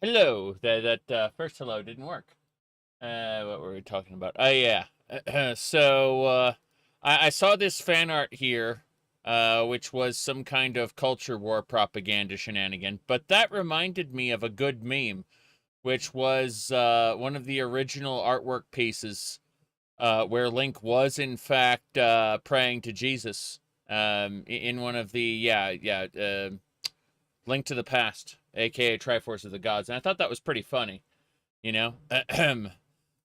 Hello. That first hello didn't work. What were we talking about? Oh yeah. I saw this fan art here, which was some kind of culture war propaganda shenanigan. But that reminded me of a good meme, which was one of the original artwork pieces, where Link was in fact praying to Jesus. In one of the Link to the Past, aka Triforce of the Gods, and I thought that was pretty funny. You know,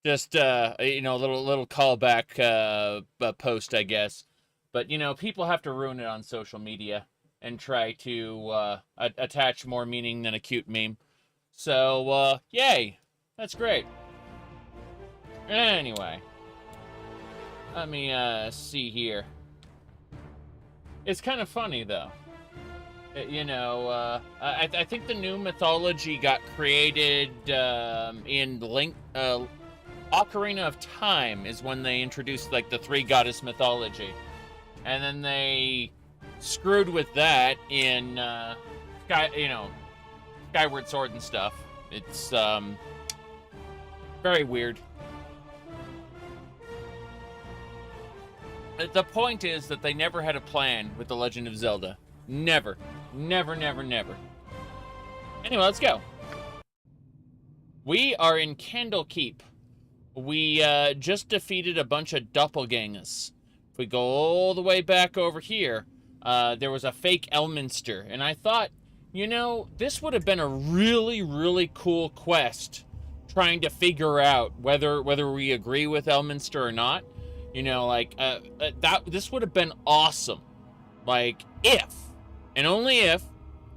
just a little callback post, I guess. But people have to ruin it on social media and try to attach more meaning than a cute meme. So yay, that's great. Anyway, let me see here. It's kind of funny though. I think the new mythology got created in Link. Ocarina of Time is when they introduced like the three goddess mythology, and then they screwed with that in Skyward Sword and stuff. It's very weird. The point is that they never had a plan with The Legend of Zelda. Never. Never, never, never. Anyway, let's go. We are in Candlekeep. We just defeated a bunch of doppelgangers. If we go all the way back over here, there was a fake Elminster. And I thought, this would have been a really, really cool quest trying to figure out whether we agree with Elminster or not. This would have been awesome. Like, if, and only if,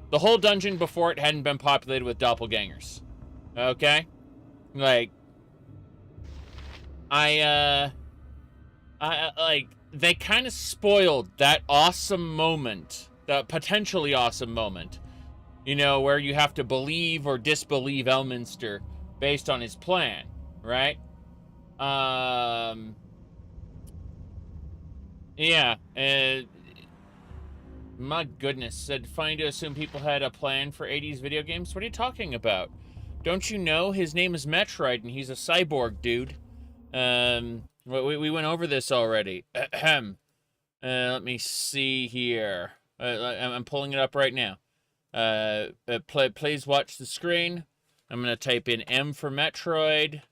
the whole dungeon before it hadn't been populated with doppelgangers. Okay? Like, they kind of spoiled that awesome moment, that potentially awesome moment, where you have to believe or disbelieve Elminster based on his plan, right? Yeah, my goodness, said funny to assume people had a plan for 80s video games. What are you talking about? Don't you know his name is Metroid and he's a cyborg, dude? We went over this already. Let me see here. I'm pulling it up right now. Please watch the screen. I'm gonna type in M for Metroid,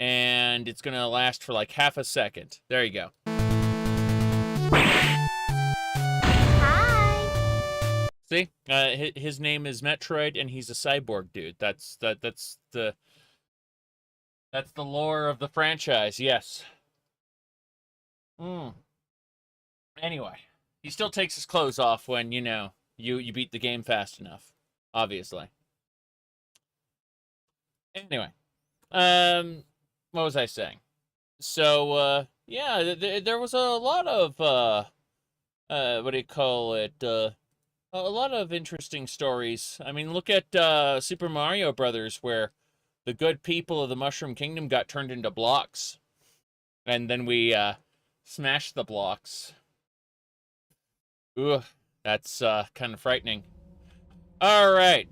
and it's gonna last for like half a second. There you go. See, his name is Metroid, and he's a cyborg dude. That's the lore of the franchise. Yes. Anyway, he still takes his clothes off when you beat the game fast enough. Obviously. Anyway, what was I saying? So yeah, there was a lot of what do you call it? A lot of interesting stories. I mean, look at Super Mario Brothers, where the good people of the Mushroom Kingdom got turned into blocks. And then we smashed the blocks. Ugh, that's kind of frightening. All right.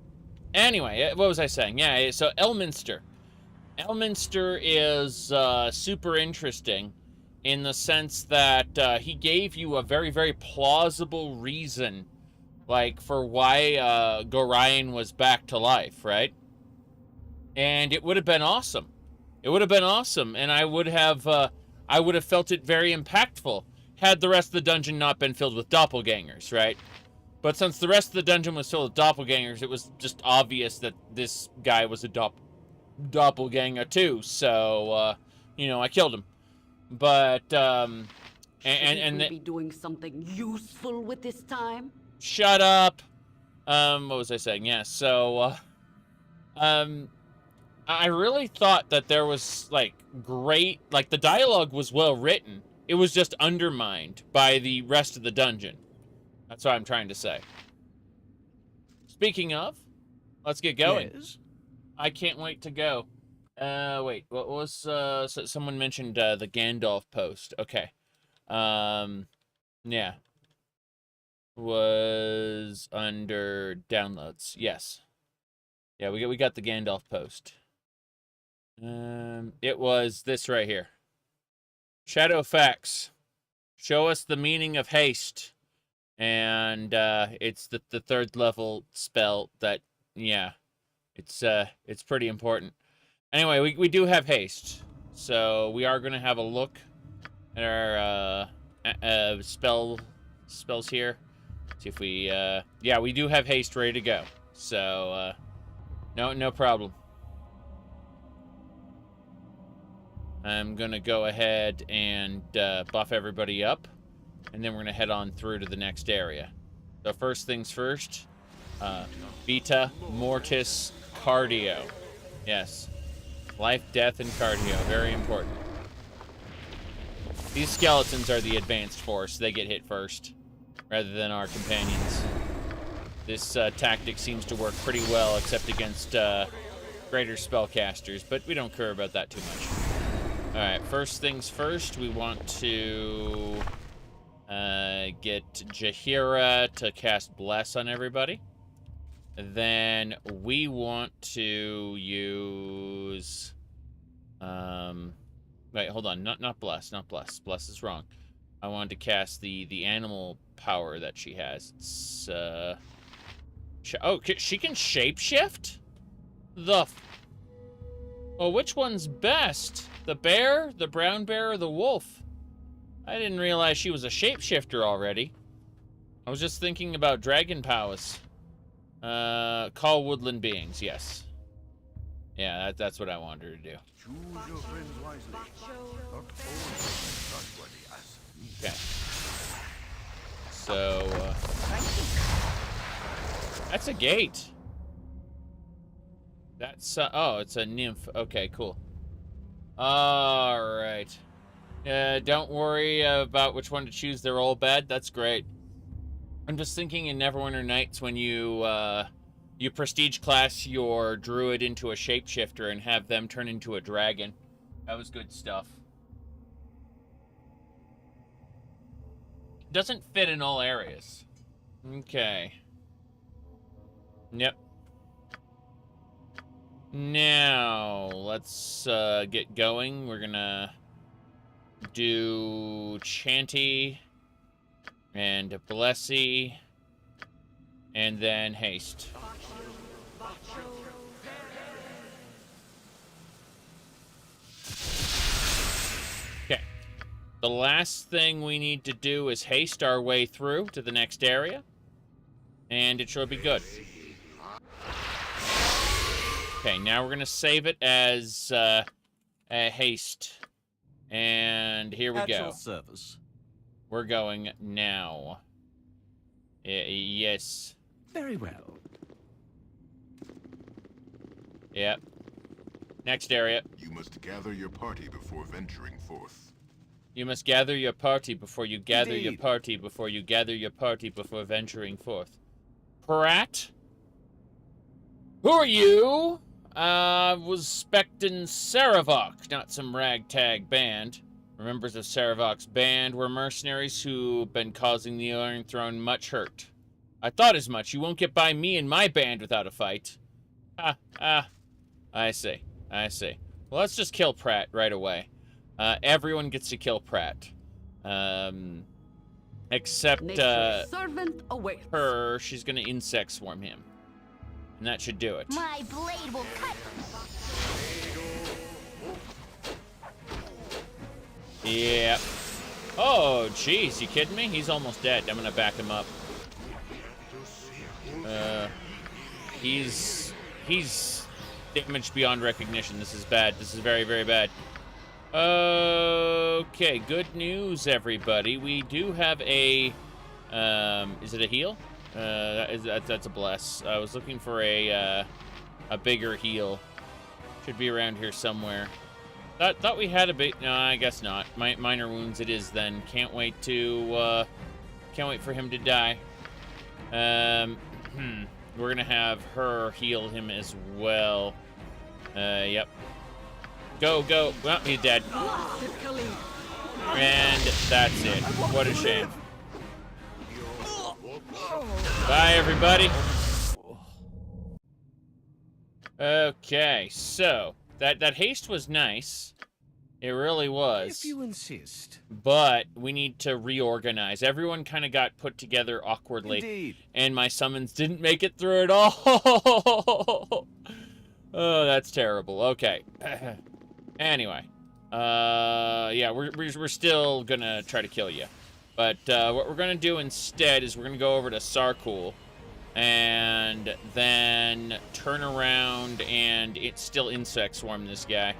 Anyway, what was I saying? Yeah, so Elminster. Elminster is super interesting in the sense that he gave you a very, very plausible reason for why Gorion was back to life, right? And it would have been awesome. It would have been awesome, and I would have felt it very impactful had the rest of the dungeon not been filled with doppelgangers, right? But since the rest of the dungeon was filled with doppelgangers, it was just obvious that this guy was a doppelganger too. So, I killed him. But and be doing something useful with this time. Shut up. What was I saying? Yeah, so, I really thought that there was, great, the dialogue was well written. It was just undermined by the rest of the dungeon. That's what I'm trying to say. Speaking of, let's get going. Yes. I can't wait to go. Wait, what was, someone mentioned, the Gandalf post. Okay. Yeah. Was under downloads. Yes. Yeah, we got the Gandalf post. It was this right here. Shadow facts. Show us the meaning of haste. And it's the 3rd level spell that, yeah, it's pretty important. Anyway, we do have haste, so we are gonna have a look at our spells here. See if we yeah, we do have haste ready to go. So no problem. I'm gonna go ahead and buff everybody up, and then we're gonna head on through to the next area. So first things first, Beta Mortis Cardio. Yes, life, death, and cardio, very important. These skeletons are the advanced force. They get hit first, rather than our companions. This tactic seems to work pretty well, except against greater spellcasters, but we don't care about that too much. Alright, first things first, we want to get Jaheira to cast Bless on everybody. Then we want to use... wait, hold on, not Bless, not Bless. Bless is wrong. I wanted to cast the animal power that she has. It's, oh, she can shapeshift? Well, which one's best? The bear, the brown bear, or the wolf? I didn't realize she was a shapeshifter already. I was just thinking about dragon powers. Call woodland beings, yes. Yeah, that's what I wanted her to do. Choose your friends wisely. Okay. So, that's a gate. That's, oh, it's a nymph. Okay, cool. Alright. Don't worry about which one to choose. They're all bad. That's great. I'm just thinking in Neverwinter Nights when you prestige class your druid into a shapeshifter and have them turn into a dragon. That was good stuff. Doesn't fit in all areas. Okay. Yep. Now, let's get going. We're gonna do Chanty and Blessy and then Haste. Okay. The last thing we need to do is haste our way through to the next area, and it should be good. Okay, now we're gonna save it as a haste, and here we At go. your service. We're going now. Yes. Very well. Yep. Next area. You must gather your party before venturing forth. You must gather your party before you gather your Indeed. party before you gather your party before venturing forth. Pratt? Who are you? Was expecting Sarevok, not some ragtag band. Members of Sarevok's band were mercenaries who've been causing the Iron Throne much hurt. I thought as much. You won't get by me and my band without a fight. I see. I see. Well, let's just kill Pratt right away. Everyone gets to kill Pratt. Except, Nature's servant awaits. her. She's gonna insect swarm him. And that should do it. My blade will cut. Yep. Oh, jeez, you kidding me? He's almost dead. I'm gonna back him up. He's damaged beyond recognition. This is bad. This is very, very bad. Okay, good news, everybody. We do have a, is it a heal? That's a bless. I was looking for a bigger heal. Should be around here somewhere. Thought we had a big, no, I guess not. Minor wounds it is then. Can't wait for him to die. We're gonna have her heal him as well. Yep. Go. Well, he's dead. And that's it. What a shame. Bye, everybody. Okay, so that haste was nice. It really was. If you insist. But we need to reorganize. Everyone kind of got put together awkwardly. Indeed. And my summons didn't make it through at all. Oh, that's terrible. Okay. Anyway. Yeah, we're still gonna try to kill you. But what we're gonna do instead is we're gonna go over to Sarkul. And then turn around and it's still insect swarm this guy.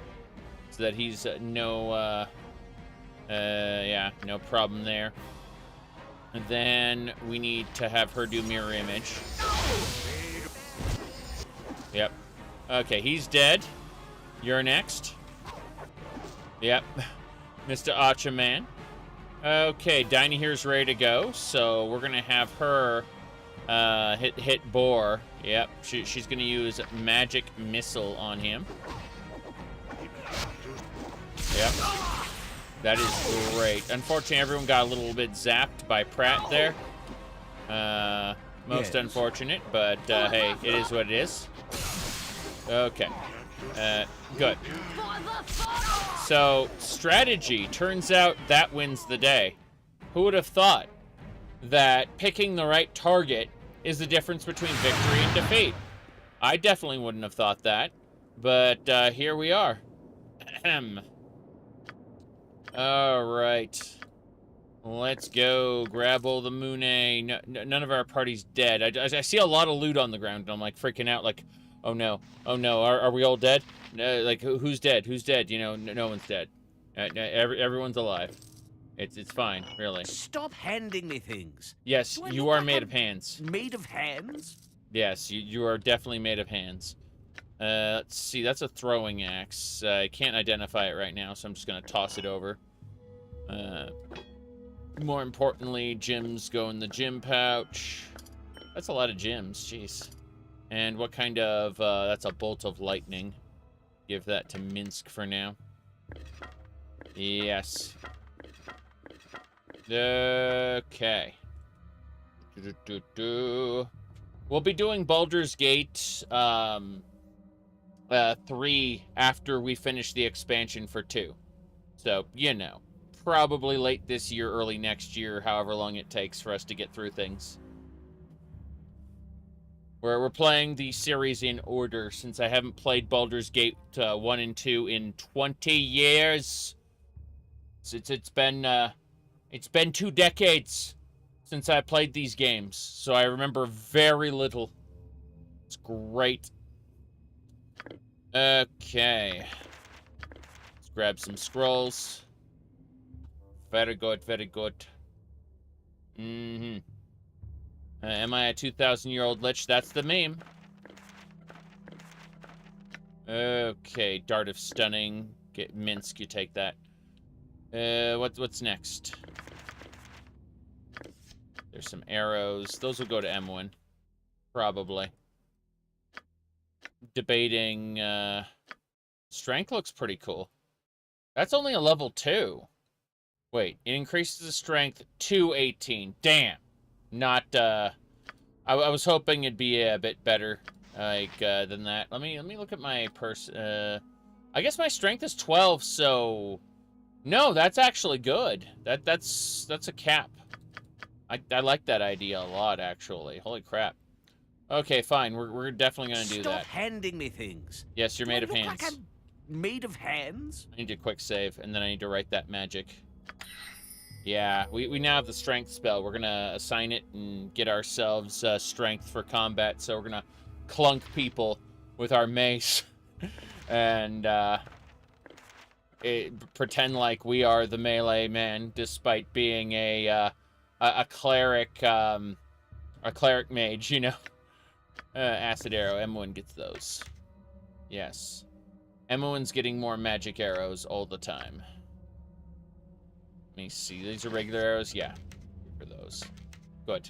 So that he's no problem there. And then we need to have her do mirror image. Yep. Okay, he's dead. You're next. Yep. Mr. Archerman. Okay, Dinah here's ready to go. So we're going to have her hit Boar. Yep. She's going to use magic missile on him. Yep. That is great. Unfortunately, everyone got a little bit zapped by Pratt there. Most unfortunate, but hey, it is what it is. Okay. Good. So, strategy. Turns out that wins the day. Who would have thought that picking the right target is the difference between victory and defeat? I definitely wouldn't have thought that. But here we are. Ahem. All right. Let's go grab all the Mune. No, none of our party's dead. I see a lot of loot on the ground, and I'm like freaking out like, oh no, are we all dead? Like, who's dead? Who's dead? You know, no one's dead. Everyone's alive. It's fine, really. Stop handing me things. Yes, you are made of hands. Made of hands? Yes, you are definitely made of hands. Let's see, that's a throwing axe. I can't identify it right now, so I'm just gonna toss it over. More importantly, gems go in the gem pouch. That's a lot of gems, jeez. And what kind of, that's a bolt of lightning. Give that to Minsk for now. Yes. Okay. We'll be doing Baldurs Gate, 3 after we finish the expansion for 2. So, you know, probably late this year, early next year, however long it takes for us to get through things. We're playing the series in order, since I haven't played Baldurs Gate 1 and 2 in 20 years. It's been 2 decades since I played these games, so I remember very little. It's great. Okay. Let's grab some scrolls. Very good, very good. Mm-hmm. Am I a 2,000-year-old lich? That's the meme. Okay, Dart of Stunning. Get Minsk, you take that. What's next? There's some arrows. Those will go to M1. Probably. Debating, Strength looks pretty cool. That's only a level 2. Wait, it increases the strength to 18. Damn. Not, I was hoping it'd be a bit better, like, than that. Let me look at my I guess my strength is 12, so... No, that's actually good. That's a cap. I like that idea a lot, actually. Holy crap. Okay, fine. We're definitely gonna do that. Stop handing me things. Yes, you're made of hands. Like I'm made of hands? I need to quick save, and then I need to write that magic. Yeah, we now have the strength spell. We're gonna assign it and get ourselves strength for combat. So we're gonna clunk people with our mace, and pretend like we are the melee man, despite being a cleric, a cleric mage. You know, acid arrow. M1 gets those. Yes, M1's getting more magic arrows all the time. Let me see. These are regular arrows? Yeah. For those. Good.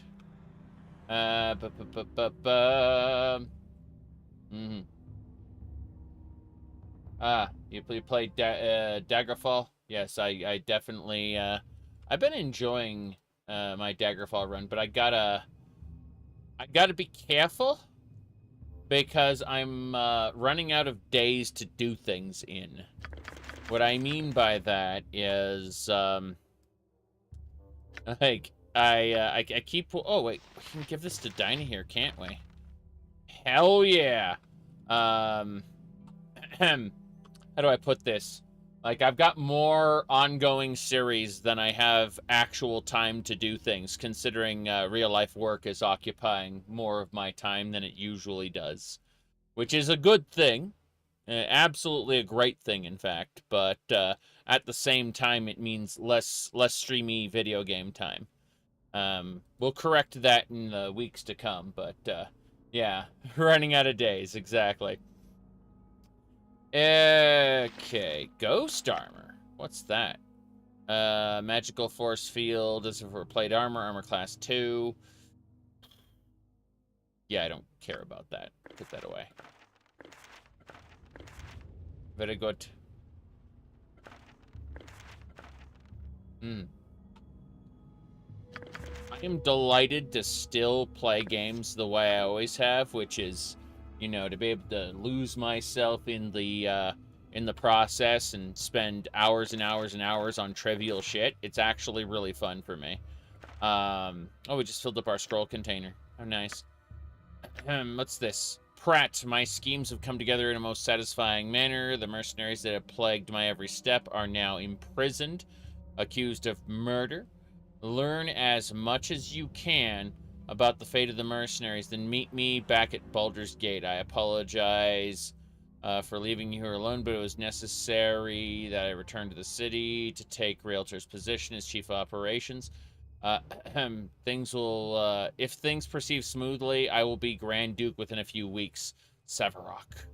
You played Daggerfall? Yes, I definitely, I've been enjoying, my Daggerfall run, but I gotta be careful. because I'm running out of days to do things in. What I mean by that is, like, I keep... Oh, wait. We can give this to Dinah here, can't we? Hell yeah. How do I put this? Like, I've got more ongoing series than I have actual time to do things, considering real-life work is occupying more of my time than it usually does. Which is a good thing. Absolutely a great thing, in fact. But at the same time, it means less streamy video game time. We'll correct that in the weeks to come, but yeah, running out of days, exactly. Okay, ghost armor. What's that? Magical force field. This is for plate armor, armor class 2. Yeah, I don't care about that. Put that away. Very good. I am delighted to still play games the way I always have, which is, you know, to be able to lose myself in the process and spend hours and hours and hours on trivial shit. It's actually really fun for me. Oh, we just filled up our scroll container. Oh, nice. What's this? Pratt, my schemes have come together in a most satisfying manner. The mercenaries that have plagued my every step are now imprisoned, accused of murder. Learn as much as you can about the fate of the mercenaries, then meet me back at Baldurs Gate. I apologize for leaving you here alone, but it was necessary that I return to the city to take Realtor's position as chief of operations. Things will, if things proceed smoothly, I will be Grand Duke within a few weeks. Sarevok.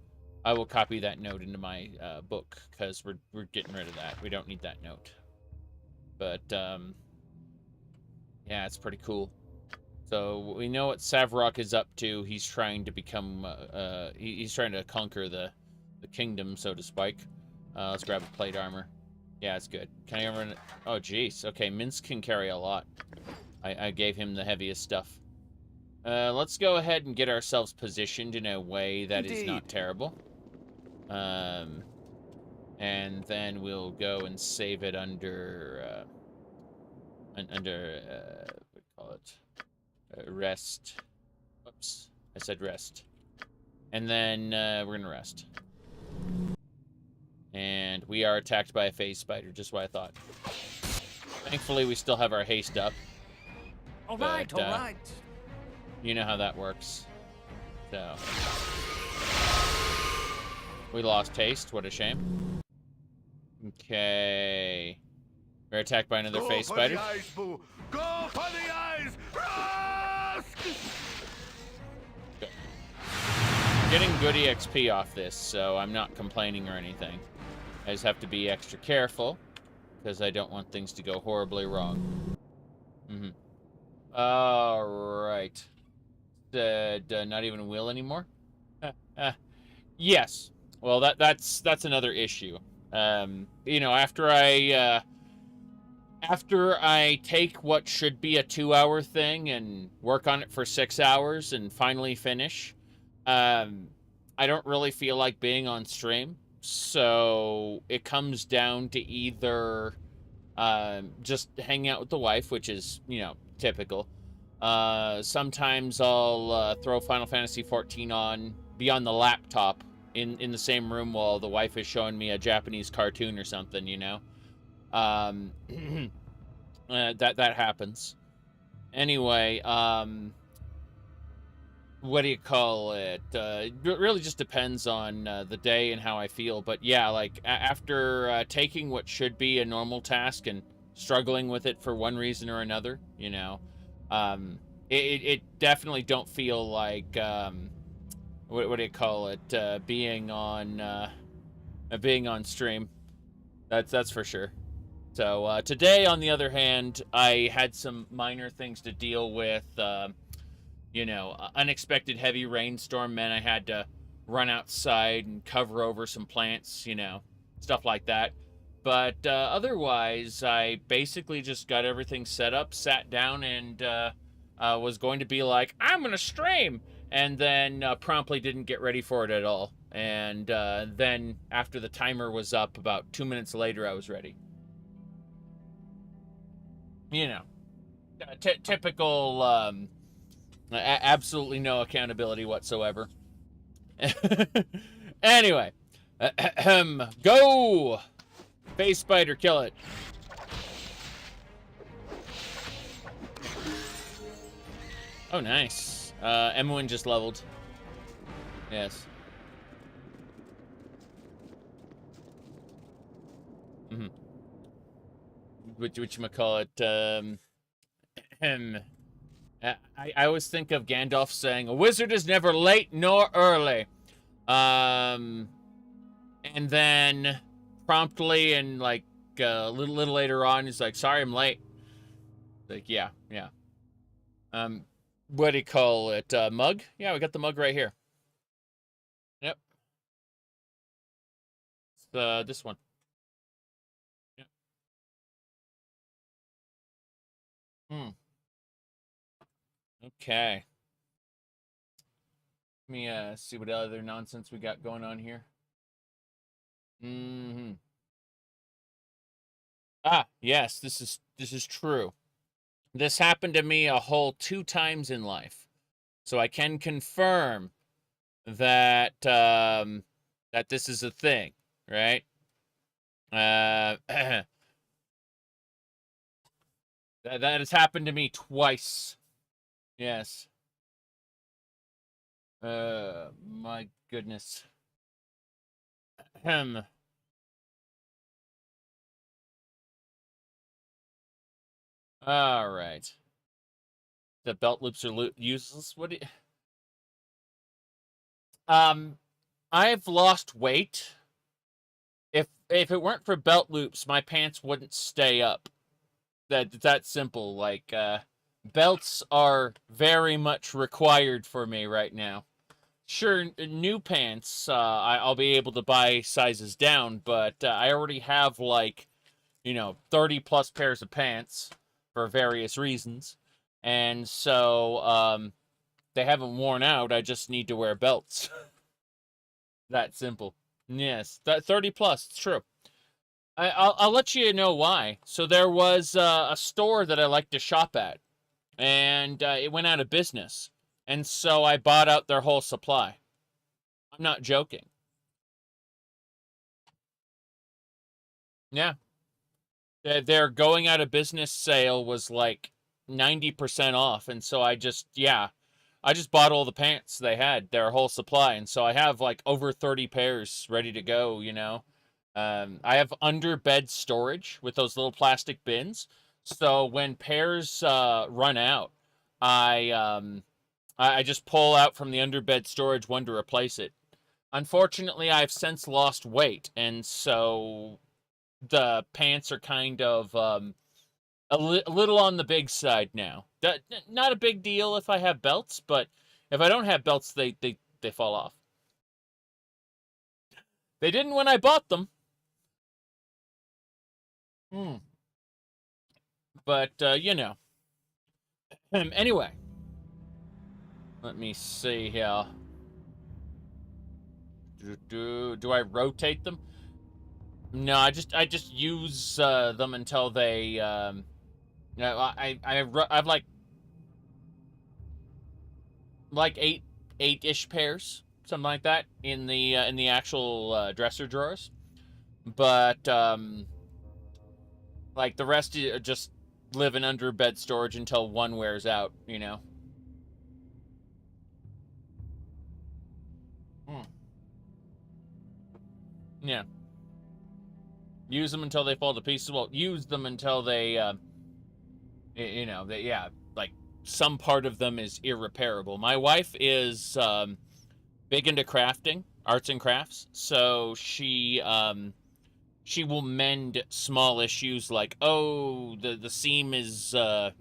I will copy that note into my book, because we're getting rid of that. We don't need that note. But, yeah, it's pretty cool. So we know what Sarevok is up to. He's trying to become, he's trying to conquer the kingdom, so to speak. Let's grab a plate armor. Yeah, it's good. Can I ever... Oh, jeez. Okay, Minsk can carry a lot. I gave him the heaviest stuff. Let's go ahead and get ourselves positioned in a way that is not terrible. And then we'll go and save it under... what do you call it? Rest. Whoops. I said rest. And then we're going to rest. And we are attacked by a phase spider, just what I thought. Thankfully, we still have our haste up. All right, all right. You know how that works. So. We lost haste. What a shame. Okay. We're attacked by another phase spider. Go for the eyes! Rusk! Getting good EXP off this, so I'm not complaining or anything. I just have to be extra careful, because I don't want things to go horribly wrong. Alright. Not even will anymore? Yes. Well, that's another issue. You know, after I take what should be a 2-hour thing and work on it for 6 hours and finally finish, I don't really feel like being on stream. So it comes down to either just hanging out with the wife, which is, you know, typical. Sometimes I'll throw Final Fantasy XIV on, be on the laptop in the same room while the wife is showing me a Japanese cartoon or something, you know. That happens. Anyway, what do you call it? It really just depends on the day and how I feel. But yeah, like after taking what should be a normal task and struggling with it for one reason or another, you know, it definitely don't feel like what do you call it? Being on stream. That's for sure. So today, on the other hand, I had some minor things to deal with. You know, unexpected heavy rainstorm meant I had to run outside and cover over some plants, you know, stuff like that. But otherwise, I basically just got everything set up, sat down, and was going to be like, I'm going to stream. and then promptly didn't get ready for it at all. And then after the timer was up, about 2 minutes later, I was ready. You know, typical, absolutely no accountability whatsoever. Anyway, go! Face spider, kill it. Oh, nice. Emwyn just leveled. Yes. Mm-hmm. Whatchamacallit, I always think of Gandalf saying, "A wizard is never late nor early." And then promptly and like a little later on, he's like, "Sorry, I'm late." Like, yeah. What do you call it? Mug? Yeah, we got the mug right here. Yep. It's this one. Yep. Okay. Let me see what other nonsense we got going on here. Ah, yes, this is true. This happened to me a whole 2 times in life. So I can confirm that that this is a thing, right? That has happened to me twice. Yes. My goodness. All right. The belt loops are useless. What do you... I've lost weight. If it weren't for belt loops, my pants wouldn't stay up. That's simple. Like, belts are very much required for me right now. Sure, new pants, I'll be able to buy sizes down, but I already have, like, 30 plus pairs of pants for various reasons. And so, they haven't worn out. I just need to wear belts. That simple. Yes, that 30 plus, it's true. I'll let you know why. So there was a store that I like to shop at, and it went out of business. And so I bought out their whole supply. I'm not joking. Yeah. Their going out of business sale was like 90% off. And so I just bought all the pants they had, their whole supply. And so I have like over 30 pairs ready to go, I have under bed storage with those little plastic bins. So when pairs run out, I just pull out from the underbed storage one to replace it. Unfortunately, I've since lost weight, and so the pants are kind of a little on the big side now. Not a big deal if I have belts, but if I don't have belts, they fall off. They didn't when I bought them. But, anyway. Let me see here. Do I rotate them? No, I just use them until they I've like eight-ish pairs, something like that, in the actual dresser drawers. But like the rest just live in under bed storage until one wears out, Yeah. Use them until they fall to pieces. Well, use them until they, like some part of them is irreparable. My wife is big into crafting, arts and crafts, so she will mend small issues like, oh, the seam is, has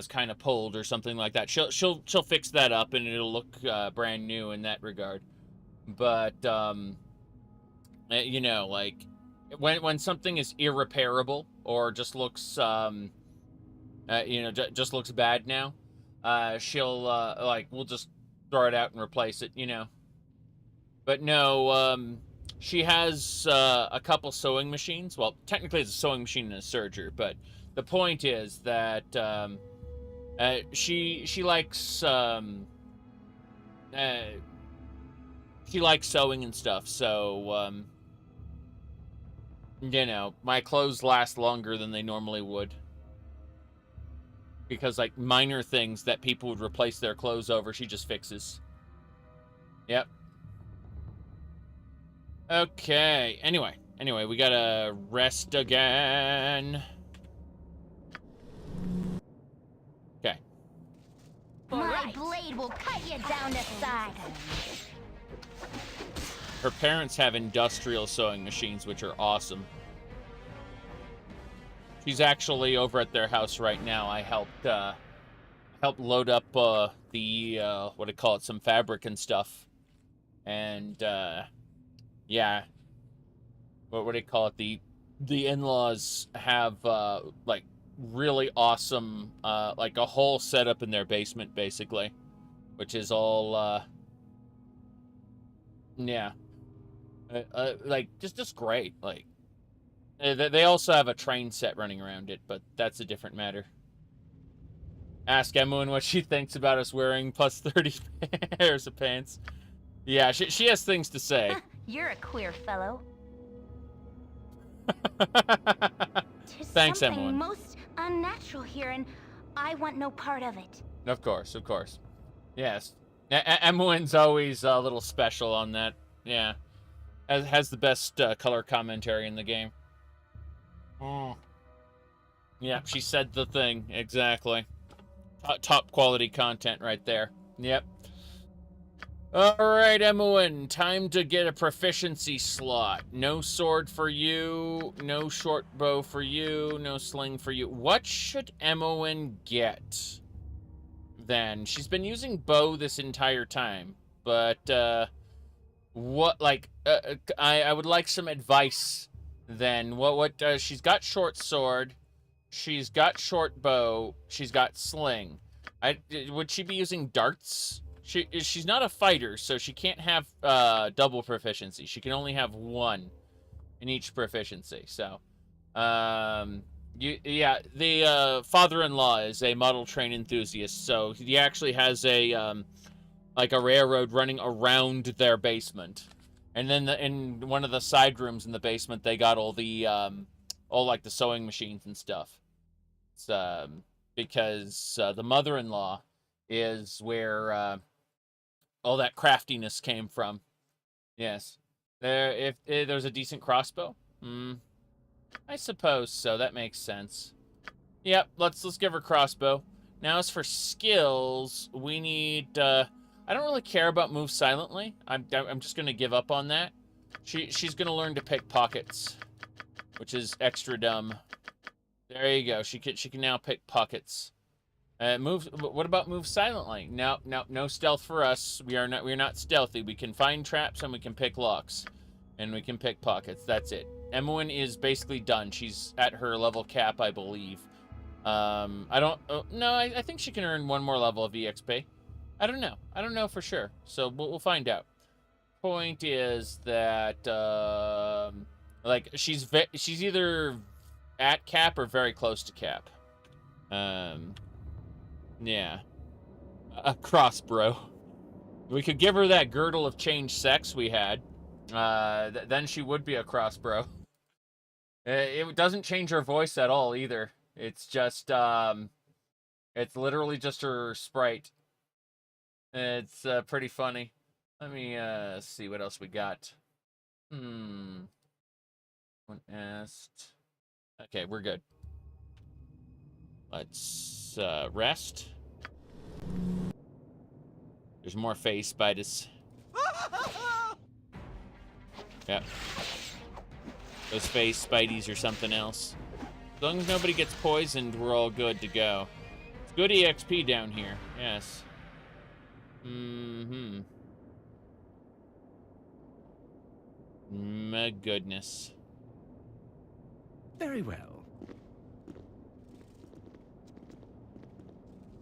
kind of pulled or something like that. She'll fix that up and it'll look brand new in that regard. But like when something is irreparable or just looks just looks bad now, she'll, like, we'll just throw it out and replace it, you know. But no, she has a couple sewing machines. Well, technically it's a sewing machine and a serger, but the point is that she likes sewing and stuff. So you know, my clothes last longer than they normally would, because like minor things that people would replace their clothes over, she just fixes. Yep. Okay. Anyway, we gotta rest again. Okay. My blade will cut you down to size. Her parents have industrial sewing machines, which are awesome. She's actually over at their house right now. I helped load up the what do you call it, some fabric and stuff, and yeah, what do you call it? The in-laws have like really awesome like a whole setup in their basement, basically, which is all yeah, like just great. Like they also have a train set running around it, but that's a different matter. Ask Emma what she thinks about us wearing plus 30 pairs of pants. Yeah, she has things to say. You're a queer fellow. Thanks, something Emma. Most unnatural here, and I want no part of it. Of course. Yes. Emma's always a little special on that. Yeah. Has the best color commentary in the game. Oh. Yeah, she said the thing. Exactly. Top quality content right there. Yep. Alright, Emma, time to get a proficiency slot. No sword for you, no short bow for you, no sling for you. What should Emma get? Then she's been using bow this entire time, but what, like, I would like some advice. Then what she's got short sword, she's got short bow, she's got sling. Would she be using darts? She's not a fighter, so she can't have double proficiency. She can only have one in each proficiency. So yeah, the father-in-law is a model train enthusiast, so he actually has a like a railroad running around their basement, and then in one of the side rooms in the basement, they got all the all like the sewing machines and stuff. It's because the mother-in-law is where all that craftiness came from. Yes, if there's a decent crossbow. I suppose so. That makes sense. Yep, let's give her crossbow. Now, as for skills, we need. I don't really care about move silently. I'm just gonna give up on that. She's gonna learn to pick pockets, which is extra dumb. There you go. She can now pick pockets. What about move silently? No stealth for us. We're not stealthy. We can find traps and we can pick locks, and we can pick pockets. That's it. Emma is basically done. She's at her level cap, I believe. I think she can earn one more level of EXP. I don't know for sure. So we'll find out. Point is that like she's either at cap or very close to cap. Yeah. A crossbow. We could give her that girdle of changed sex we had. Then she would be a crossbow. It doesn't change her voice at all either. It's just, it's literally just her sprite. It's pretty funny. Let me see what else we got. One asked. Okay, we're good. Let's rest. There's more phase spiders. Yep. Those phase spideys or something else. As long as nobody gets poisoned, we're all good to go. It's good EXP down here. Yes. My goodness. Very well.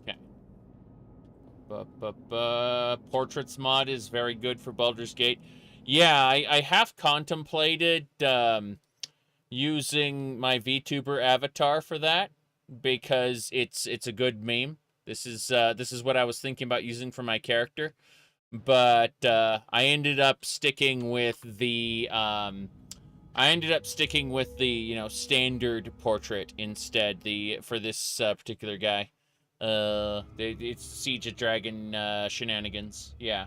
Okay. Portraits mod is very good for Baldurs Gate. Yeah, I have contemplated using my VTuber avatar for that because it's a good meme. This is what I was thinking about using for my character, but I ended up sticking with the standard portrait instead for this particular guy. It's Siege of Dragon shenanigans. Yeah.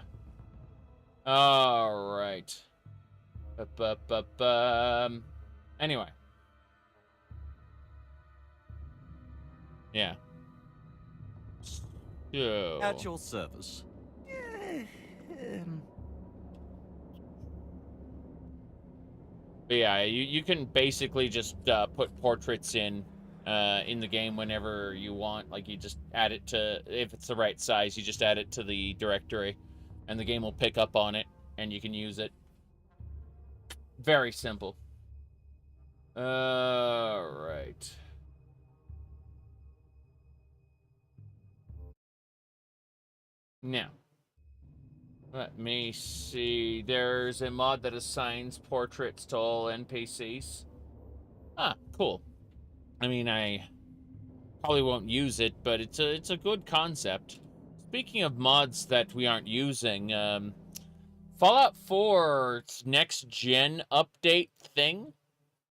All right. Anyway. Yeah. So. At your service. But yeah, you can basically just put portraits in the game whenever you want. Like, you just add it to, if it's the right size, you just add it to the directory, and the game will pick up on it, and you can use it. Very simple. Right. Now, let me see. There's a mod that assigns portraits to all NPCs. Ah, cool. I mean, I probably won't use it, but it's a good concept. Speaking of mods that we aren't using, Fallout 4's next-gen update thing,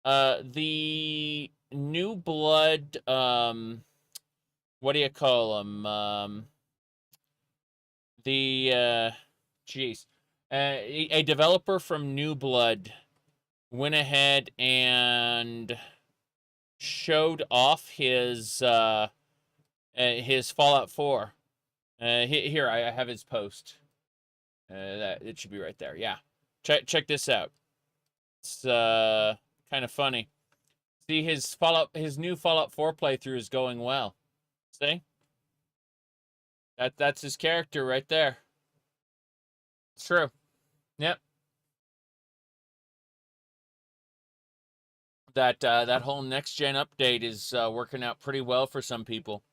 the New Blood, what do you call them? A developer from New Blood went ahead and showed off his Fallout 4. Here, I have his post. That it should be right there. Yeah, check this out. It's kind of funny. See, his new Fallout 4 playthrough is going well. See? That's his character right there. It's true. Yep. That whole next gen update is working out pretty well for some people.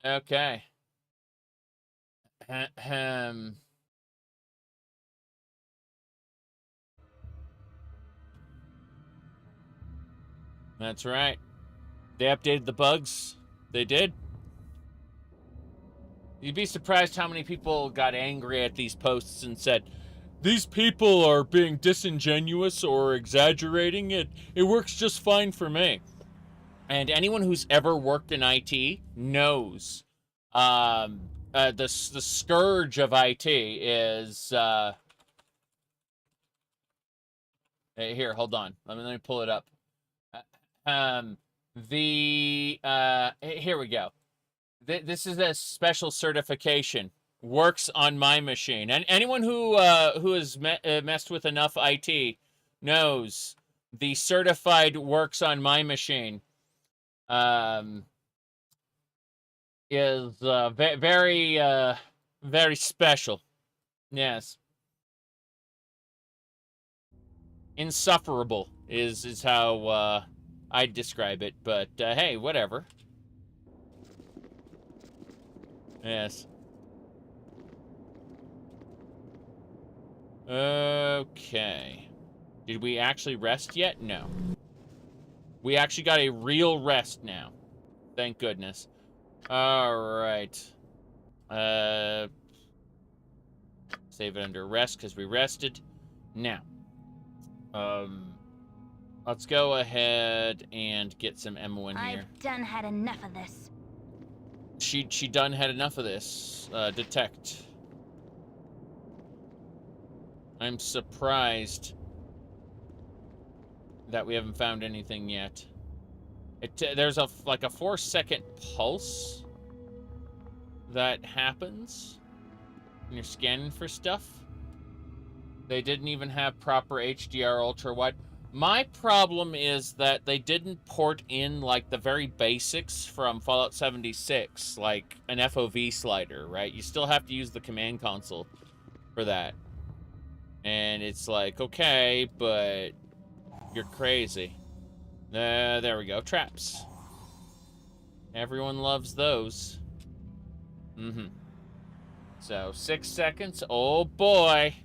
Okay. That's right. They updated the bugs. They did. You'd be surprised how many people got angry at these posts and said, these people are being disingenuous or exaggerating. It works just fine for me. And anyone who's ever worked in IT knows the scourge of IT is... here, hold on. Let me pull it up. Here we go. This is a special certification. Works on my machine. And anyone who has messed with enough IT knows the certified works on my machine is very special. Yes. Insufferable is how I'd describe it, but hey, whatever. Yes. Okay. Did we actually rest yet? No. We actually got a real rest now. Thank goodness. Alright. Save it under rest because we rested. Now. Let's go ahead and get some ammo in here. I've done had enough of this. She done had enough of this. Detect. I'm surprised that we haven't found anything yet. There's like a 4-second pulse that happens when you're scanning for stuff. They didn't even have proper HDR ultra wide. My problem is that they didn't port in like the very basics from Fallout 76, like an FOV slider, right? You still have to use the command console for that. And it's like, okay, but you're crazy. There we go. Traps. Everyone loves those. Mm-hmm. So, 6 seconds. Oh, boy.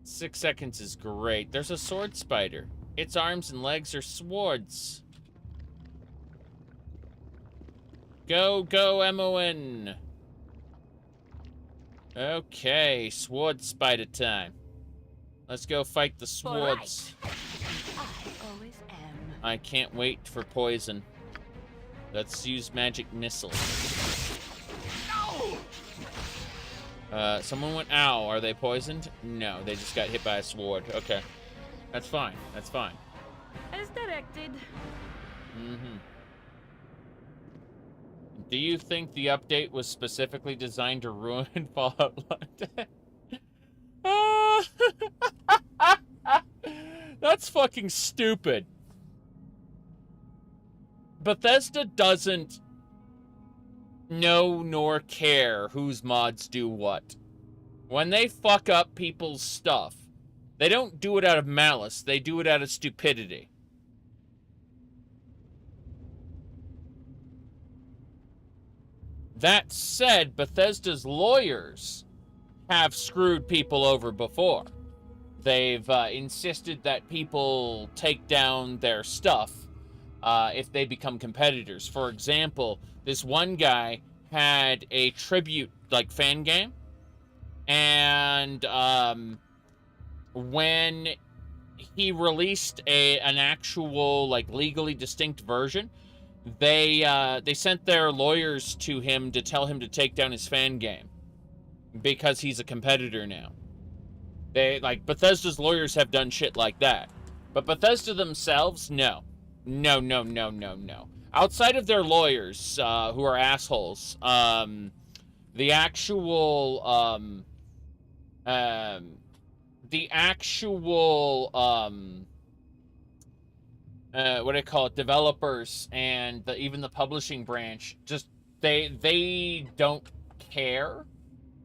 6 seconds is great. There's a sword spider. Its arms and legs are swords. Go, go, M-O-N. Okay, sword spider time. Let's go fight the swords. I always am. I can't wait for poison. Let's use magic missile. Someone went ow. Are they poisoned? No, they just got hit by a sword. Okay. That's fine. That's fine. As directed. Mm-hmm. Do you think the update was specifically designed to ruin Fallout London? That's fucking stupid. Bethesda doesn't know nor care whose mods do what. When they fuck up people's stuff, they don't do it out of malice, they do it out of stupidity. That said, Bethesda's lawyers have screwed people over before. They've insisted that people take down their stuff if they become competitors. For example, this one guy had a tribute, like, fan game. And when he released an actual, like, legally distinct version, they sent their lawyers to him to tell him to take down his fan game because he's a competitor now. Bethesda's lawyers have done shit like that. But Bethesda themselves, no. No, no, no, no, no. Outside of their lawyers, who are assholes, the actual, what do I call it, developers and even the publishing branch, just, they don't care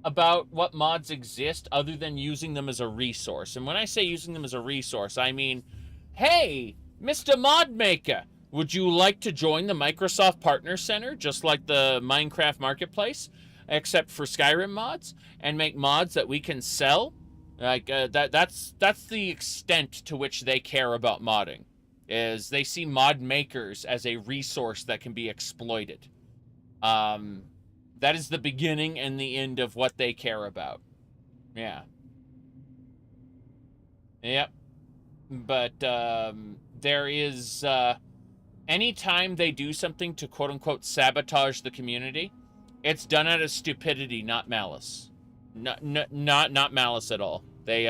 about what mods exist other than using them as a resource. And when I say using them as a resource, I mean, hey, Mr. Mod Maker, would you like to join the Microsoft Partner Center, just like the Minecraft Marketplace, except for Skyrim mods, and make mods that we can sell? Like, that's the extent to which they care about modding, is they see mod makers as a resource that can be exploited. That is the beginning and the end of what they care about. Yeah. Yep. But, there is, anytime they do something to quote-unquote sabotage the community, it's done out of stupidity, not malice. Not malice at all. They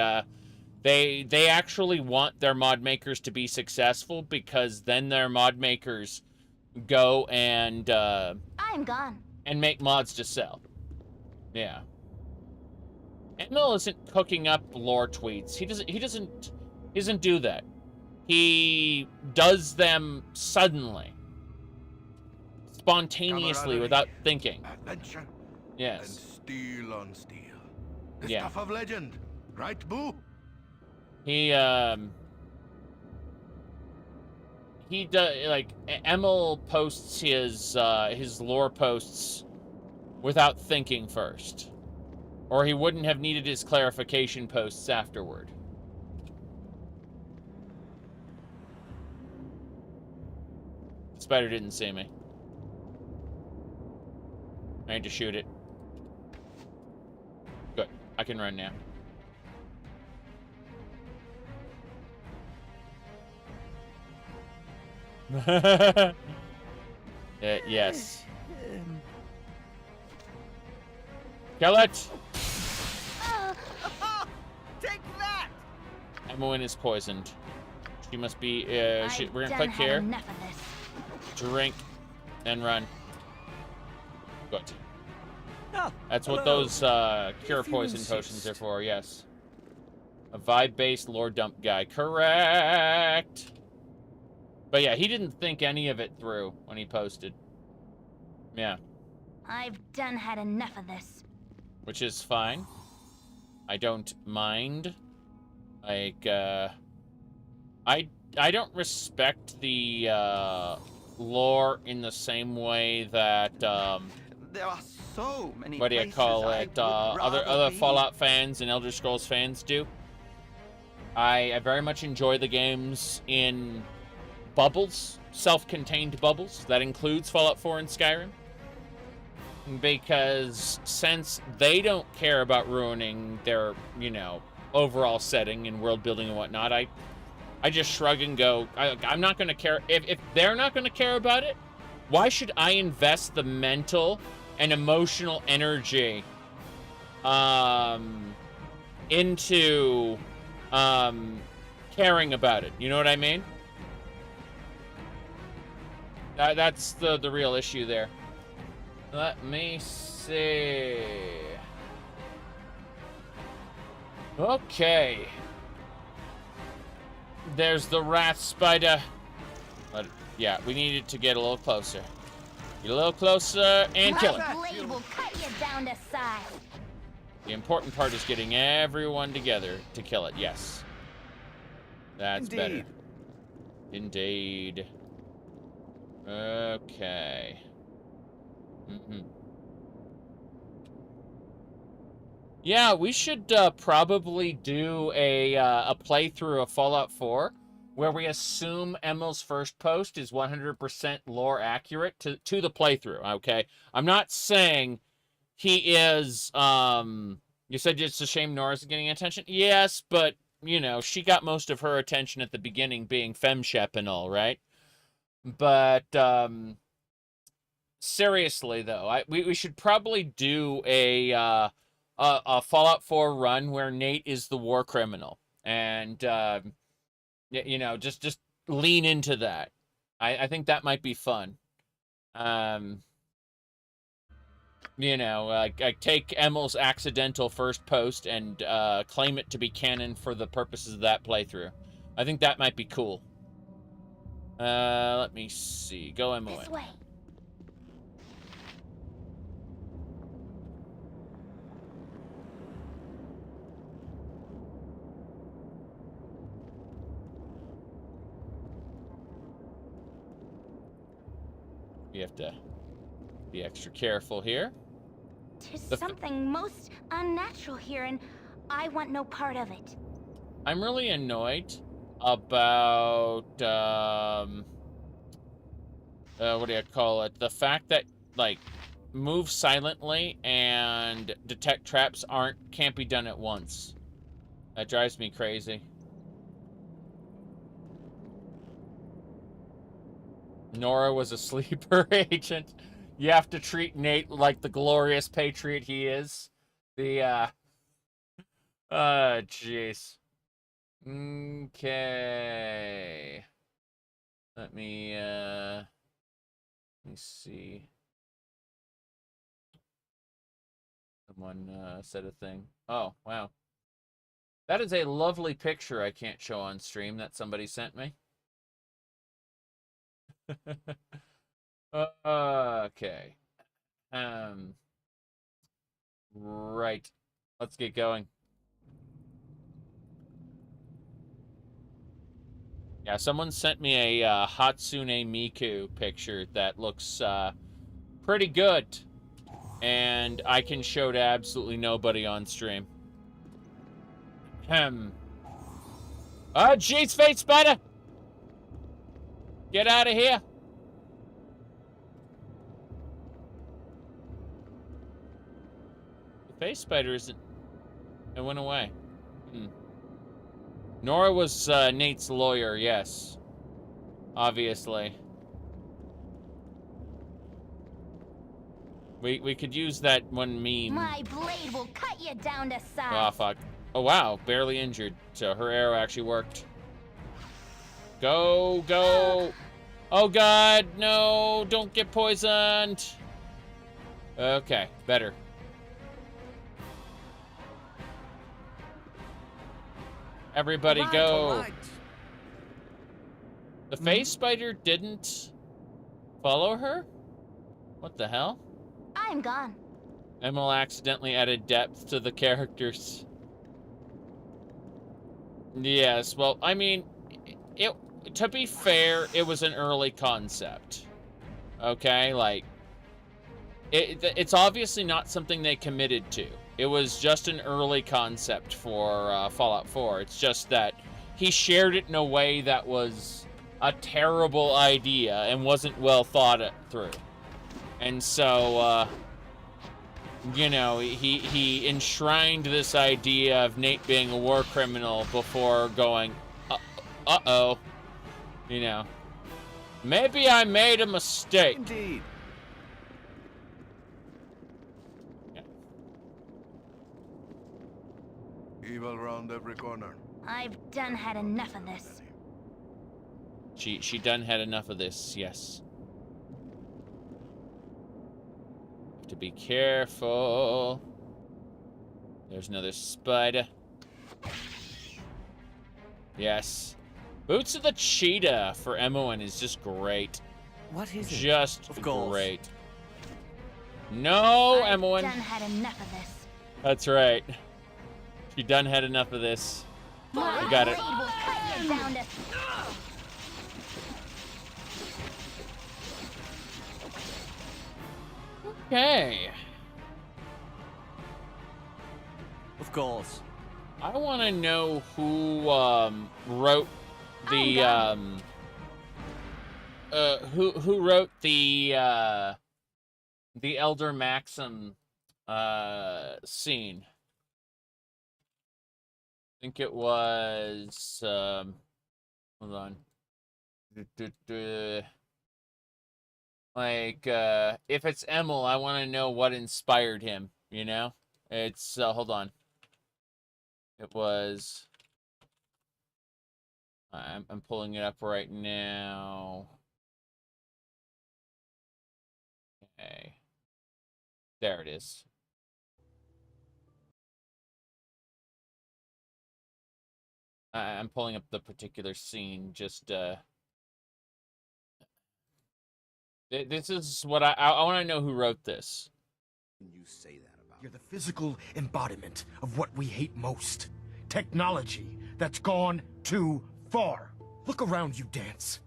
actually want their mod makers to be successful because then their mod makers go and, I'm gone. and make mods to sell. Yeah. Emil isn't cooking up lore tweets. He doesn't do that. He does them suddenly. Spontaneously, without thinking. Adventure. Yes. And steel on steel. The Yeah. stuff of legend. Right, Boo? He does, like, Emil posts his lore posts without thinking first. Or he wouldn't have needed his clarification posts afterward. Spider didn't see me. I need to shoot it. Good. I can run now. Yes. Kill it! Take that! Emmeline is poisoned. She must be, we're gonna I've click had here. enough of this. Drink. And run. Good. Oh, That's what hello. those, cure If you poison insist. potions are for, yes. A vibe-based lore dump guy. Correct! But yeah, he didn't think any of it through when he posted. Yeah. I've done had enough of this. Which is fine. I don't mind. Like, I don't respect the lore in the same way that, There are so many what do you places call I it, would other rather be. Fallout fans and Elder Scrolls fans do. I very much enjoy the games in bubbles, self-contained bubbles. That includes Fallout 4 and Skyrim. Because since they don't care about ruining their, you know, overall setting and world building and whatnot, I just shrug and go, I'm not going to care. If they're not going to care about it, why should I invest the mental and emotional energy into caring about it? You know what I mean? That's the real issue there. Let me see. Okay. There's the rat spider. But yeah, we needed to get a little closer. Get a little closer and kill it. My blade will cut you down to size. The important part is getting everyone together to kill it. Yes. That's better. Indeed. Okay. Yeah, we should probably do a playthrough of Fallout 4 where we assume Emil's first post is 100% lore accurate to the playthrough, okay? I'm not saying he is, you said it's a shame Nora's getting attention? Yes, but, you know, she got most of her attention at the beginning being FemShep and all, right? But, seriously, though, we should probably do a Fallout 4 run where Nate is the war criminal, and you know, just lean into that. I think that might be fun. You know, I take Emil's accidental first post and claim it to be canon for the purposes of that playthrough. I think that might be cool. Let me see. Go Emil. This way. We have to be extra careful here. There's something most unnatural here, and I want no part of it. I'm really annoyed about, what do you call it? The fact that, like, move silently and detect traps can't be done at once. That drives me crazy. Nora was a sleeper agent. You have to treat Nate like the glorious patriot he is. Jeez. Okay. Let me see. Someone said a thing. Oh, wow. That is a lovely picture I can't show on stream that somebody sent me. Okay. Right. Let's get going. Yeah, someone sent me a Hatsune Miku picture that looks pretty good. And I can show to absolutely nobody on stream. Oh, jeez, face spider! Get out of here! The face spider isn't... It went away. Nora was Nate's lawyer, yes. Obviously. We could use that one meme. My blade will cut you down to size. Oh, fuck. Oh, wow. Barely injured. So her arrow actually worked. Go, go. Oh, God. No. Don't get poisoned. Okay. Better. Everybody go. The face spider didn't follow her? What the hell? I'm gone. Emil accidentally added depth to the characters. Yes, well, I mean, to be fair, it was an early concept. Okay, like, it's obviously not something they committed to. It was just an early concept for Fallout 4. It's just that he shared it in a way that was a terrible idea and wasn't well thought through. And so, you know, he enshrined this idea of Nate being a war criminal before going, uh-oh, you know, maybe I made a mistake. Indeed. Yeah. Evil round every corner. I've done had enough of this. She done had enough of this, yes. Have to be careful. There's another spider. Yes. Boots of the Cheetah for Emoan is just great. What is it? Just Of course. great. No, I've Emoan. done had enough of this. That's right. She done had enough of this. My I got it. blade will cut you down to... Okay. Of course. I want to know who wrote the who wrote the Elder Maxim scene. I think it was hold on. Like if it's Emil, I want to know what inspired him, you know? It's hold on. It was I'm pulling it up right now. Okay. There it is. I'm pulling up the particular scene. Just this is what I want to know who wrote this. You say that about. You're the physical embodiment of what we hate most. Technology that's gone too far. Look around you, Dance.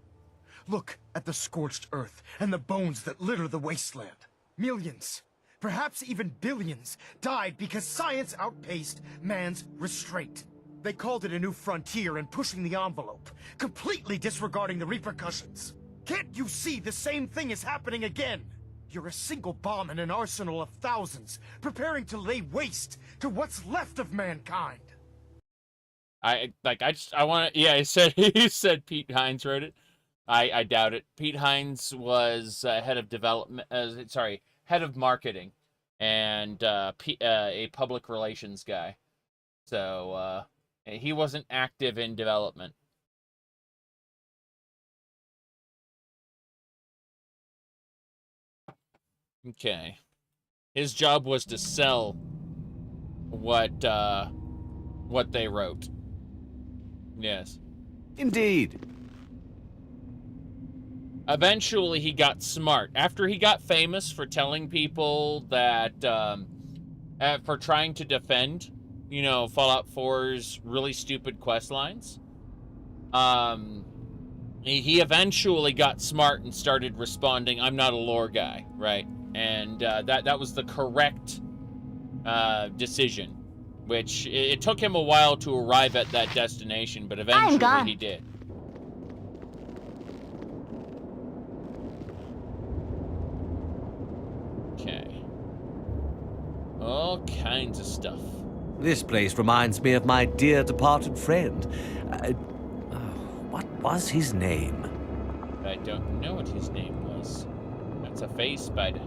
Look at the scorched earth and the bones that litter the wasteland. Millions, perhaps even billions, died because science outpaced man's restraint. They called it a new frontier and pushing the envelope, completely disregarding the repercussions. Can't you see the same thing is happening again? You're a single bomb in an arsenal of thousands, preparing to lay waste to what's left of mankind. I want to. Yeah, he said Pete Hines wrote it. I doubt it. Pete Hines was head of development. Head of marketing, and a public relations guy. So he wasn't active in development. Okay. His job was to sell what they wrote. Yes. Indeed. Eventually, he got smart. After he got famous for telling people that, for trying to defend, you know, Fallout 4's really stupid quest lines, he eventually got smart and started responding, "I'm not a lore guy," right? And that was the correct decision, which it took him a while to arrive at that destination, but eventually he did. Okay. All kinds of stuff. This place reminds me of my dear departed friend. What was his name? I don't know what his name was. That's a face spider.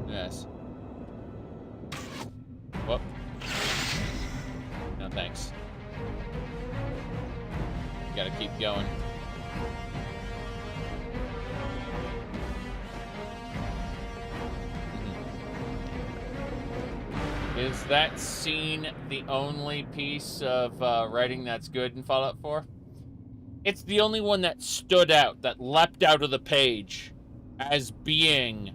Yes. Whoop. No thanks. Gotta keep going. Is that scene the only piece of writing that's good in Fallout 4? It's the only one that stood out, that leapt out of the page as being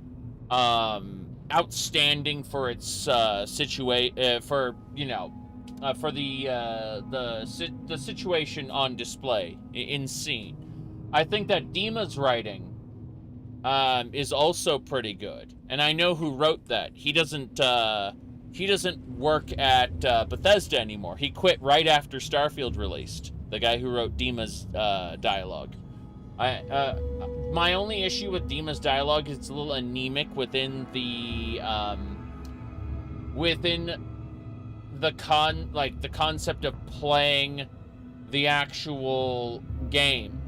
outstanding for its for, you know, situation on display in scene. I think that Dima's writing is also pretty good, and I know who wrote that. He doesn't work at Bethesda anymore. He quit right after Starfield released. The guy who wrote Dima's dialogue. My only issue with Dima's dialogue is it's a little anemic within the concept of playing the actual game.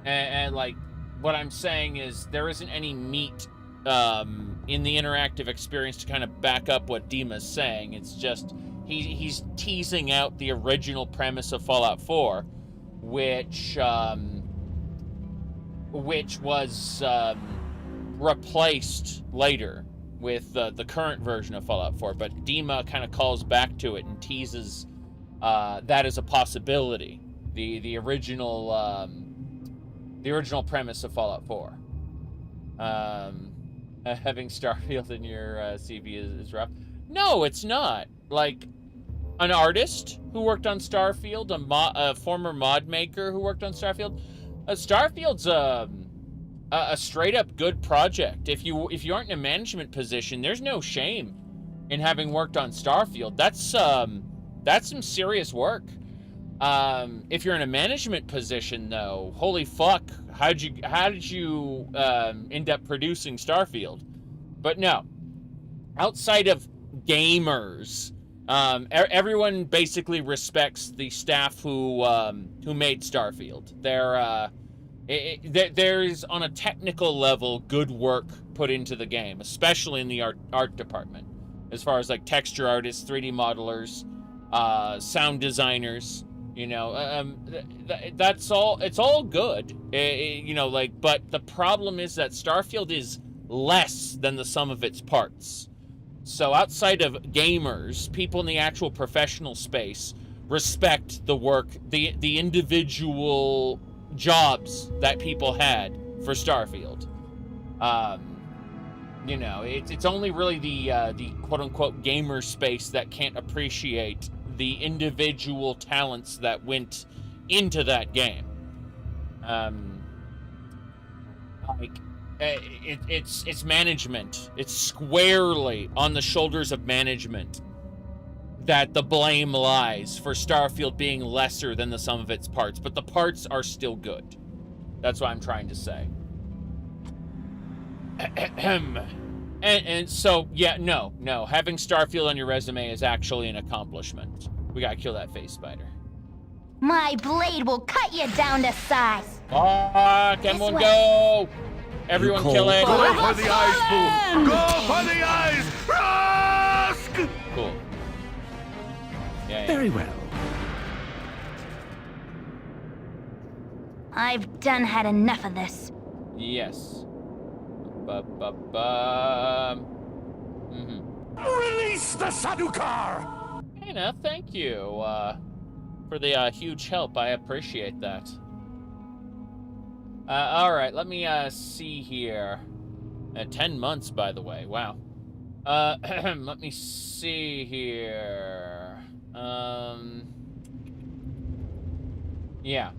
And like what I'm saying is there isn't any meat in the interactive experience to kind of back up what Dima's saying. It's just he's teasing out the original premise of Fallout 4, which was replaced later with the current version of Fallout 4. But Dima kind of calls back to it and teases that as a possibility. The original premise of Fallout 4. Having Starfield in your CV is rough. No, it's not. Like, an artist who worked on Starfield, a former mod maker who worked on Starfield. Starfield's a straight up good project. If you aren't in a management position, there's no shame in having worked on Starfield. That's some serious work. If you're in a management position, though, holy fuck, how did you end up producing Starfield? But no, outside of gamers, everyone basically respects the staff who made Starfield. There's on a technical level good work put into the game, especially in the art department, as far as like texture artists, 3D modelers, sound designers. You know, that's all. It's all good. You know, like, but the problem is that Starfield is less than the sum of its parts. So outside of gamers, people in the actual professional space respect the work, the individual jobs that people had for Starfield. You know, it's only really the quote unquote gamer space that can't appreciate the individual talents that went into that game. It's management. It's squarely on the shoulders of management that the blame lies for Starfield being lesser than the sum of its parts, but the parts are still good. That's what I'm trying to say. And so, yeah, no. Having Starfield on your resume is actually an accomplishment. We gotta kill that face spider. My blade will cut you down to size. Fuck, everyone go! Everyone kill it. Go for the eyes, Boo! Go for the eyes! Rusk! Cool. Yeah. Very well. I've done had enough of this. Yes. Release the Sadukar! Hey, now, thank you for the huge help. I appreciate that. All right, let me see here. 10 months, by the way. Wow. Let me see here. Yeah.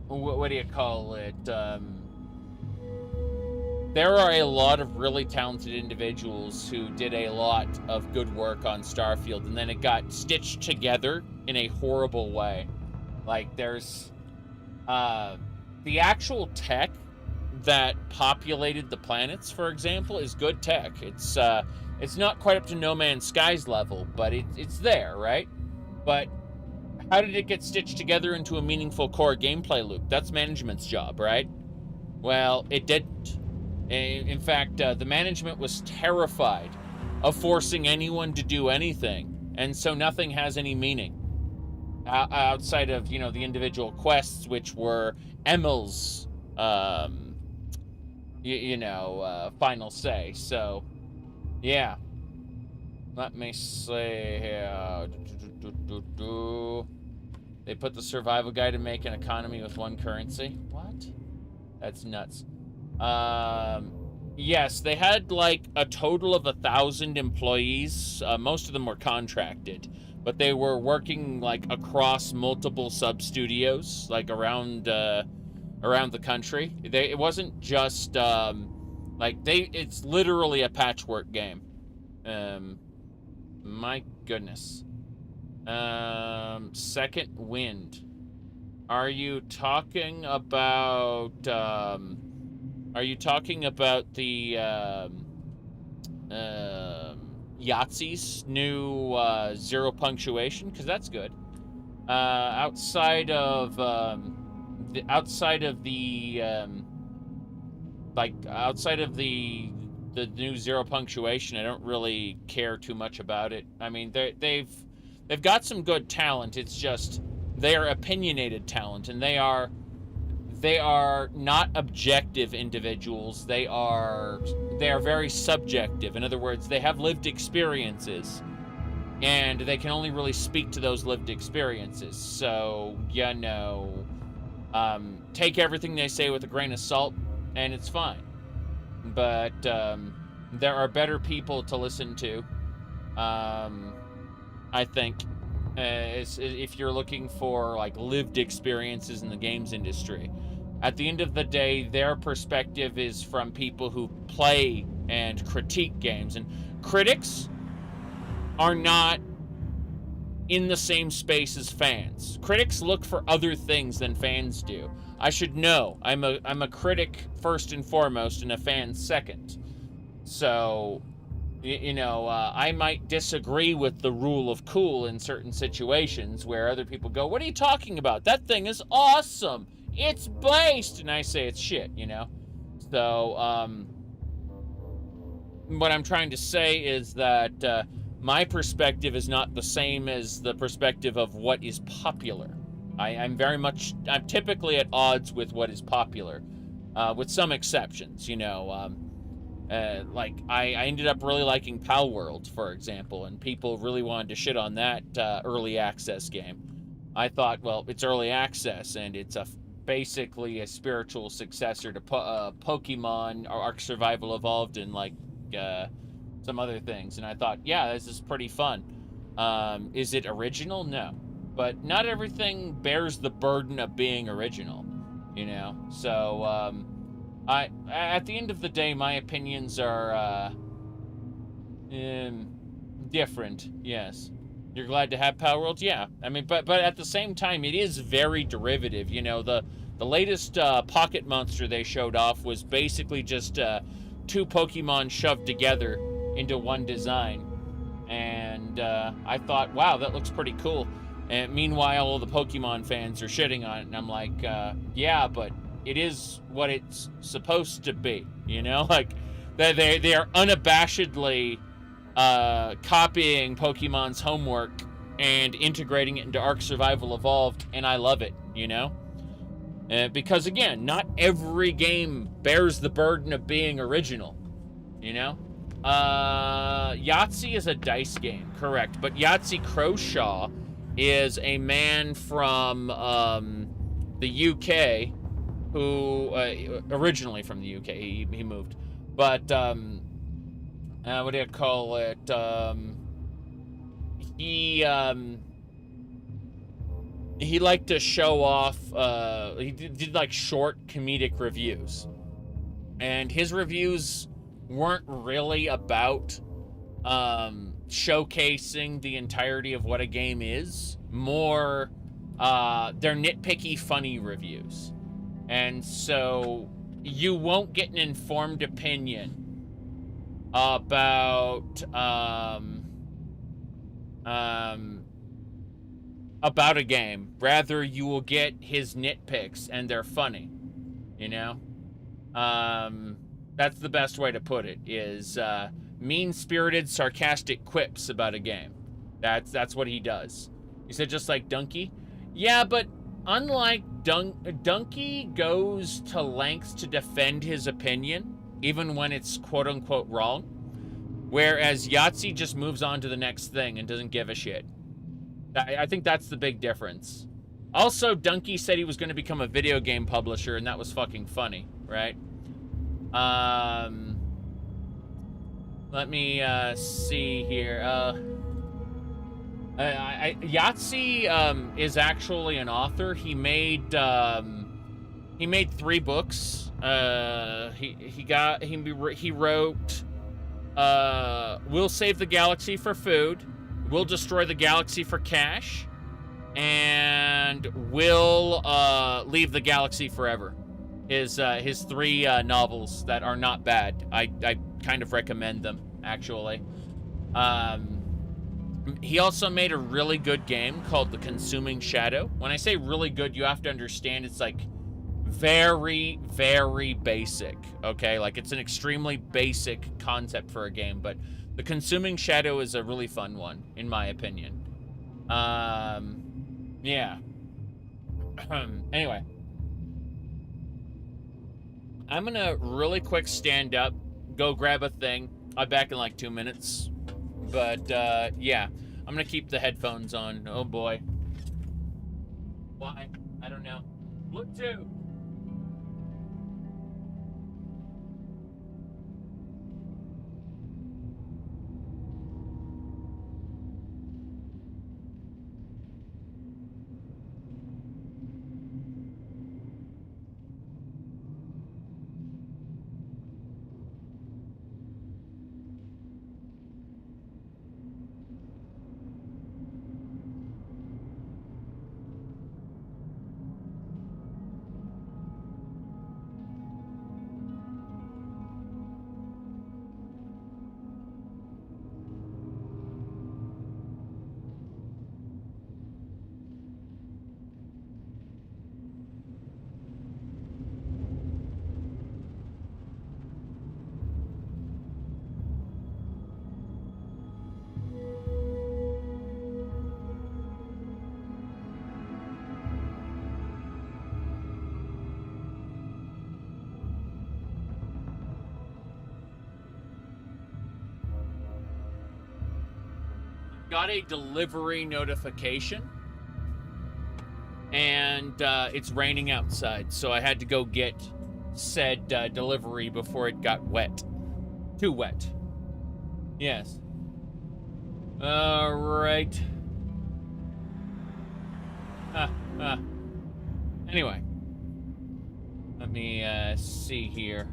What do you call it? There are a lot of really talented individuals who did a lot of good work on Starfield, and then it got stitched together in a horrible way. Like, there's the actual tech that populated the planets, for example, is good tech. It's not quite up to No Man's Sky's level, but it's there, right? But how did it get stitched together into a meaningful core gameplay loop? That's management's job, right? Well, it didn't. In fact, the management was terrified of forcing anyone to do anything, and so nothing has any meaning outside of, you know, the individual quests, which were Emil's, final say. So, yeah. Let me see here. They put the survival guide to make an economy with one currency. What? That's nuts. Yes, they had like a total of 1,000 employees. Most of them were contracted, but they were working like across multiple sub studios, like around the country. It wasn't just it's literally a patchwork game. My goodness. Second Wind. Are you talking about the Yahtzee's new zero punctuation? Because that's good. Outside of the new zero punctuation, I don't really care too much about it. I mean, they've got some good talent. It's just they are opinionated talent, and they are not objective individuals. They are very subjective. In other words, they have lived experiences, and they can only really speak to those lived experiences. So, take everything they say with a grain of salt, and it's fine. But there are better people to listen to, I think, if you're looking for like lived experiences in the games industry. At the end of the day, their perspective is from people who play and critique games, and critics are not in the same space as fans. Critics look for other things than fans do. I should know. I'm a critic first and foremost, and a fan second. So, I might disagree with the rule of cool in certain situations where other people go, "What are you talking about? That thing is awesome. It's based," and I say it's shit. So, what I'm trying to say is that my perspective is not the same as the perspective of what is popular. I'm typically at odds with what is popular, with some exceptions. Like I ended up really liking Palworld, for example, and people really wanted to shit on that early access game. I thought, well, it's early access, and it's basically a spiritual successor to Pokemon or Ark Survival Evolved, and like some other things. And I thought, yeah, this is pretty fun. Is it original? No. But not everything bears the burden of being original, So, at the end of the day, my opinions are different. Yes. You're glad to have Palworld? Yeah. I mean, but at the same time, it is very derivative. The latest Pocket Monster they showed off was basically just two Pokemon shoved together into one design, and I thought, wow, that looks pretty cool. And meanwhile, all the Pokemon fans are shitting on it, and I'm like, yeah, but it is what it's supposed to be, Like, they are unabashedly copying Pokemon's homework and integrating it into Ark Survival Evolved, and I love it, because, again, not every game bears the burden of being original, Yahtzee is a dice game, correct, but Yahtzee Croshaw is a man from the UK who originally from the UK. He moved, but what do you call it? He liked to show off. He did like short comedic reviews, and his reviews weren't really about showcasing the entirety of what a game is. More, they're nitpicky, funny reviews. And so you won't get an informed opinion about a game. Rather, you will get his nitpicks, and they're funny. That's the best way to put it, is mean-spirited, sarcastic quips about a game. That's what he does. You said just like Dunkey? Yeah, but unlike Dunkey goes to lengths to defend his opinion, even when it's quote-unquote wrong, whereas Yahtzee just moves on to the next thing and doesn't give a shit. I think that's the big difference. Also, Dunkey said he was going to become a video game publisher, and that was fucking funny, right? Let me see here. Yahtzee is actually an author. He made 3 books. He wrote We'll Save the Galaxy for Food, We'll Destroy the Galaxy for Cash, and We'll Leave the Galaxy Forever. His 3 novels that are not bad. I kind of recommend them, actually. He also made a really good game called The Consuming Shadow. When I say really good, you have to understand it's like very, very basic, okay? Like, it's an extremely basic concept for a game, but The Consuming Shadow is a really fun one, in my opinion. Yeah. Anyway. I'm gonna really quick stand up, go grab a thing. I'll be back in like 2 minutes. But, yeah. I'm gonna keep the headphones on. Oh, boy. Why? I don't know. Look, too. Got a delivery notification, and it's raining outside, so I had to go get said delivery before it got wet. Too wet. Yes. All right. Anyway. Let me see here.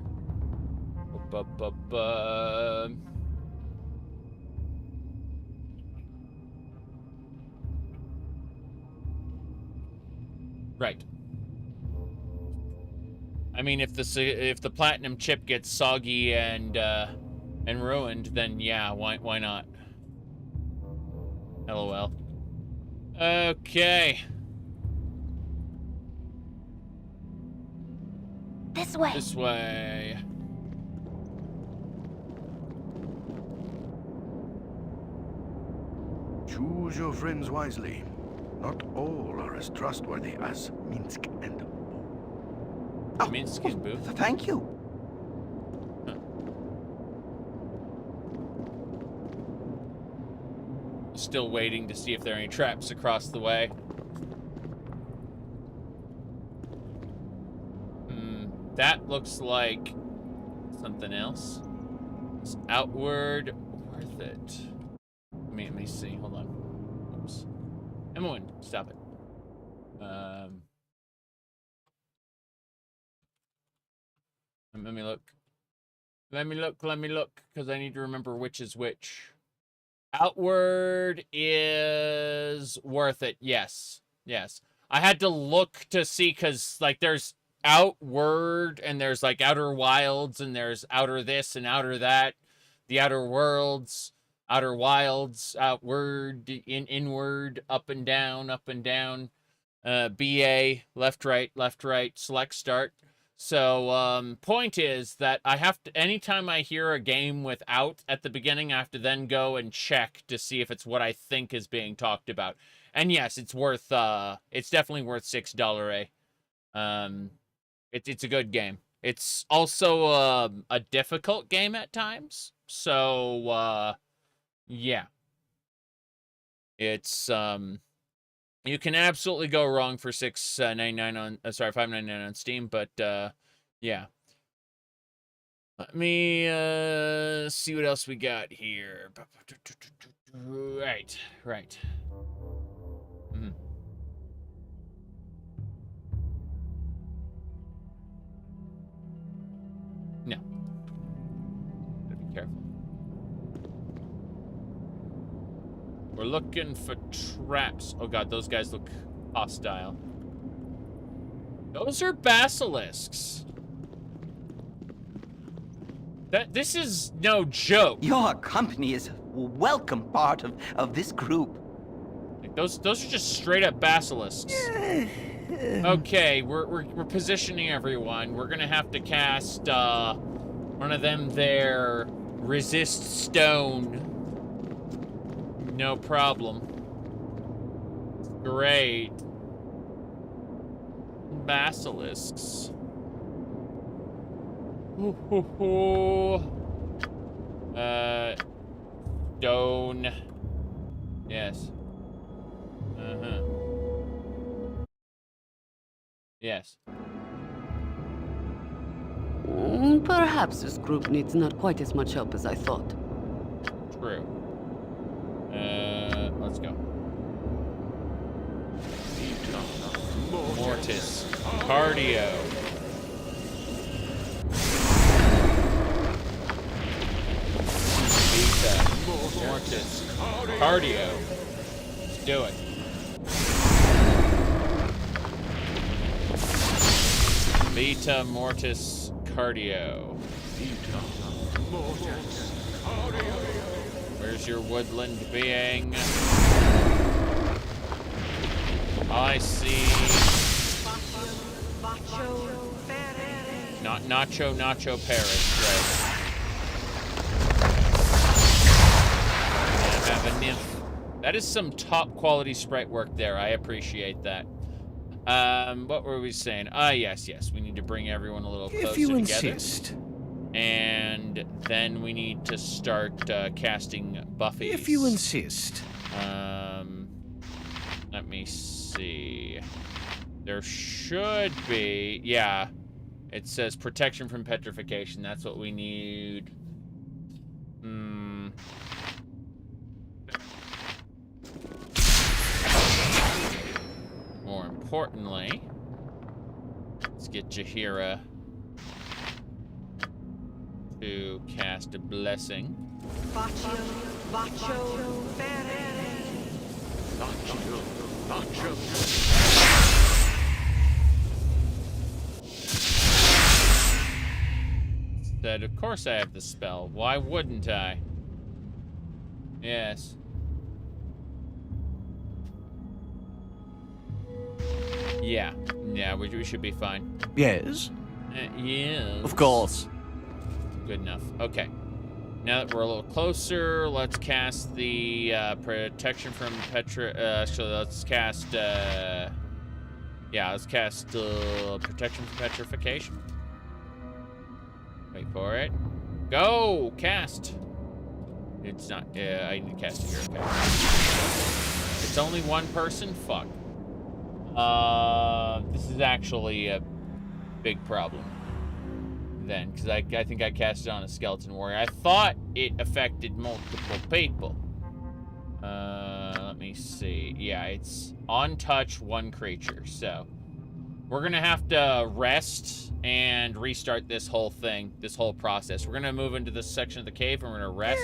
Right. I mean, if the platinum chip gets soggy and ruined, then yeah, why not? LOL. Okay. This way. This way. Choose your friends wisely. Not all are as trustworthy as Minsk and Bo. Minsk and Boo. Thank you. Still waiting to see if there are any traps across the way. That looks like something else. It's outward. Worth it. Let me see. Hold on. Oops. Emma, stop it. Let me look. Let me look, because I need to remember which is which. Outward is worth it. Yes. Yes. I had to look to see, because, like, there's Outward, and there's, like, Outer Wilds, and there's Outer this and Outer that. The Outer Worlds, Outer Wilds, Outward, Inward, up and down, BA, left, right, select, start. So, point is that I have to, anytime I hear a game with out at the beginning, I have to then go and check to see if it's what I think is being talked about. And yes, it's worth, it's definitely worth $6, It's a good game. It's also, a difficult game at times. So, yeah. It's, you can absolutely go wrong for $6.99 on, $5.99 on Steam, but, yeah. Let me see what else we got here. Right. Mhm. No. Gotta be careful. We're looking for traps. Oh god, those guys look hostile. Those are basilisks. This is no joke. Your company is a welcome part of this group. Like those are just straight up basilisks. Okay, we're positioning everyone. We're gonna have to cast one of them there, resist stone. No problem. Great. Basilisks. Stone. Yes. Yes. Perhaps this group needs not quite as much help as I thought. True. Let's go. Mortis. Cardio. Beta. Mortis. Cardio. Let's do it. Beta Mortis Cardio. Where's your woodland being? I see. Not Nacho Paris, right? I have a nymph. That is some top quality sprite work there. I appreciate that. What were we saying? Yes. We need to bring everyone a little closer If you together. insist. And then we need to start casting buffies. If you insist. Let me see. There should be, yeah. It says protection from petrification. That's what we need. More importantly, let's get Jaheira to cast a blessing. Said, of course I have the spell. Why wouldn't I? Yes. Yeah, we should be fine. Yes? Yes. Of course. Good enough. Okay. Now that we're a little closer, let's cast the protection from actually, let's cast let's cast protection from petrification. Wait for it. Go! Cast! It's not, I need to cast it here, okay. It's only one person? Fuck. This is actually a big problem. Then, because I think I cast it on a skeleton warrior. I thought it affected multiple people. Let me see. Yeah, it's on touch one creature. So we're gonna have to rest and restart this whole thing, this whole process. We're gonna move into this section of the cave and we're gonna rest.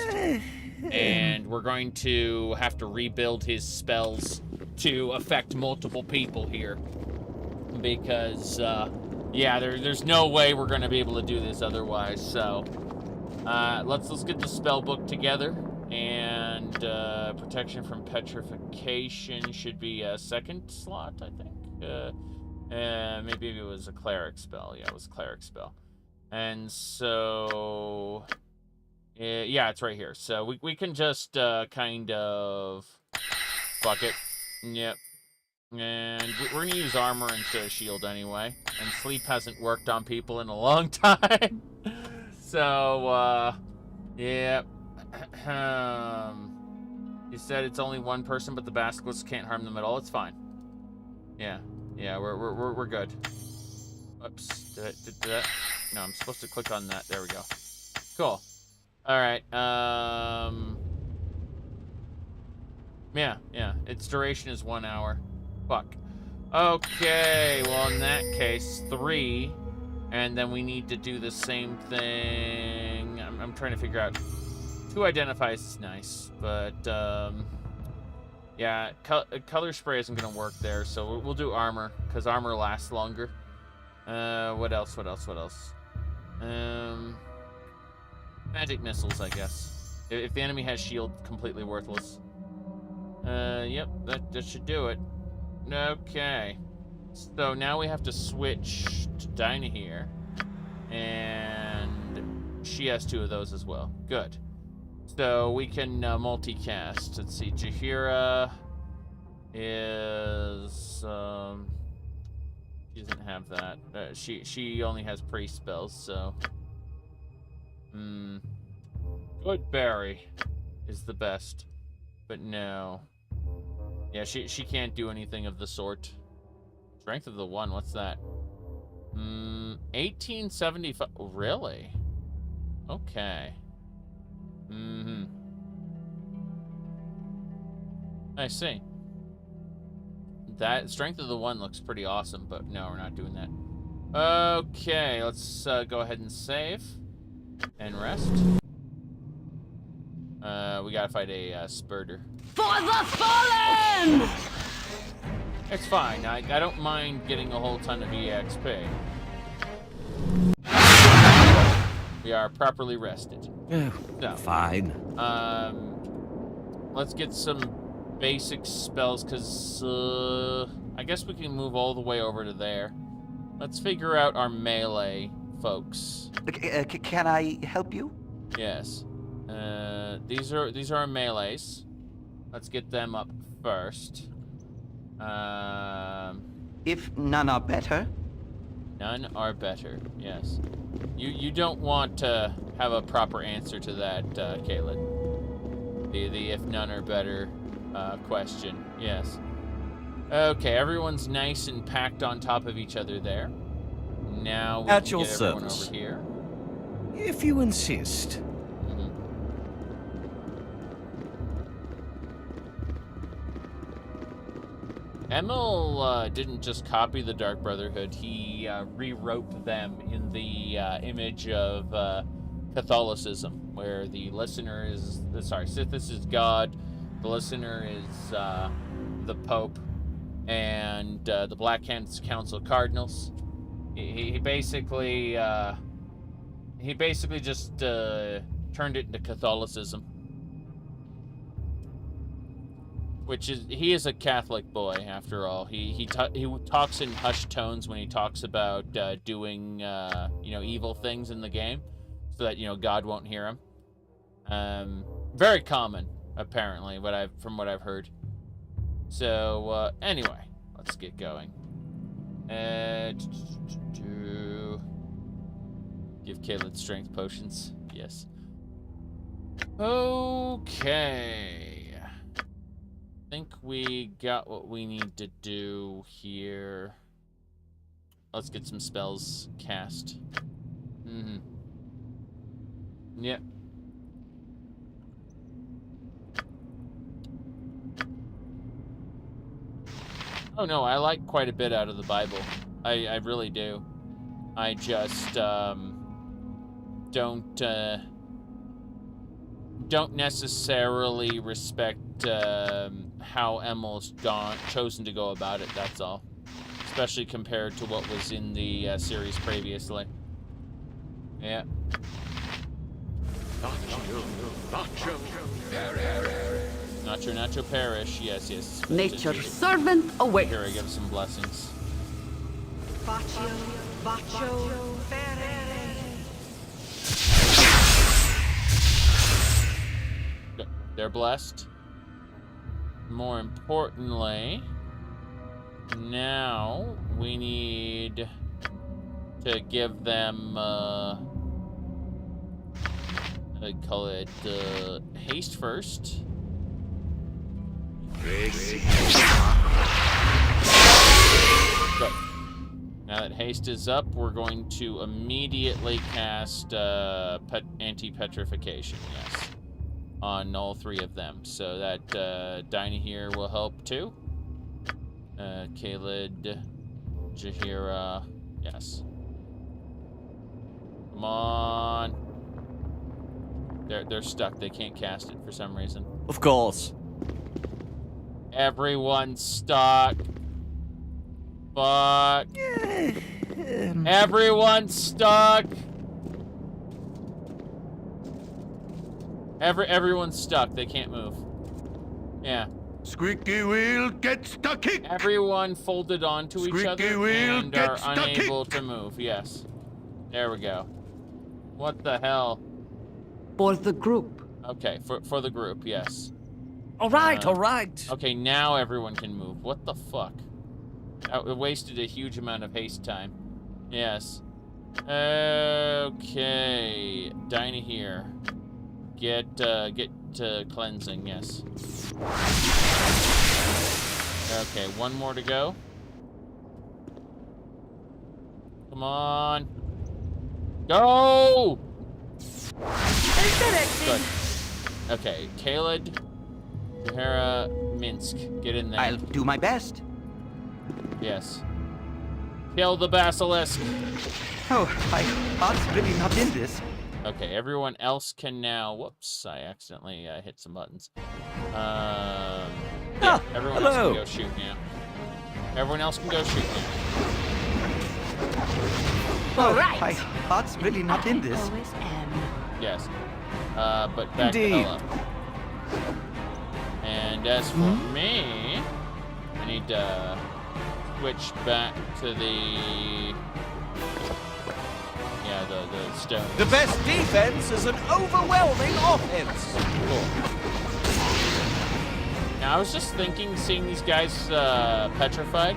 And we're going to have to rebuild his spells to affect multiple people here. Because, yeah, there's no way we're going to be able to do this otherwise. So, let's get the spell book together. And protection from petrification should be a second slot, I think. Maybe it was a cleric spell. Yeah, it was a cleric spell. And so, yeah, it's right here. So we can just kind of fuck it. Yep. And we're going to use armor instead of shield anyway. And sleep hasn't worked on people in a long time. So, yeah. You said it's only one person, but the basilisks can't harm them at all. It's fine. Yeah. Yeah, we're good. Oops. Did that? No, I'm supposed to click on that. There we go. Cool. All right. Yeah. Its duration is 1 hour. Fuck. Okay. Well, in that case, 3, and then we need to do the same thing. I'm trying to figure out. 2 identifies is nice, but yeah, color spray isn't gonna work there, so we'll do armor because armor lasts longer. What else? Magic missiles, I guess. If the enemy has shield, completely worthless. Yep, that should do it. Okay. So now we have to switch to Dinah here. And she has 2 of those as well. Good. So we can multicast. Let's see, Jaheira is... she doesn't have that. She only has priest spells, so... Goodberry is the best. But no. Yeah, she can't do anything of the sort. Strength of the 1, what's that? 1875. Really? Okay. I see. That strength of the 1 looks pretty awesome, but no, we're not doing that. Okay, let's go ahead and save and rest. We gotta fight a spurter. For the fallen! It's fine. I don't mind getting a whole ton of EXP. We are properly rested. Oh, So, fine. let's get some basic spells, because I guess we can move all the way over to there. Let's figure out our melee folks. Can I help you? Yes. These are our melees. Let's get them up first. If none are better. None are better. Yes. You don't want to have a proper answer to that, Caitlin. The if none are better question. Yes. Okay, everyone's nice and packed on top of each other there. Now we At can your get everyone service. over here. If you insist. Emil didn't just copy the Dark Brotherhood, he rewrote them in the image of Catholicism, where the listener is, Sithis is God, the listener is the Pope, and the Black Council Cardinals. He basically just turned it into Catholicism. Which is, he is a Catholic boy, after all. He talks in hushed tones when he talks about doing, evil things in the game, so that, God won't hear him. Very common, apparently, from what I've heard. So, anyway, let's get going. Give Caleb strength potions. Yes. Okay. I think we got what we need to do here. Let's get some spells cast. Yep. Oh no, I like quite a bit out of the Bible. I really do. I just don't necessarily respect how Emil's chosen to go about it, that's all. Especially compared to what was in the series previously. Yeah. Nacho perish. Yes. Nature's servant awaits. Here, I give some blessings. They're blessed. More importantly, now we need to give them, I call it haste first. Good. Now that haste is up, we're going to immediately cast anti-petrification, yes, on all 3 of them. So that Dinah here will help too. Kaled, Jaheira, yes. Come on. They're stuck. They can't cast it for some reason. Of course. Everyone's stuck. Fuck. Everyone's stuck. Everyone's stuck. They can't move. Yeah. Squeaky wheel gets the kick. Everyone folded onto each other Squeaky wheel and are gets the unable kick. to move. Yes. There we go. What the hell? For the group. Okay, for the group, yes. All right, all right. Okay, now everyone can move. What the fuck? It wasted a huge amount of haste time. Yes. Okay. Dinah here. Get to cleansing, yes. Okay, one more to go. Come on. Go! As directed. Good. Okay, Kaled, Jaheira, Minsk. Get in there. I'll do my best. Yes. Kill the basilisk. Oh, I was really not in this. Okay, everyone else can now. Whoops, I accidentally hit some buttons. Yeah, everyone else hello. can go shoot now. Everyone else can go shoot now. Oh, right. I was really not in this. Always am. Yes. But back the Indeed. hell up. And as for me, I need to switch back to the stone. The best defense is an overwhelming offense. Cool. Now I was just thinking, seeing these guys petrified,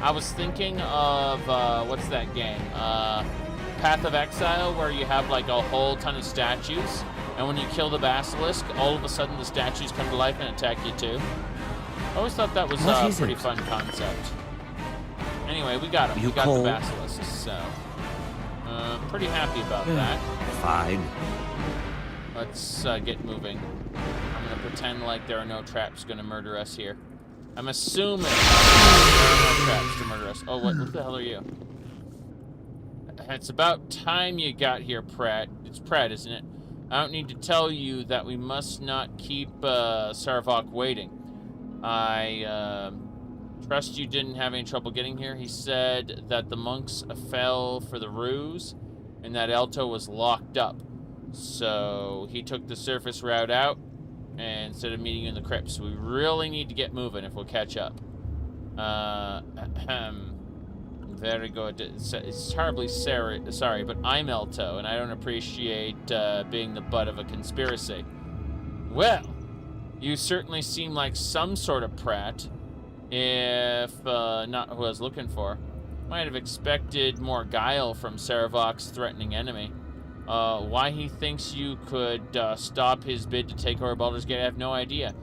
I was thinking of what's that game? Path of Exile, where you have like a whole ton of statues, and when you kill the basilisk, all of a sudden the statues come to life and attack you too. I always thought that was a pretty fun concept. Anyway, we got him. You We got call- the basilisk, so pretty happy about that. Fine. Let's get moving. I'm gonna pretend like there are no traps gonna murder us here. I'm assuming there are no traps to murder us. Oh, what the hell are you? It's about time you got here, Pratt. It's Pratt, isn't it? I don't need to tell you that we must not keep Sarevok waiting. I trust you didn't have any trouble getting here. He said that the monks fell for the ruse and that Elto was locked up. So he took the surface route out and instead of meeting you in the crypt. So we really need to get moving if we'll catch up. Very good. It's terribly sorry, but I'm Elto, and I don't appreciate being the butt of a conspiracy. Well, you certainly seem like some sort of Pratt, if not who I was looking for. Might have expected more guile from Sarevok's threatening enemy. Why he thinks you could stop his bid to take over Baldurs Gate, I have no idea.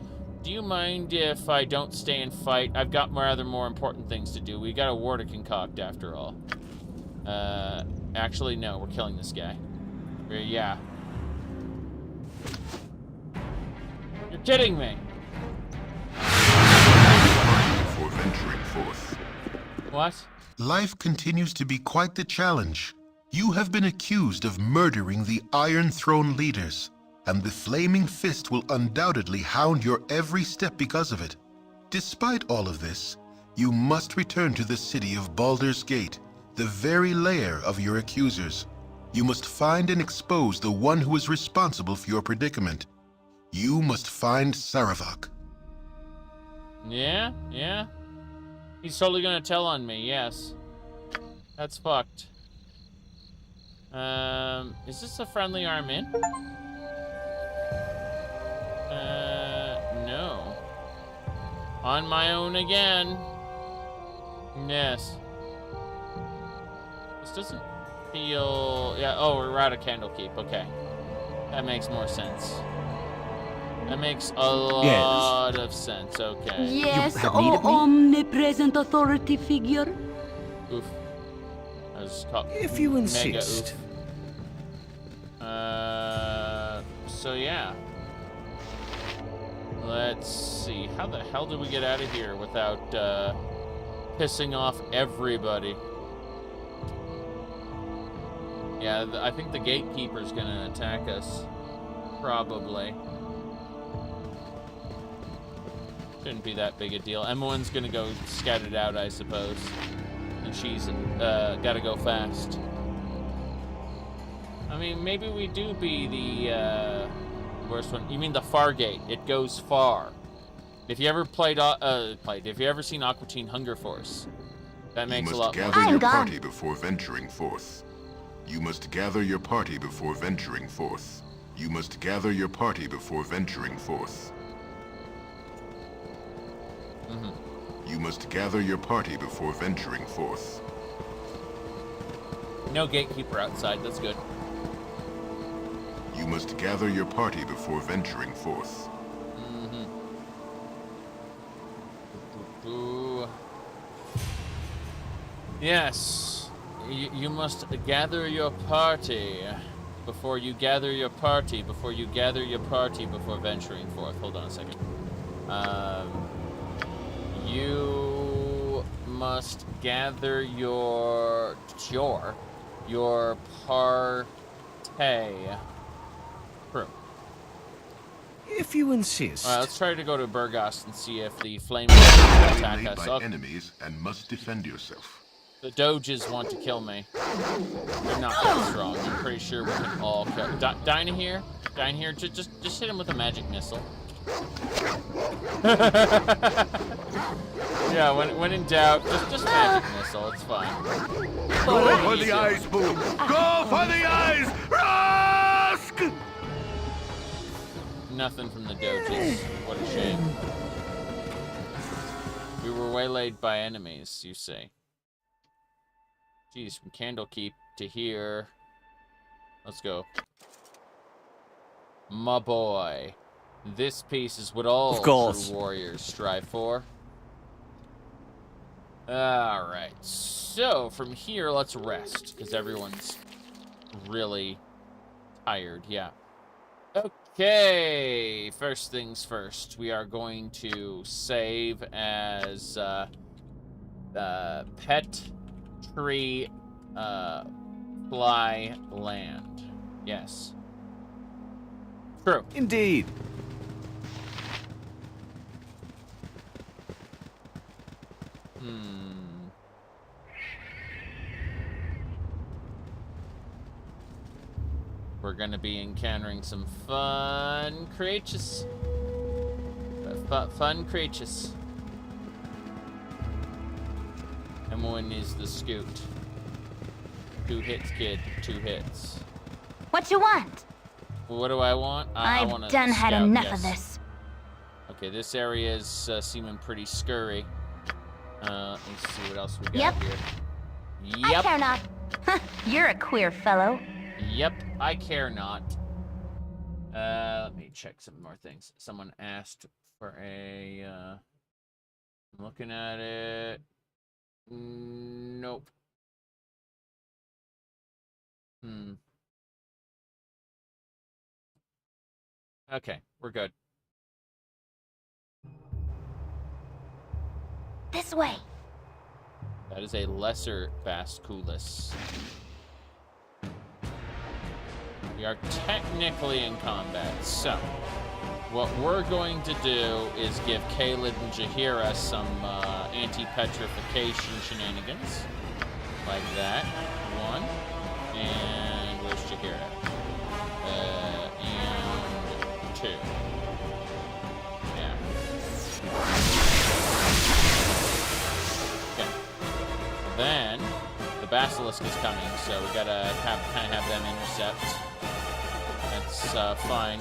Do you mind if I don't stay and fight? I've got rather more important things to do. We got a war to concoct, after all. Actually, no, we're killing this guy. Yeah. You're kidding me. For venturing forth. What? Life continues to be quite the challenge. You have been accused of murdering the Iron Throne leaders, and the Flaming Fist will undoubtedly hound your every step because of it. Despite all of this, you must return to the city of Baldurs Gate, the very lair of your accusers. You must find and expose the one who is responsible for your predicament. You must find Sarevok. Yeah. He's totally gonna tell on me, yes. That's fucked. Is this a friendly arm in? No. On my own again. Yes. This doesn't feel... Yeah, oh, we're out of Candlekeep. Okay. That makes more sense. That makes a lot of sense. Okay. Yes, have needed me? omnipresent authority figure. Oof. If you insist. So yeah. Let's see. How the hell did we get out of here without pissing off everybody? Yeah, I think the gatekeeper's gonna attack us. Probably. Shouldn't be that big a deal. Emmelin's gonna go scout it out, I suppose. And she's gotta go fast. I mean, maybe we do be the worst one. You mean the far gate? It goes far. If you ever if you ever seen Aqua Teen Hunger Force, that makes a lot more sense. You must gather your party before venturing forth. You must gather your party before venturing forth. You must gather your party before venturing forth. You must gather your party before venturing forth. No gatekeeper outside, that's good. You must gather your party before venturing forth. Ooh. Yes. You must gather your party before you gather your party before you gather your party before venturing forth. Hold on a second. You must gather your party. True. If you insist. All right, let's try to go to Burgos and see if the flame will attack us. By enemies and must defend yourself. The doges want to kill me. They're not that strong. I'm pretty sure we can all kill. Dine here. Just hit him with a magic missile. Yeah, when in doubt, just magic missile. It's fine. Go for the eyes, Boom! Go for the eyes! Rask! Nothing from the doges. What a shame. We were waylaid by enemies, you say. Jeez, from Candlekeep to here. Let's go. My boy. This piece is what all true warriors strive for. Alright, so from here, let's rest, because everyone's really tired, yeah. Okay, first things first, we are going to save as Petrified land. Yes. True. Indeed. We're gonna be encountering some fun creatures. Fun creatures. Emmeline is the scoot. 2 hits, kid. 2 hits. What you want? What do I want? I want I've to done had scout, enough yes. of this. Okay, this area is seeming pretty scurry. Let's see what else we got here. I care not. You're a queer fellow. Yep, I care not. Let me check some more things. Someone asked for a, I'm looking at it. Nope. Okay, we're good. This way. That is a lesser Vasculus. We are technically in combat, so what we're going to do is give Caleb and Jahira some anti-petrification shenanigans. Like that. 1. And where's Jahira? And 2. Yeah. Okay. Then the Basilisk is coming, so we gotta kind of have them intercept. That's fine.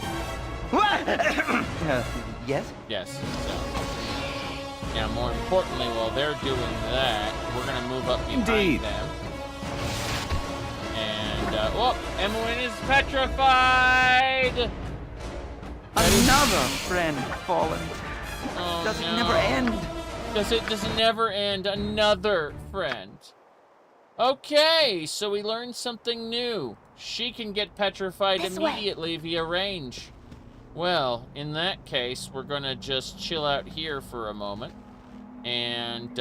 Yes? Yes. So, now, more importantly, while they're doing that, we're gonna move up behind them. And oh, Emmeline is petrified. Another friend fallen. Oh, Does it no. never end? Does it never end? Another friend. Okay, so we learned something new. She can get petrified This way. immediately via range. Well, in that case, we're gonna just chill out here for a moment and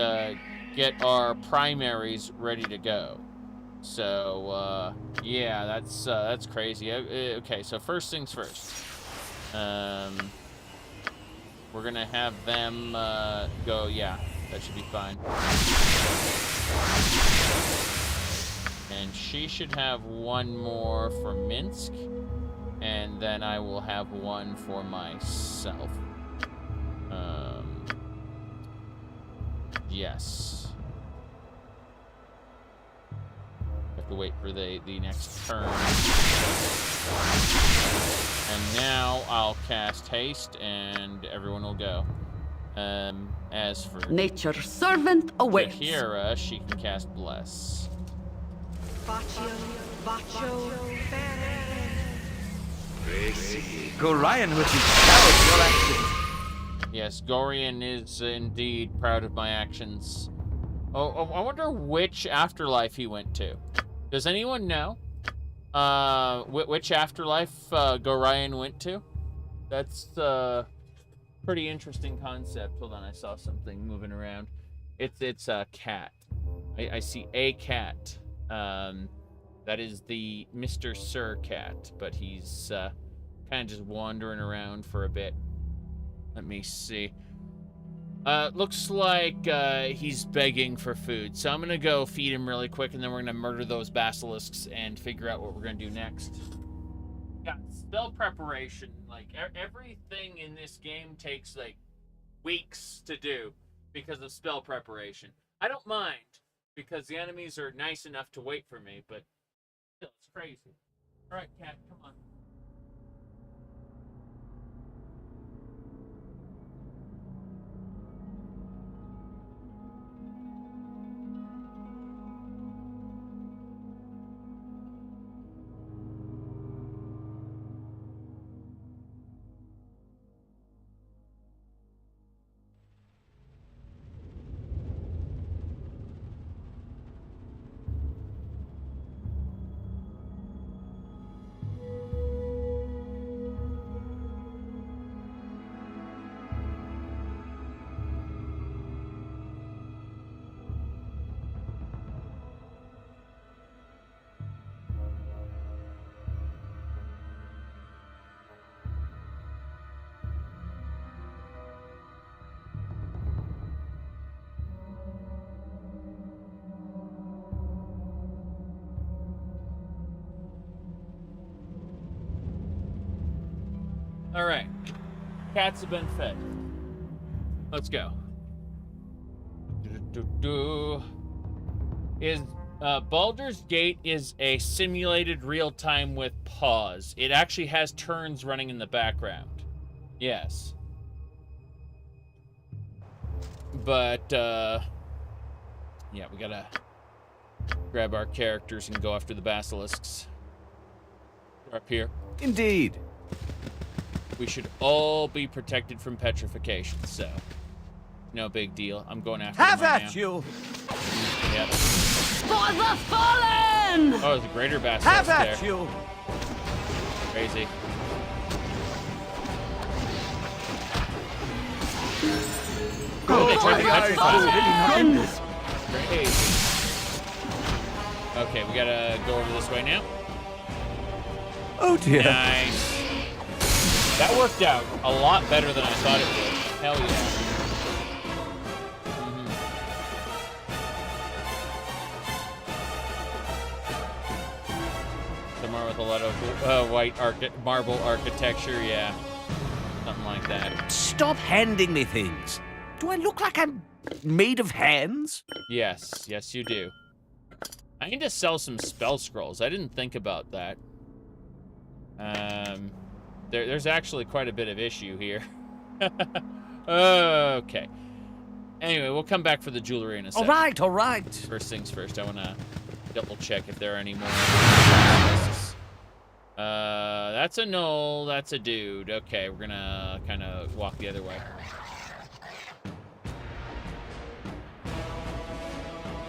get our primaries ready to go. So, yeah, that's crazy. Okay, so first things first. We're gonna have them go, yeah, that should be fine. And she should have one more for Minsk, and then I will have one for myself. Yes. Have to wait for the next turn. And now I'll cast haste, and everyone will go. As for Nature's servant awaits. Zahira, she can cast bless. Gorion would be proud of your actions. Yes, Gorion is indeed proud of my actions. Oh, I wonder which afterlife he went to. Does anyone know? Which afterlife Gorion went to? That's pretty interesting concept. Hold on, I saw something moving around. It's a cat. I see a cat. That is the Mr. Sir cat, but he's kind of just wandering around for a bit. Let me see. Looks like he's begging for food. So I'm going to go feed him really quick, and then we're going to murder those basilisks and figure out what we're going to do next. Yeah, spell preparation. Like, everything in this game takes, like, weeks to do because of spell preparation. I don't mind, because the enemies are nice enough to wait for me, but still, it's crazy. All right, cat, come on. All right, cats have been fed. Let's go. Baldurs Gate is a simulated real time with pause. It actually has turns running in the background. Yes. But yeah, we gotta grab our characters and go after the basilisks. They're up here. Indeed. We should all be protected from petrification, so no big deal. I'm going after them right now. You! Yep. For the fallen! Oh, there's a greater basilisk there. You! Crazy. Oh, they tried to petrify me. Crazy. Okay, we gotta go over this way now. Oh dear. Nice. That worked out a lot better than I thought it would. Hell yeah. Somewhere with a lot of white marble architecture, yeah. Something like that. Stop handing me things. Do I look like I'm made of hands? Yes, yes you do. I need to sell some spell scrolls. I didn't think about that. There's actually quite a bit of issue here. Okay. Anyway, we'll come back for the jewelry in a second. All right. First things first, I want to double check if there are any more. That's a null. That's a dude. Okay, we're gonna kind of walk the other way.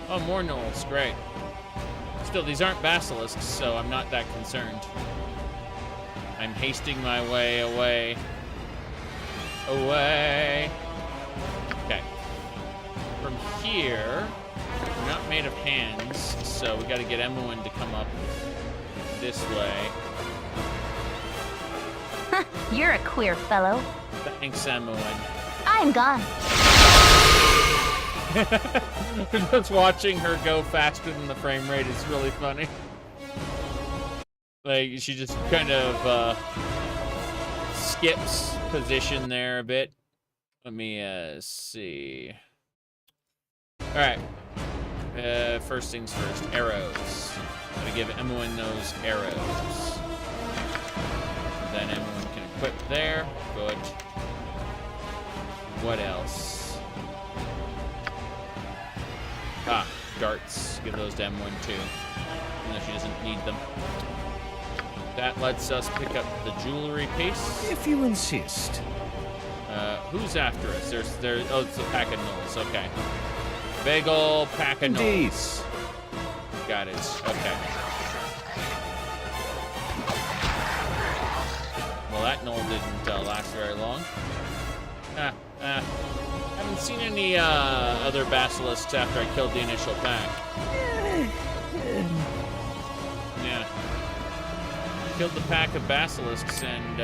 Oh, more nulls. Great. Still, these aren't basilisks, so I'm not that concerned. I'm hasting my way away. Away. Okay. From here, we're not made of hands, so we gotta get Emmeline to come up this way. You're a queer fellow. Thanks, Emmeline. I'm gone. Just watching her go faster than the frame rate is really funny. Like, she just kind of skips position there a bit. Let me see. Alright. First things first, arrows. Gotta give Emmeline those arrows. Then Emmeline can equip there. Good. What else? Ah, darts. Give those to Emmeline too. Even though she doesn't need them. That lets us pick up the jewelry piece. If you insist. Who's after us? Oh, it's a pack of gnolls. Okay. Big ol' pack of gnolls. Got it. Okay. Well, that gnoll didn't last very long. Haven't seen any other basilisks after I killed the initial pack. Yeah. Killed the pack of basilisks and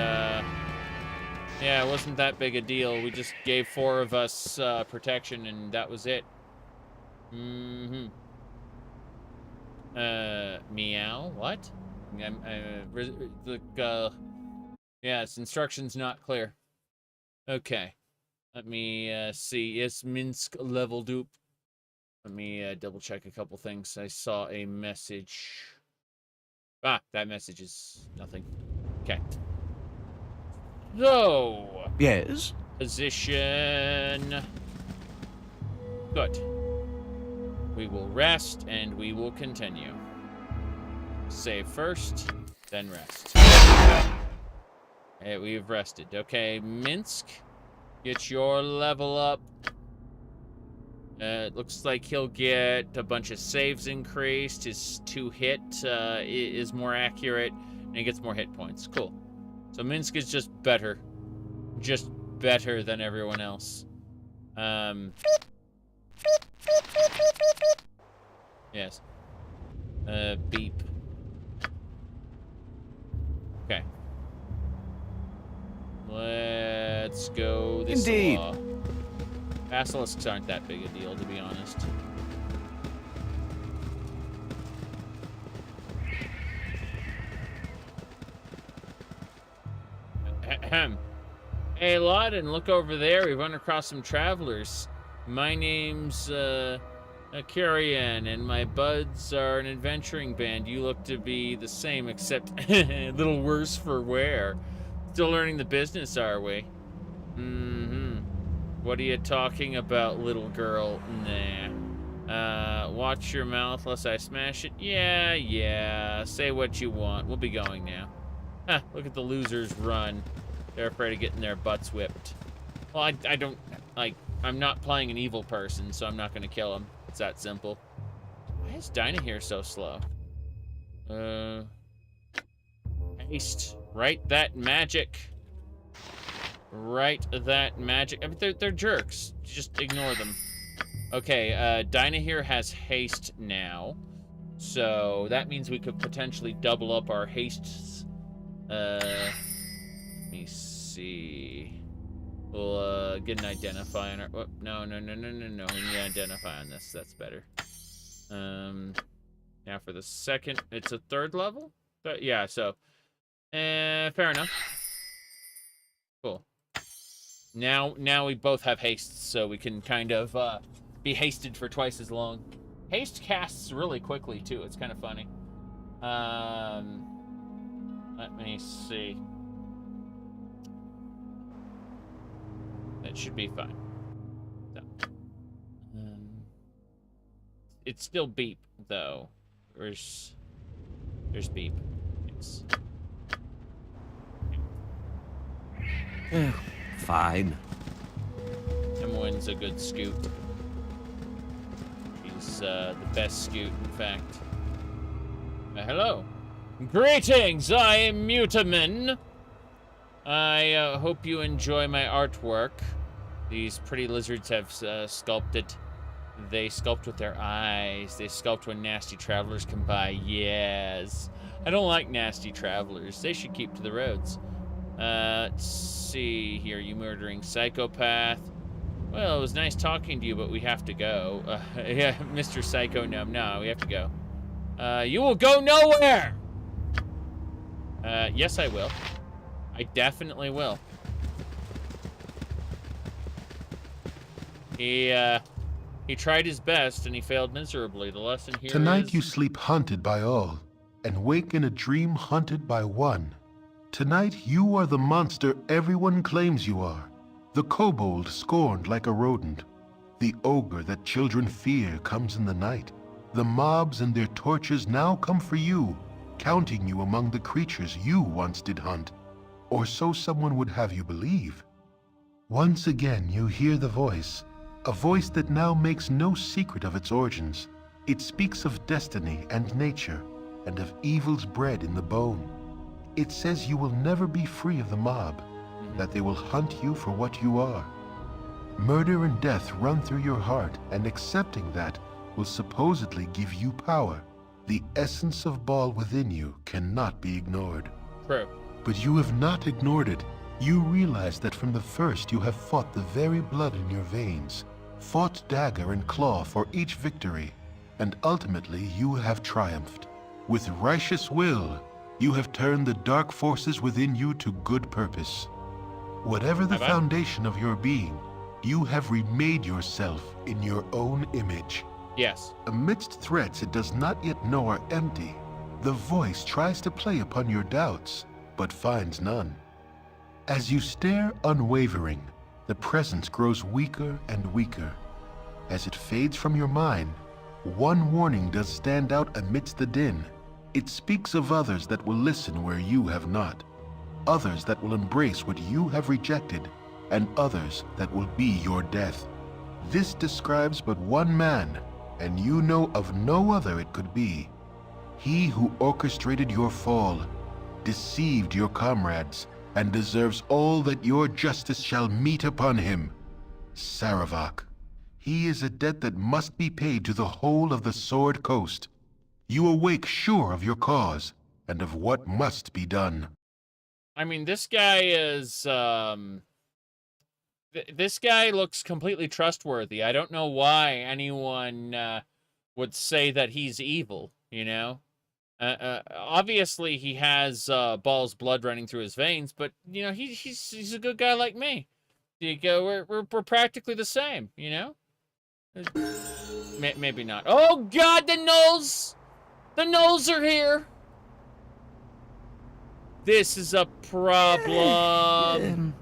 yeah, it wasn't that big a deal. We just gave 4 of us protection and that was it. Meow? What? Yeah, its instructions not clear. Okay. Let me see. Is Minsk level dupe? Let me double check a couple things. I saw a message. Ah, that message is nothing. Okay. So. Yes? Position. Good. We will rest and we will continue. Save first, then rest. Hey, we've rested. Okay, Minsk. Get your level up. It looks like he'll get a bunch of saves increased. His 2-hit is more accurate, and he gets more hit points. Cool. So Minsk is just better. Just better than everyone else. Yes. Beep. Okay. Let's go this Indeed. law. Basilisks aren't that big a deal, to be honest. Ahem. Hey, Laden, look over there. We've run across some travelers. My name's, Carrion, and my buds are an adventuring band. You look to be the same, except a little worse for wear. Still learning the business, are we? What are you talking about, little girl? Nah. Watch your mouth lest I smash it. Yeah. Say what you want. We'll be going now. Huh, look at the losers run. They're afraid of getting their butts whipped. Well, I don't, like, I'm not playing an evil person, so I'm not gonna kill him. It's that simple. Why is Dinah here so slow? Haste. Right, that magic. Right, that magic. I mean, they're jerks. Just ignore them. Okay, Dinah here has haste now. So that means we could potentially double up our hastes. Let me see. We'll get an identify on our. Oh, no. We need to identify on this. That's better. Now for the second, it's a 3rd level. But yeah, so fair enough. Cool. Now we both have haste, so we can kind of be hasted for twice as long. Haste casts really quickly too. It's kind of funny. Let me see. That should be fine. So, it's still beep though. There's beep. Yes. Fine. Emmeline's a good scoot. She's the best scoot, in fact. hello. Greetings, I am Mutamin. I hope you enjoy my artwork. These pretty lizards have sculpted. They sculpt with their eyes. They sculpt when nasty travelers come by. Yes. I don't like nasty travelers. They should keep to the roads. Let's see here. You murdering psychopath. Well, it was nice talking to you, but we have to go. Yeah, Mr. Psycho Gnome. No, we have to go. You will go nowhere! Yes, I will. I definitely will. He tried his best, and he failed miserably. The lesson here Tonight is... you sleep hunted by all, and wake in a dream hunted by one. Tonight you are the monster everyone claims you are. The kobold scorned like a rodent. The ogre that children fear comes in the night. The mobs and their torches now come for you, counting you among the creatures you once did hunt. Or so someone would have you believe. Once again you hear the voice, a voice that now makes no secret of its origins. It speaks of destiny and nature, and of evils bred in the bone. It says you will never be free of the mob, that they will hunt you for what you are. Murder and death run through your heart, and accepting that will supposedly give you power. The essence of Baal within you cannot be ignored. True. But you have not ignored it. You realize that from the first you have fought the very blood in your veins, fought dagger and claw for each victory, and ultimately you have triumphed. With righteous will, you have turned the dark forces within you to good purpose. Whatever the foundation of your being, you have remade yourself in your own image. Yes. Amidst threats it does not yet know are empty, the voice tries to play upon your doubts, but finds none. As you stare unwavering, the presence grows weaker and weaker. As it fades from your mind, one warning does stand out amidst the din. It speaks of others that will listen where you have not, others that will embrace what you have rejected, and others that will be your death. This describes but one man, and you know of no other it could be. He who orchestrated your fall, deceived your comrades, and deserves all that your justice shall meet upon him. Sarevok. He is a debt that must be paid to the whole of the Sword Coast. You awake sure of your cause, and of what must be done. I mean, this guy is, this guy looks completely trustworthy. I don't know why anyone would say that he's evil, you know? Obviously, he has Baal's blood running through his veins, but, you know, he's a good guy like me. We're practically the same, you know? Maybe not. Oh, God, the gnolls! The gnolls are here! This is a problem.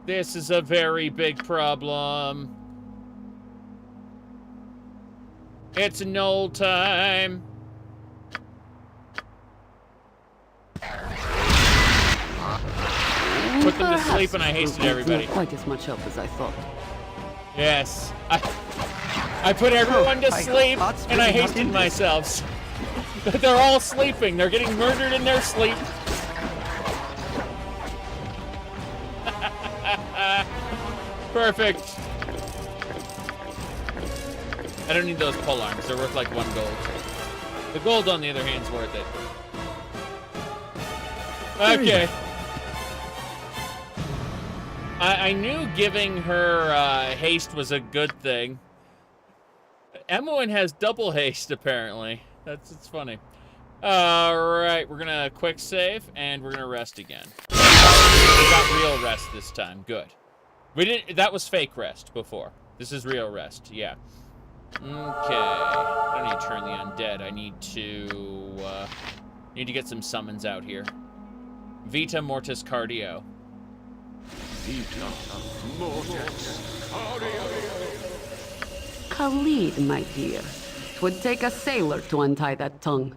This is a very big problem. It's gnoll time. Put them to sleep and I hasted everybody. Not quite as much help as I thought. Yes. I put everyone to sleep and I hasted myself. They're all sleeping. They're getting murdered in their sleep. Perfect. I don't need those pole arms. They're worth like 1 gold. The gold, on the other hand, is worth it. Okay. I knew giving her haste was a good thing. Emmoin has double haste, apparently. It's funny. Alright, we're gonna quick save, and we're gonna rest again. We got real rest this time. Good. We didn't. That was fake rest before. This is real rest. Yeah. Okay. I don't need to turn the undead. I need to get some summons out here. Vita Mortis Cardio. Vita Mortis Cardio. Khalid, my dear. 'Twould take a sailor to untie that tongue.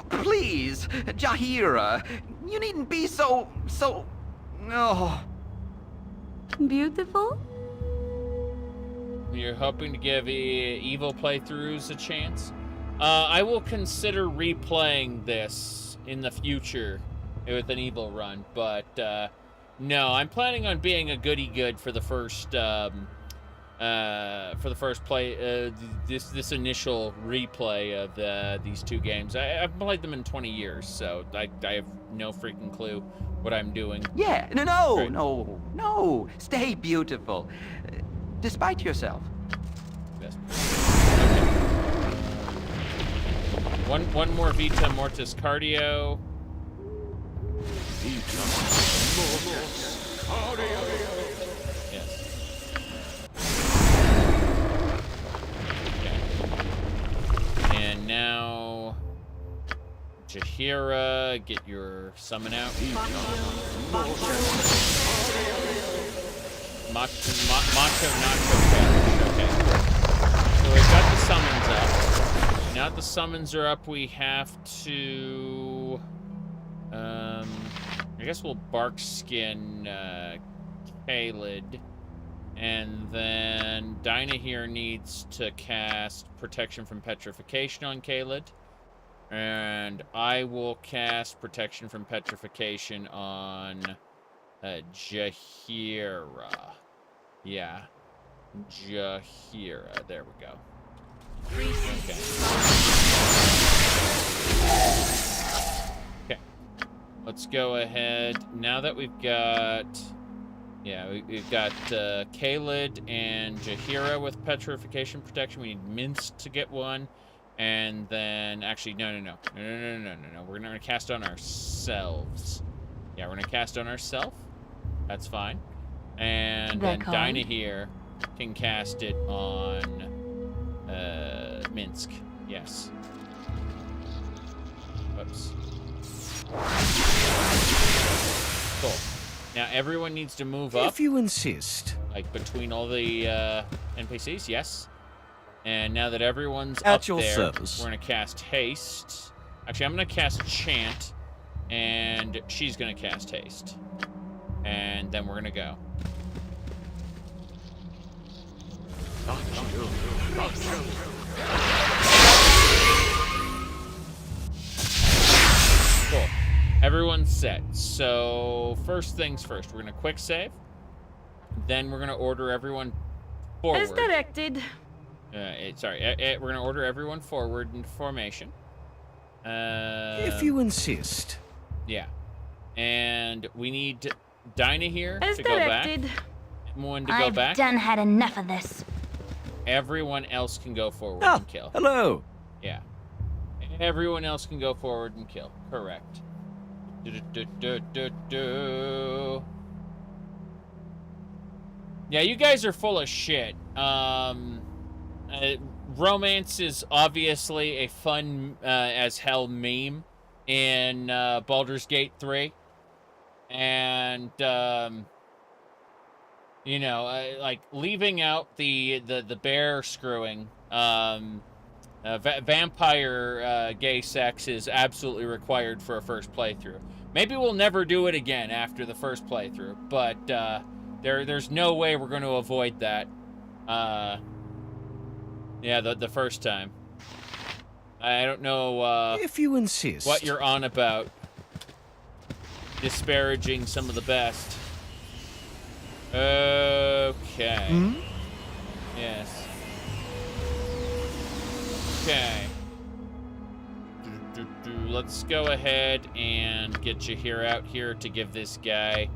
Please, Jahira, you needn't be so... Oh. Beautiful? You're hoping to give evil playthroughs a chance? I will consider replaying this in the future with an evil run, but no, I'm planning on being a goody-good for the first this initial replay of these two games. I've played them in 20 years, so I have no freaking clue what I'm doing. Yeah, no. Stay beautiful. Despite yourself. Yes. Okay. One more Vita Mortis Cardio. Yes. Okay. And now, Jahira, get your summon out. Macho Nacho Challenge. Okay. So we've got the summons up. Now that the summons are up, we have to... I guess we'll bark skin Kaled. And then Dinah here needs to cast Protection from Petrification on Kaled. And I will cast Protection from Petrification on Jahira. Yeah. Jahira. There we go. Okay. Okay. Let's go ahead. Now that we've got... Yeah, we've got Kaled and Jahira with Petrification Protection. We need Mince to get one. And then... Actually, no. We're going to cast on ourselves. Yeah, we're going to cast on ourselves. That's fine. And then Dinah here can cast it on Minsk. Yes. Whoops. Cool. Now everyone needs to move up. If you insist. Like between all the NPCs, yes. And now that everyone's At up your there, service. we're gonna cast Haste. Actually, I'm gonna cast Chant, and she's gonna cast Haste. And then we're gonna go. Cool. Everyone's set. So first things first, we're gonna quick save. Then we're gonna order everyone forward. As directed. We're gonna order everyone forward in formation. If you insist. Yeah. And we need Dinah here As to go back. directed. One to go I've back. done had enough of this. Everyone else can go forward Ah, and kill. hello. Yeah. Everyone else can go forward and kill. Correct. Yeah, you guys are full of shit. Romance is obviously a fun as hell meme in Baldurs Gate 3. And, you know, like leaving out the bear screwing, vampire gay sex is absolutely required for a first playthrough. Maybe we'll never do it again after the first playthrough, but there's no way we're going to avoid that. Yeah, the first time. I don't know if you insist. What you're on about. Disparaging some of the best. Okay. Hmm? Yes. Okay. Let's go ahead and get you here out here to give this guy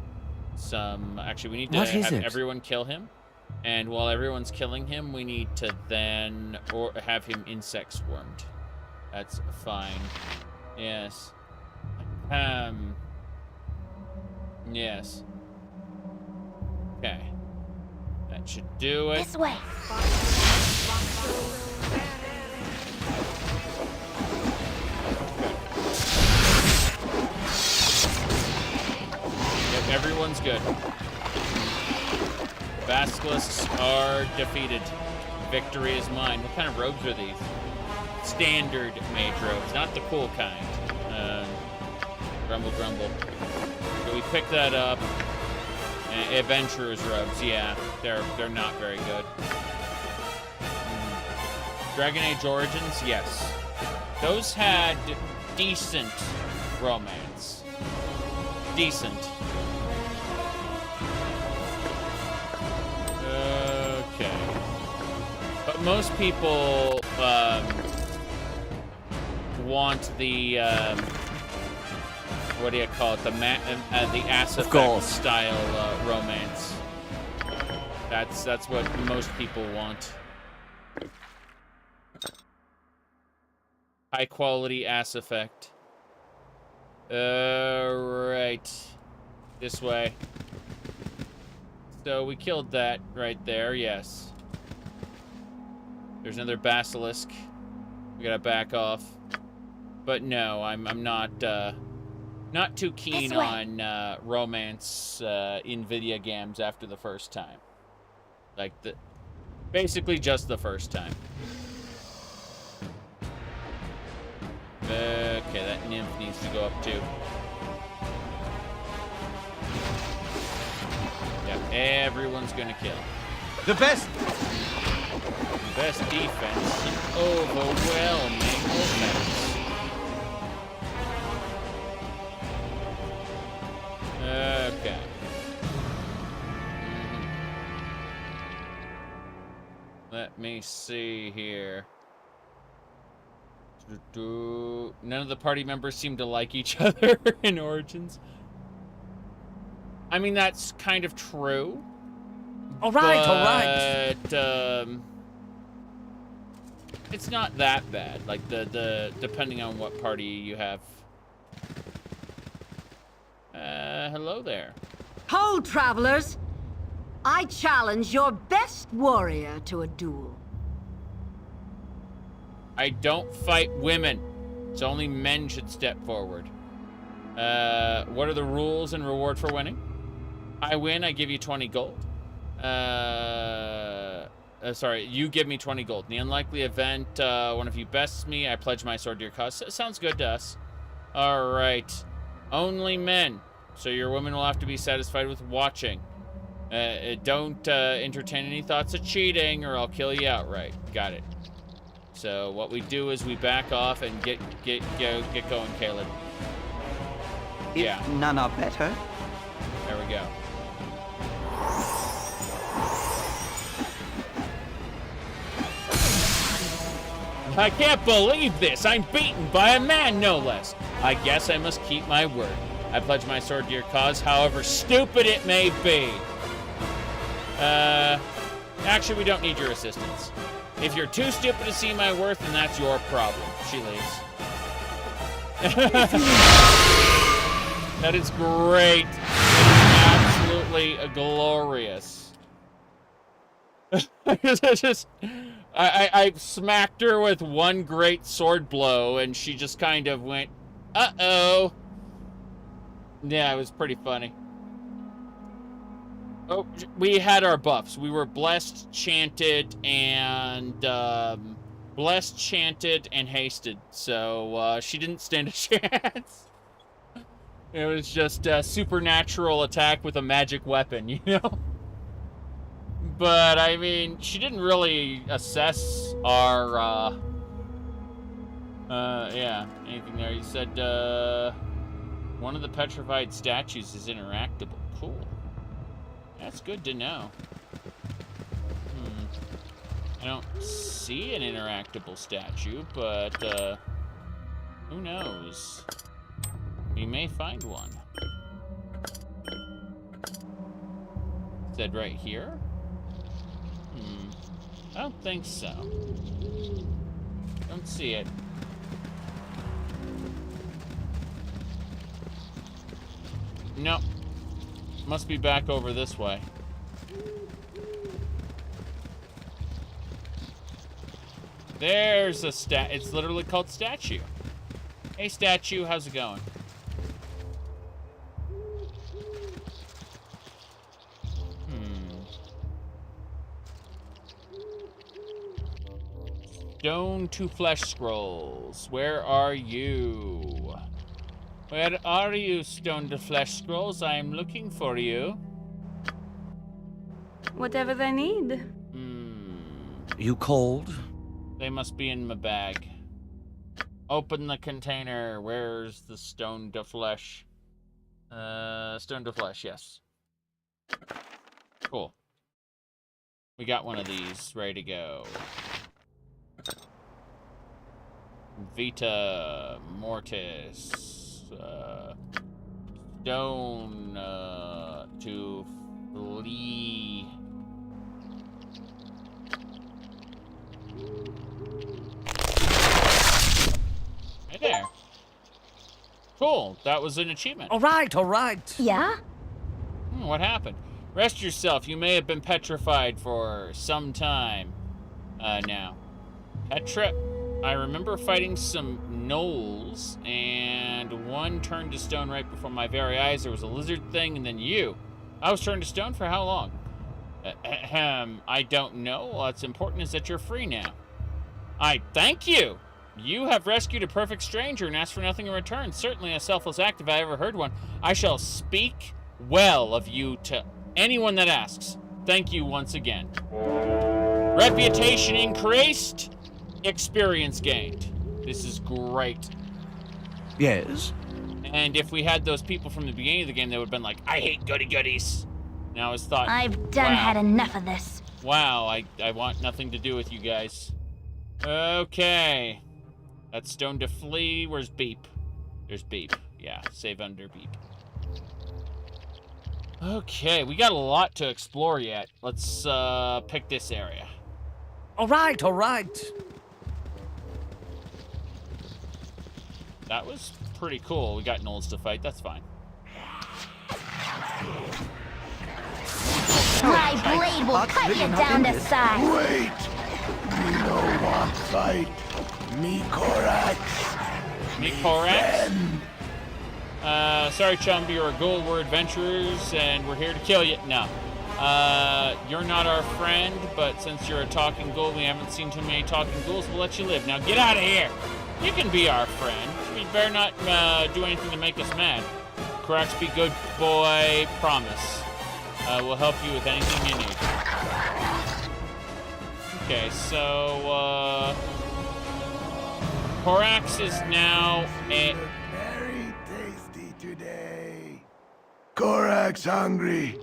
some... Actually, we need to have everyone kill him. And while everyone's killing him, we need to then have him insect swarmed. That's fine. Yes. Yes. Okay. That should do it. This way. Yep, everyone's good. Basilisks are defeated. Victory is mine. What kind of robes are these? Standard mage robes, not the cool kind. Grumble, grumble. So we picked that up. Adventurer's robes, yeah, they're not very good. Dragon Age Origins, yes. Those had decent romance. Decent. Okay. But most people want the what do you call it? The Ass Effect style romance. That's what most people want. High quality Ass Effect. Right. This way. So we killed that right there, yes. There's another basilisk. We gotta back off. But no, I'm not too keen on romance in video games after the first time. Like basically just the first time. Okay, that nymph needs to go up too. Yeah, everyone's gonna kill. The best defense, overwhelming offense. Okay. Let me see here. None of the party members seem to like each other in Origins. I mean, that's kind of true. All right. It's not that bad. Like depending on what party you have. Hello there. Ho, travelers! I challenge your best warrior to a duel. I don't fight women. It's only men should step forward. What are the rules and reward for winning? I win, I give you 20 gold. Sorry, you give me 20 gold. In the unlikely event one of you bests me, I pledge my sword to your cause. Sounds good to us. All right. Only men. So your women will have to be satisfied with watching. Don't entertain any thoughts of cheating or I'll kill you outright. Got it. So what we do is we back off and get going, Caleb. Yeah. If none are better. There we go. I can't believe this! I'm beaten by a man, no less! I guess I must keep my word. I pledge my sword to your cause, however stupid it may be. Actually, we don't need your assistance. If you're too stupid to see my worth, then that's your problem. She leaves. That is great. That is absolutely glorious. I smacked her with one great sword blow, and she just kind of went, uh-oh. Yeah, it was pretty funny. Oh, we had our buffs. We were blessed, chanted, and hasted. So she didn't stand a chance. It was just a supernatural attack with a magic weapon, you know? But, I mean, she didn't really assess our, yeah, anything there. You said, one of the petrified statues is interactable. Cool. That's good to know. I don't see an interactable statue, but, who knows? We may find one. Said right here? I don't think so. Don't see it. Nope. Must be back over this way. There's a it's literally called statue. Hey statue, how's it going? Stone to flesh scrolls. Where are you? Where are you, stone to flesh scrolls? I am looking for you. Whatever they need. You cold? They must be in my bag. Open the container. Where's the stone to flesh? Stone to flesh, yes. Cool. We got one of these ready to go. Vita Mortis. Stone to flee. Right there. Cool. That was an achievement. All right, all right. Yeah? What happened? Rest yourself. You may have been petrified for some time now. I remember fighting some gnolls, and one turned to stone right before my very eyes. There was a lizard thing, and then you. I was turned to stone for how long? I don't know. What's important is that you're free now. I thank you. You have rescued a perfect stranger and asked for nothing in return. Certainly a selfless act if I ever heard one. I shall speak well of you to anyone that asks. Thank you once again. Reputation increased. Experience gained. This is great. Yes? And if we had those people from the beginning of the game, they would have been like, I hate goody-goodies. Now it's thought, I've done had enough of this. Wow, I want nothing to do with you guys. Okay. That's stone to flee. Where's Beep? There's Beep. Yeah, save under Beep. Okay, we got a lot to explore yet. Let's pick this area. All right, all right. That was pretty cool. We got gnolls to fight. That's fine. My blade will cut you down to size. Wait! Me no want fight. Me Korax. Me Korax? Sorry, chum, you're a ghoul. We're adventurers, and we're here to kill you. No. You're not our friend, but since you're a talking ghoul, we haven't seen too many talking ghouls. We'll let you live. Now get out of here. You can be our friend. We better not do anything to make us mad. Korax, be good boy. Promise. We'll help you with anything you need. Okay, so, Korax is now a... Very tasty today. Korax hungry.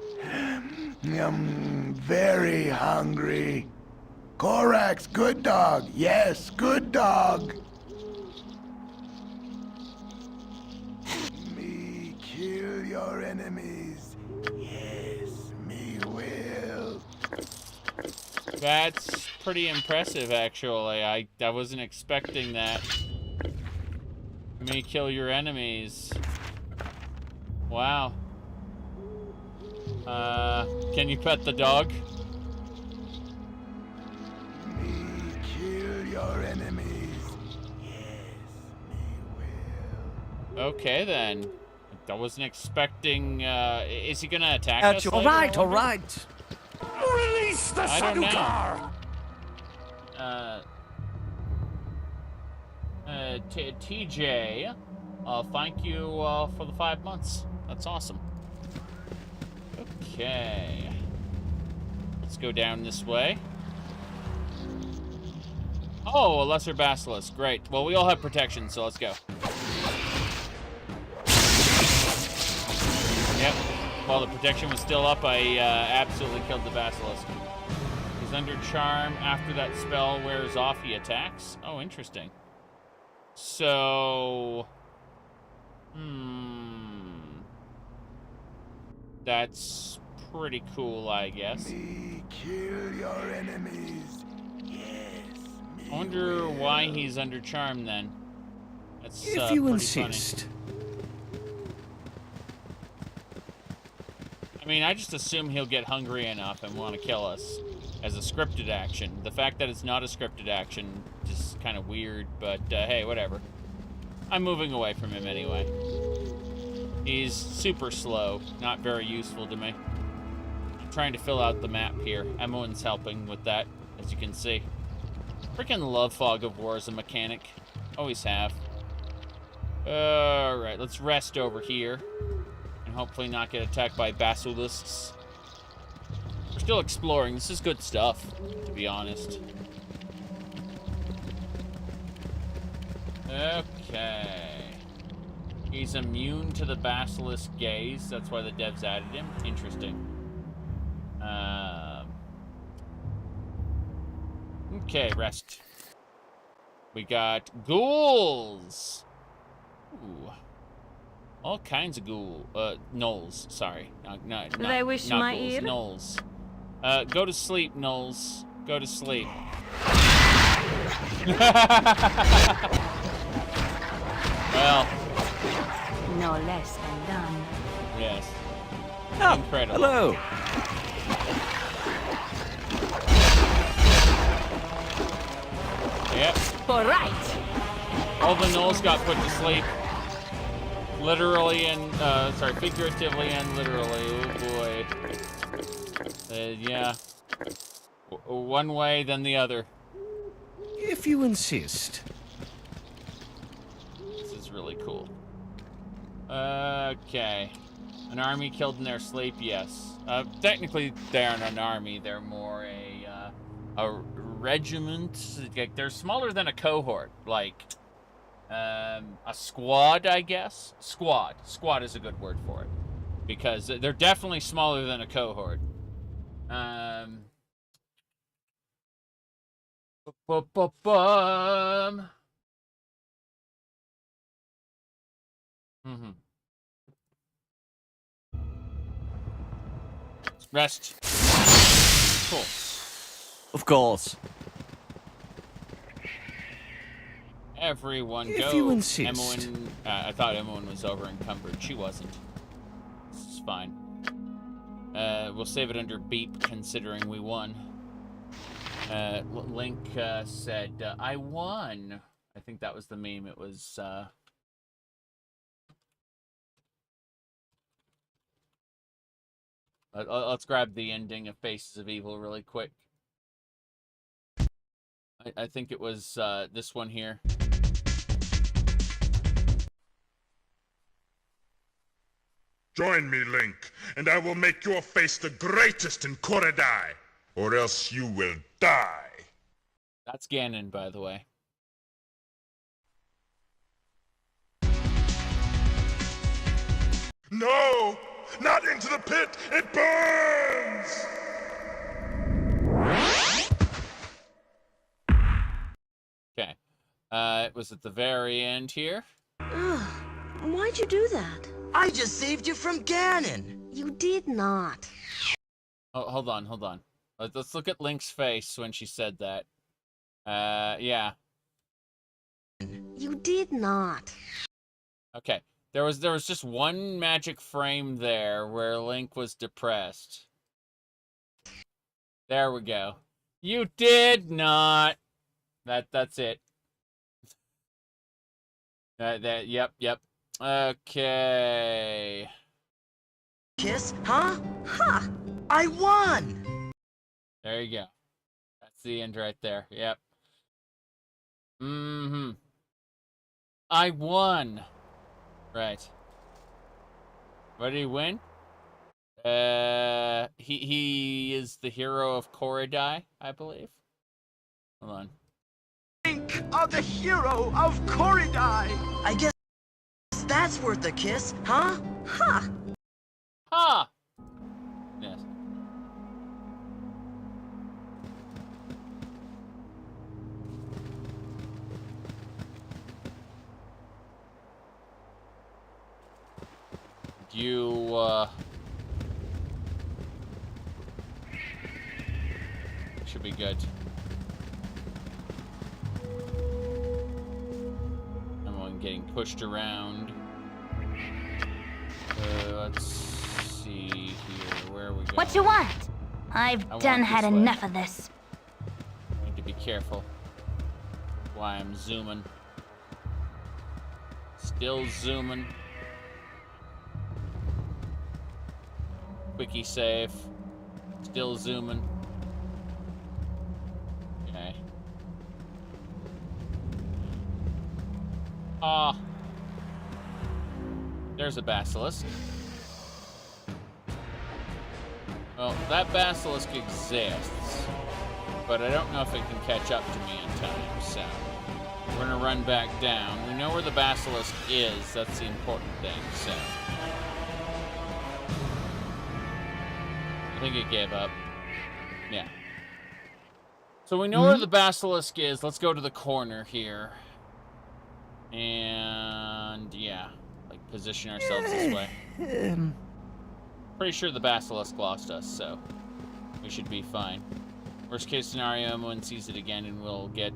Very hungry. Korax, good dog. Yes, good dog. Me kill your enemies. Yes, me will. That's pretty impressive, actually. I wasn't expecting that. Me kill your enemies. Wow. Can you pet the dog? Me kill your enemies. Yes, me will. Okay, then. I wasn't expecting, is he gonna attack us All later, I right, all wonder? right. Release the I don't know. Zhakaron! TJ, thank you for the 5 months. That's awesome. Okay. Let's go down this way. Oh, a lesser basilisk. Great. Well, we all have protection, so let's go. Yep. While the protection was still up, I absolutely killed the basilisk. He's under charm. After that spell wears off, he attacks. Oh, interesting. So... That's pretty cool, I guess. Me kill your enemies. Yes, me I wonder will. why he's under charm, then. That's If you pretty insist. funny. I mean, I just assume he'll get hungry enough and want to kill us as a scripted action. The fact that it's not a scripted action is kind of weird, but hey, whatever. I'm moving away from him anyway. He's super slow, not very useful to me. I'm trying to fill out the map here. Emmelin's helping with that, as you can see. Freaking love Fog of War as a mechanic. Always have. Alright, let's rest over here. And hopefully not get attacked by basilisks. We're still exploring. This is good stuff, to be honest. Okay. He's immune to the basilisk gaze. That's why the devs added him. Interesting. Okay, rest. We got ghouls. Ooh. All kinds of gnolls. Sorry. Not They wish not my ghouls, ear? gnolls. Go to sleep, gnolls. Go to sleep. Well. No less than done. Yes. Oh, Incredible. hello. Yep. All right. All the gnolls got put to sleep. Literally and, figuratively and literally. Oh boy. Yeah. One way, then the other. If you insist. This is really cool. Okay. An army killed in their sleep, yes. Technically, they aren't an army. They're more a regiment. Like, they're smaller than a cohort. Like, a squad, I guess? Squad. Squad is a good word for it. Because they're definitely smaller than a cohort. Rest. Cool. Of course. Everyone If go. you insist. Emowyn, I thought Emowyn was over encumbered. She wasn't. This is fine. We'll save it under beep, considering we won. Link said, I won. I think that was the meme. It was, let's grab the ending of Faces of Evil really quick. I think it was this one here. Join me, Link, and I will make your face the greatest in Korax, or else you will die. That's Ganon, by the way. No! Not into the pit! It burns! Okay. It was at the very end here. Ugh, why'd you do that? I just saved you from Ganon. You did not. Oh, hold on, hold on. Let's look at Link's face when she said that. Yeah. You did not. Okay. There was just one magic frame there where Link was depressed. There we go. You did not. That's it. Yep. Okay. Kiss, huh? Ha! I won! There you go. That's the end right there. Yep. I won. Right. What did he win? He is the hero of Korax, I believe. Hold on. Link of the hero of Korax! I guess that's worth a kiss, huh? Ha! Ha! Yes. You, should be good. I'm getting pushed around. Let's see here. Where are we going? What you want? I've done had enough of this. I need to be careful. Why I'm zooming. Still zooming. Quickie save. Still zooming. Okay. Ah. There's a basilisk. Well, that basilisk exists, but I don't know if it can catch up to me in time, so We're gonna run back down. We know where the basilisk is. That's the important thing, so. I think it gave up. Yeah. So we know where the basilisk is. Let's go to the corner here. And yeah, like position ourselves this way. Pretty sure the basilisk lost us, so we should be fine. Worst case scenario, Moen sees it again and we'll get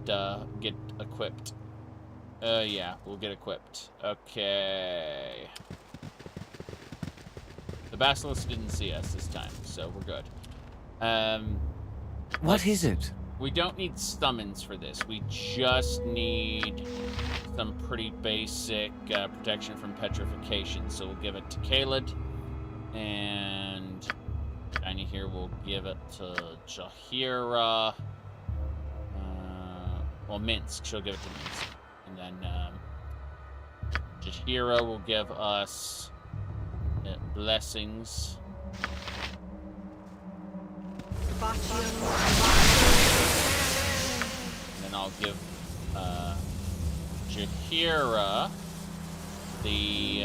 equipped. Yeah, we'll get equipped. Okay. The basilisk didn't see us this time, so we're good. What is it? We don't need summons for this. We just need some pretty basic protection from petrification. So we'll give it to Kaled. And Tiny here will give it to Jahira. Well, Minsk. She'll give it to Minsk. And then Jahira will give us blessings. And then I'll give Jahira the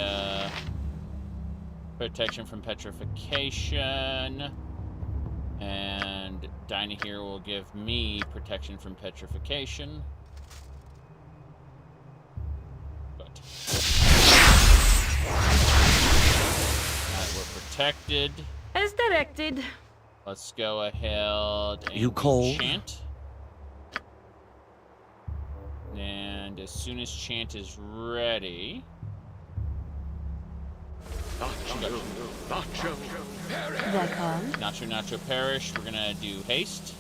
protection from petrification, and Dinah here will give me protection from petrification. Good. Alright, we're protected. As directed. Let's go ahead and You cold? Chant. And as soon as Chant is ready... Nacho perish. We're gonna do haste.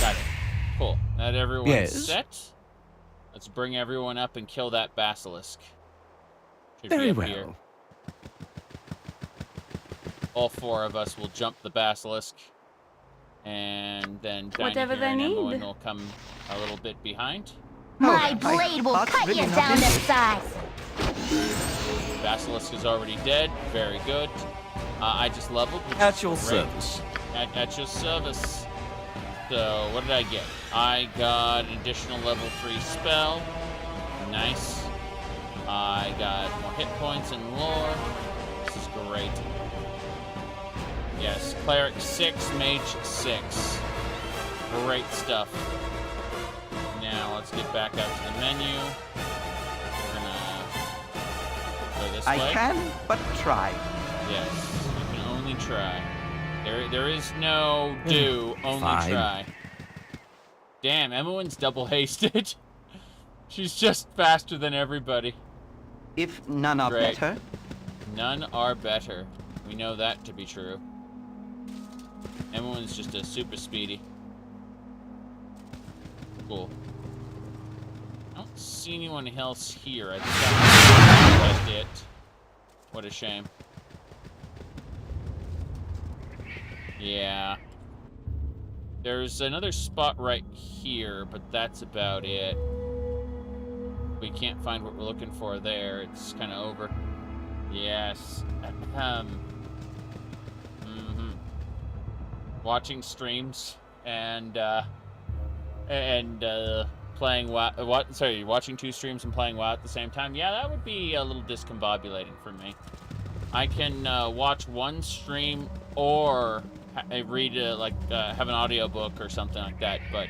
Got it. Cool. Now that everyone's set, let's bring everyone up and kill that basilisk. Should Very be up well. here. All four of us will jump the basilisk, and then Whatever Dinah they and need. Emmeline will come a little bit behind. My blade will cut you down to size. Basilisk is already dead. Very good. I just leveled. Which At is your great. service. At your service. So, what did I get? I got an additional level 3 spell. Nice. I got more hit points and lore. This is great. Yes, Cleric 6, Mage 6. Great stuff. Now, let's get back out to the menu. We're gonna go this way. I can but try. Yes, you can only try. There is no do, only Fine. try. Damn, Emmeline's double hasted. She's just faster than everybody. If none are Great. better, None are better. We know that to be true. Emmeline's just a super speedy. Cool. I don't see anyone else here. I think that's it. What a shame. Yeah. There's another spot right here, but that's about it. We can't find what we're looking for there. It's kind of over. Yes. Watching streams and playing WoW. Sorry, watching 2 streams and playing WoW at the same time. Yeah, that would be a little discombobulating for me. I can watch one stream or read have an audiobook or something like that, but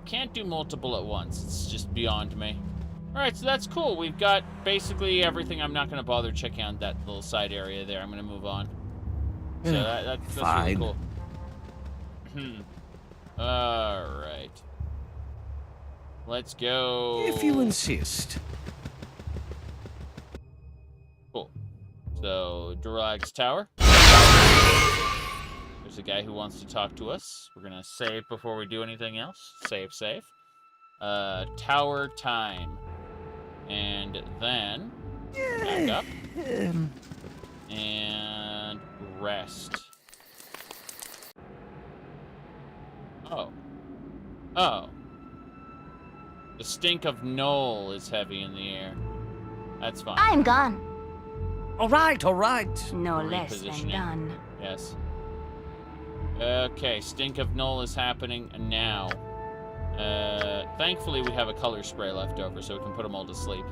can't do multiple at once. It's just beyond me. Alright, so that's cool. We've got basically everything. I'm not going to bother checking out that little side area there. I'm going to move on. So that's really cool. Alright. Let's go. If you insist. Cool. So, Durag's Tower. There's a guy who wants to talk to us. We're going to save before we do anything else. Save. Tower time. And then back up. And rest. Oh. The stink of Knoll is heavy in the air. That's fine. I'm gone. All right. No less than Repositioning. done. Yes. Okay, Stink of Null is happening now. Thankfully we have a color spray left over, so we can put them all to sleep.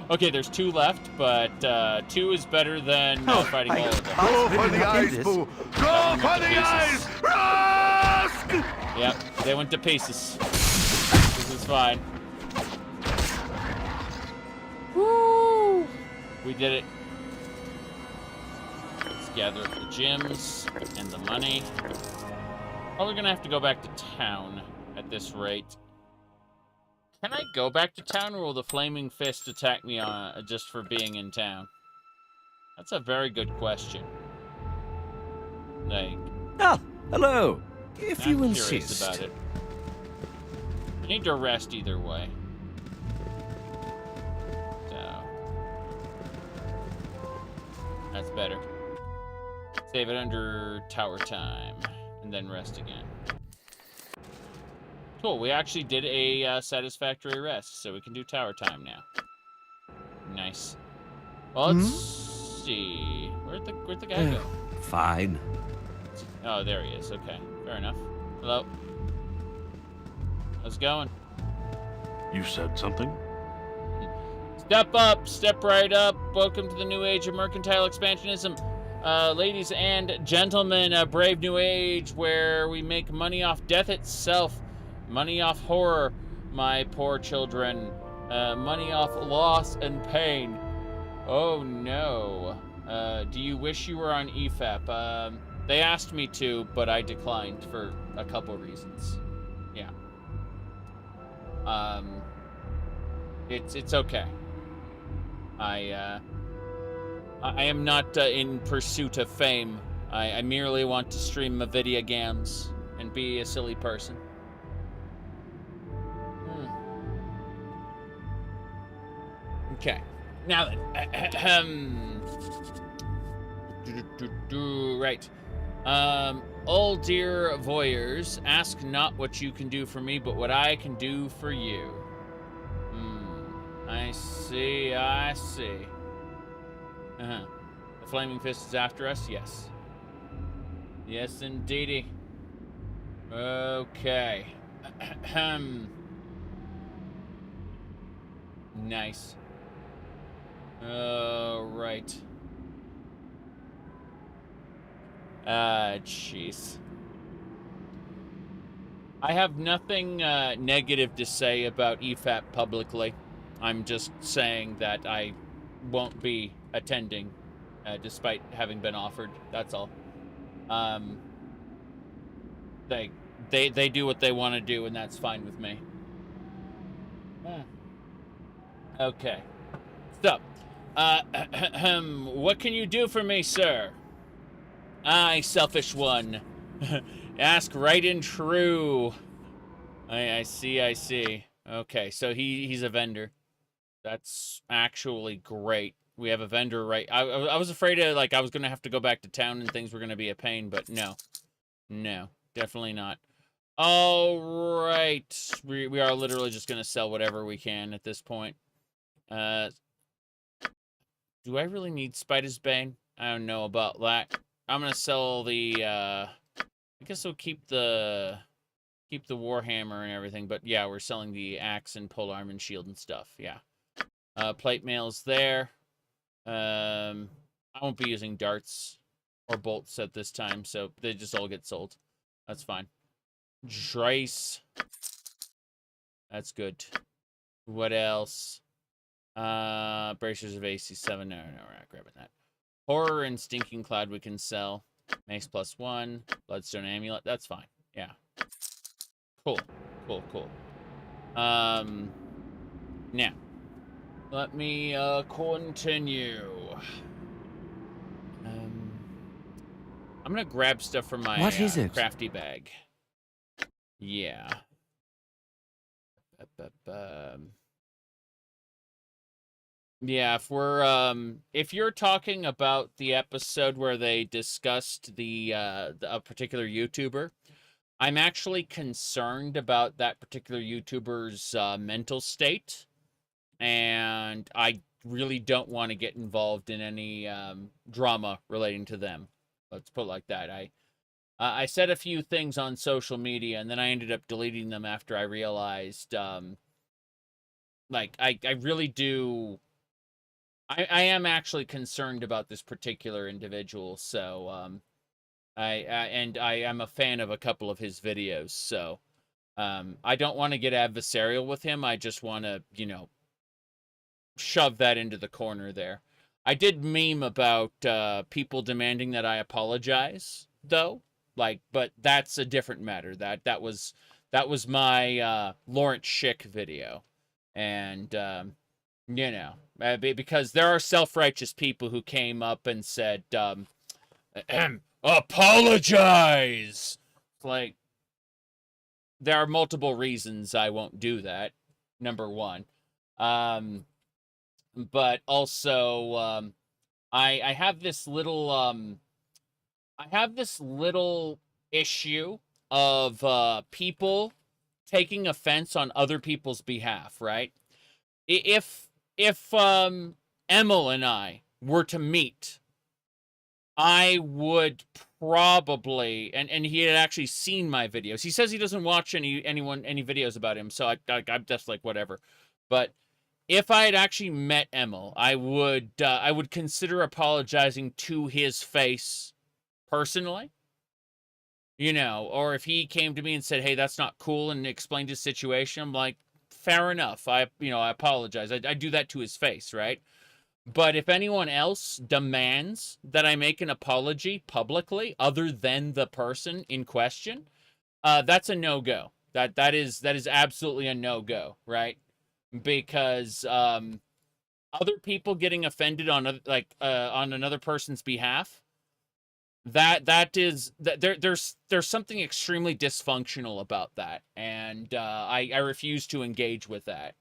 Okay, there's 2 left, but 2 is better than fighting all of them. Go for the eyes, Boo! Go for the eyes! Rusk! Yep, they went to pieces. This is fine. Woo! We did it. Let's gather up the gems and the money. Probably gonna have to go back to town at this rate. Can I go back to town, or will the Flaming Fist attack me just for being in town? That's a very good question. Like... Ah, hello. If you I'm insist. curious about it. I need to rest either way. So... That's better. Save it under tower time, and then rest again. Cool, we actually did a satisfactory rest, so we can do tower time now. Nice. Well, let's see. Where'd the guy go? Fine. Oh, there he is. Okay, fair enough. Hello. How's it going? You said something? Step up, step right up. Welcome to the new age of mercantile expansionism. Ladies and gentlemen, a brave new age where we make money off death itself. Money off horror, my poor children. Money off loss and pain. Oh no. Do you wish you were on EFAP? They asked me to, but I declined for a couple reasons. Yeah. It's okay. I am not in pursuit of fame. I merely want to stream my video games and be a silly person. Okay. Now then. Right. All dear voyeurs, ask not what you can do for me, but what I can do for you. I see, I see. The Flaming Fist is after us? Yes. Yes, indeedy. Okay. Nice. Right. Jeez. I have nothing negative to say about EFAP publicly. I'm just saying that I won't be attending, despite having been offered. That's all. They do what they want to do, and that's fine with me. Okay. So, what can you do for me, sir? I, selfish one. Ask right and true. I see, I see. Okay, so he's a vendor. That's actually great. We have a vendor right... I was afraid of, like, I was going to have to go back to town and things were going to be a pain, but no. No, definitely not. All right. We are literally just going to sell whatever we can at this point. Do I really need Spider's Bane? I don't know about that. I'm going to sell the... I guess we'll keep the Warhammer and everything, but yeah, we're selling the axe and polearm and shield and stuff, yeah. Plate mail's there. I won't be using darts or bolts at this time, so they just all get sold. That's fine. Drace. That's good. What else? Bracers of AC7. No, we're not grabbing that. Horror and Stinking Cloud we can sell. Mace +1. Bloodstone Amulet. That's fine. Yeah. Cool. Cool, cool. Now. Let me, continue. I'm gonna grab stuff from my crafty bag. Yeah. Yeah, if you're talking about the episode where they discussed a particular YouTuber, I'm actually concerned about that particular YouTuber's mental state. and I really don't want to get involved in any drama relating to them. Let's put it like that. I said a few things on social media, and then I ended up deleting them after I realized, like, I really do... I am actually concerned about this particular individual, so, I am a fan of a couple of his videos, so, I don't want to get adversarial with him. I just want to, you know, shove that into the corner there. I did meme about people demanding that I apologize, though. Like, but that's a different matter. That was my Lawrence Schick video, and you know, because there are self-righteous people who came up and said, apologize. Like, there are multiple reasons I won't do that. Number one. But also, I have this little, issue of people taking offense on other people's behalf, right? If Emil and I were to meet, I would probably, and he had actually seen my videos. He says he doesn't watch any videos about him, so I'm just like, whatever. But if I had actually met Emil, I would consider apologizing to his face personally. You know, or if he came to me and said, hey, that's not cool, and explained his situation, I'm like, fair enough. I apologize. I do that to his face, right? But if anyone else demands that I make an apology publicly, other than the person in question, that's a no-go. That is absolutely a no-go, right? Because other people getting offended on on another person's behalf, there's something extremely dysfunctional about that, and I refuse to engage with that.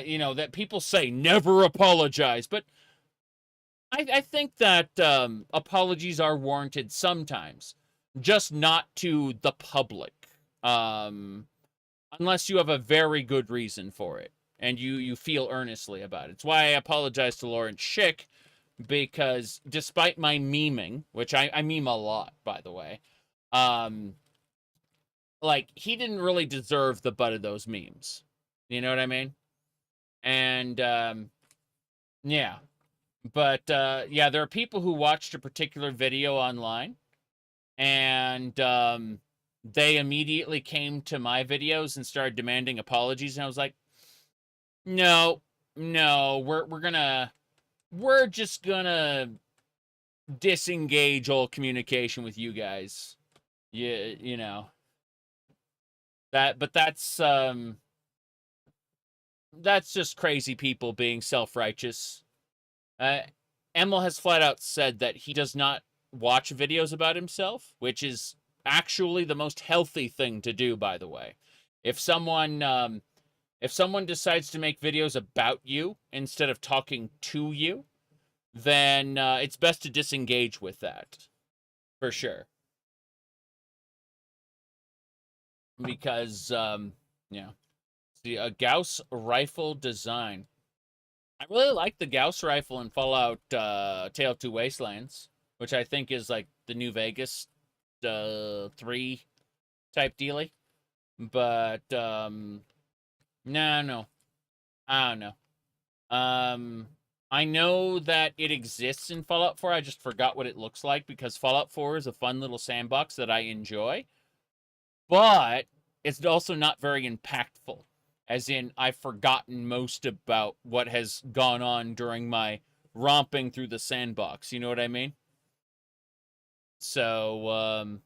You know, that people say never apologize, but I think that apologies are warranted sometimes, just not to the public, unless you have a very good reason for it and you feel earnestly about it. It's why I apologize to Lawrence Schick, because despite my memeing, which I meme a lot, by the way, like, he didn't really deserve the butt of those memes. You know what I mean? And, yeah. But, yeah, there are people who watched a particular video online, and, they immediately came to my videos and started demanding apologies, and I was like, no, we're just gonna disengage all communication with you guys. You know. But that's just crazy people being self-righteous. Emil has flat out said that he does not watch videos about himself, which is actually the most healthy thing to do, by the way. If someone decides to make videos about you instead of talking to you, then it's best to disengage with that, for sure. Because, yeah. See, a Gauss rifle design. I really like the Gauss rifle in Fallout Tale of Two Wastelands, which I think is like the New Vegas 3 type dealy. But, no. I don't know. I know that it exists in Fallout 4. I just forgot what it looks like, because Fallout 4 is a fun little sandbox that I enjoy. But it's also not very impactful. As in, I've forgotten most about what has gone on during my romping through the sandbox. You know what I mean? So,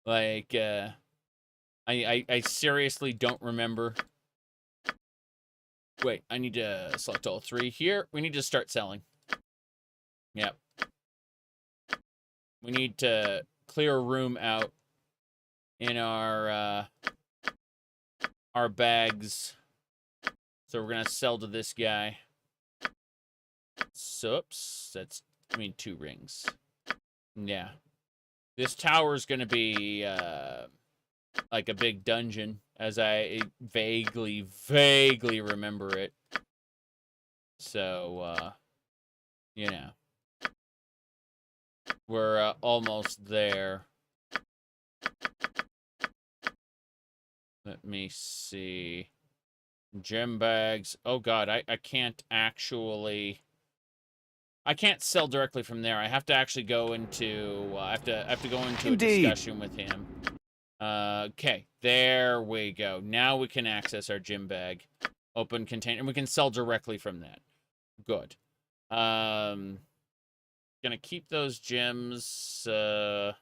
Like, I seriously don't remember. Wait, I need to select all 3 here. We need to start selling. Yep. We need to clear a room out in our bags. So we're gonna sell to this guy. So, oops, that's, 2 rings. Yeah. This tower's gonna be, like a big dungeon. as I vaguely remember it. So, you know. We're almost there. Let me see. Gem bags. Oh god, I can't actually... I can't sell directly from there. I have to actually go into... I have to go into a discussion with him. Okay, there we go. Now we can access our gem bag. Open container. And we can sell directly from that. Good. Gonna keep those gems. Those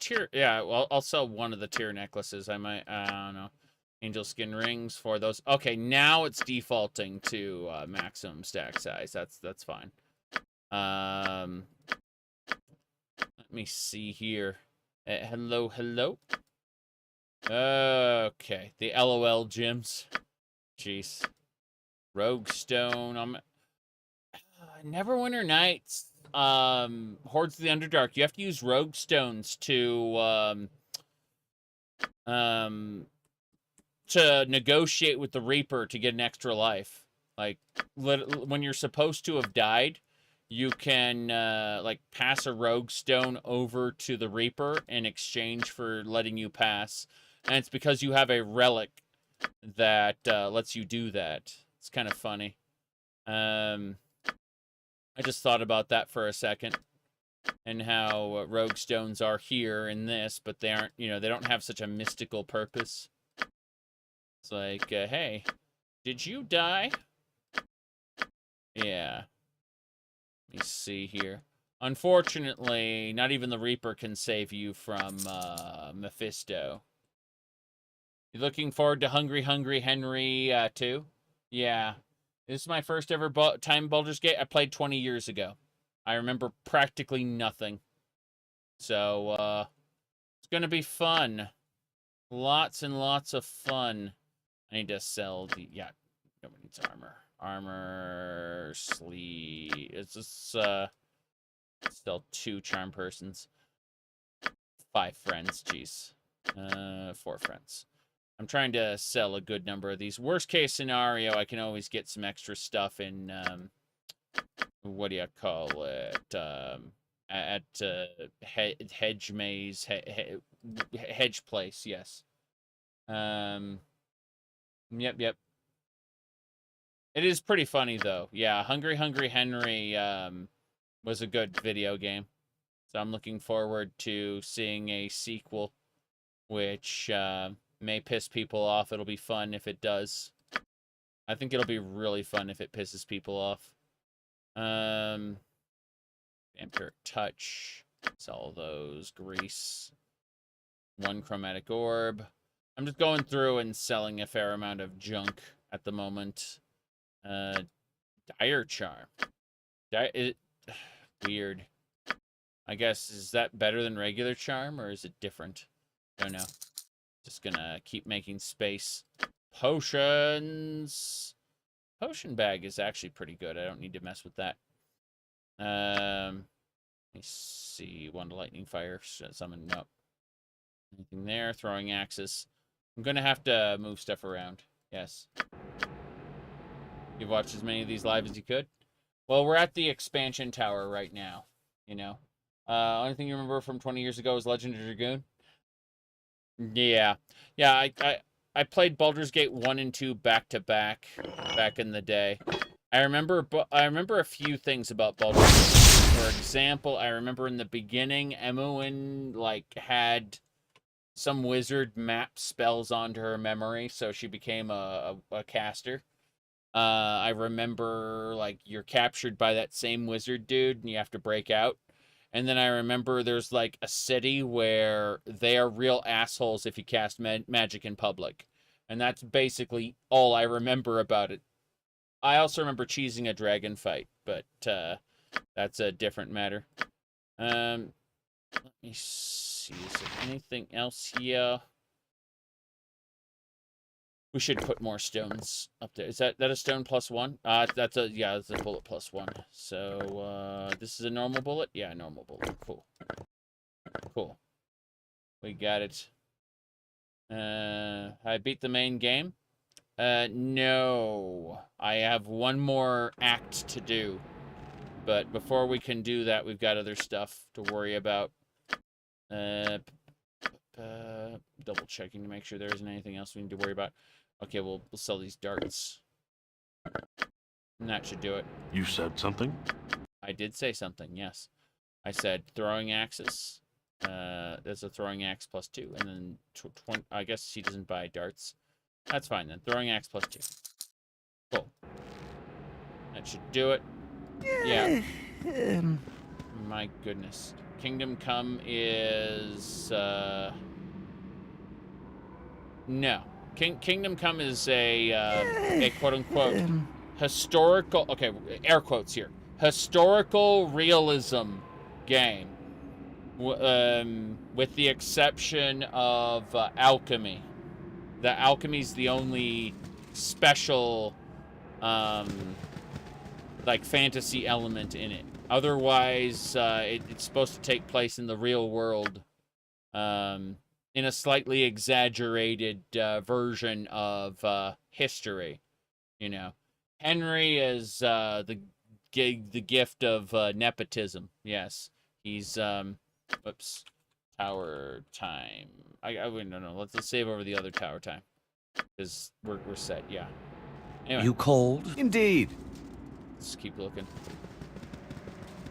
tier... Yeah, well, I'll sell one of the tier necklaces. I might... I don't know. Angel skin rings for those. Okay, now it's defaulting to maximum stack size. That's fine. Let me see here. Hello. Okay, the LOL gems. Jeez. Rogue stone. Neverwinter Nights. Hordes of the Underdark. You have to use rogue stones to negotiate with the Reaper to get an extra life. Like, when you're supposed to have died, you can, like, pass a rogue stone over to the Reaper in exchange for letting you pass. And it's because you have a relic that lets you do that. It's kind of funny. I just thought about that for a second. And how rogue stones are here in this, but they aren't, you know, they don't have such a mystical purpose. It's like, hey, did you die? Yeah. Let me see here. Unfortunately, not even the Reaper can save you from Mephisto. You looking forward to Hungry Henry 2? Yeah. This is my first ever time Baldurs Gate. I played 20 years ago. I remember practically nothing. So, it's going to be fun. Lots and lots of fun. I need to sell the... Yeah, nobody needs armor. Armor, sleeve... It's just, sell 2 charm persons. 5 friends, jeez. 4 friends. I'm trying to sell a good number of these. Worst case scenario, I can always get some extra stuff in, what do you call it? At Hedge Maze, Hedge Place, yes. Yep. It is pretty funny, though. Yeah, Hungry Henry was a good video game. So I'm looking forward to seeing a sequel, which may piss people off. It'll be fun if it does. I think it'll be really fun if it pisses people off. Vampiric Touch. Sell those. Grease. 1 chromatic orb. I'm just going through and selling a fair amount of junk at the moment. Dire Charm. Weird. I guess, is that better than regular charm, or is it different? I don't know. Just gonna keep making space. Potions. Potion bag is actually pretty good. I don't need to mess with that. Let me see. 1 to lightning fire. Summon. Nope. Anything there? Throwing axes. I'm gonna have to move stuff around. Yes. You've watched as many of these live as you could? Well, we're at the expansion tower right now. You know? Only thing you remember from 20 years ago is Legend of Dragoon? Yeah. Yeah, I played Baldurs Gate 1 and 2 back-to-back back in the day. I remember a few things about Baldurs Gate. For example, I remember in the beginning, Emuin, like, had some wizard map spells onto her memory, so she became a caster. I remember, like, you're captured by that same wizard dude, and you have to break out. And then I remember there's, like, a city where they are real assholes if you cast magic in public. And that's basically all I remember about it. I also remember cheesing a dragon fight, but that's a different matter. Let me see. Is there anything else here? We should put more stones up there. Is that a stone +1? That's a bullet +1. So, this is a normal bullet? Yeah, normal bullet. Cool. Cool. We got it. I beat the main game. No. I have one more act to do. But before we can do that, we've got other stuff to worry about. Double checking to make sure there isn't anything else we need to worry about. Okay, we'll sell these darts. And that should do it. You said something? I did say something, yes. I said throwing axes. There's a throwing axe +2, and then 20. I guess he doesn't buy darts. That's fine then. Throwing axe +2. Cool. That should do it. Yeah. My goodness. Kingdom Come is no. Kingdom Come is a quote-unquote historical, okay, air quotes here, historical realism game, with the exception of alchemy. The alchemy's the only special like fantasy element in it. Otherwise, it's supposed to take place in the real world, in a slightly exaggerated version of history. You know, Henry is the gift of nepotism. Yes, he's whoops, tower time. I wouldn't know. Let's save over the other tower time because we're set. Yeah. Anyway. You called? Indeed. Let's keep looking.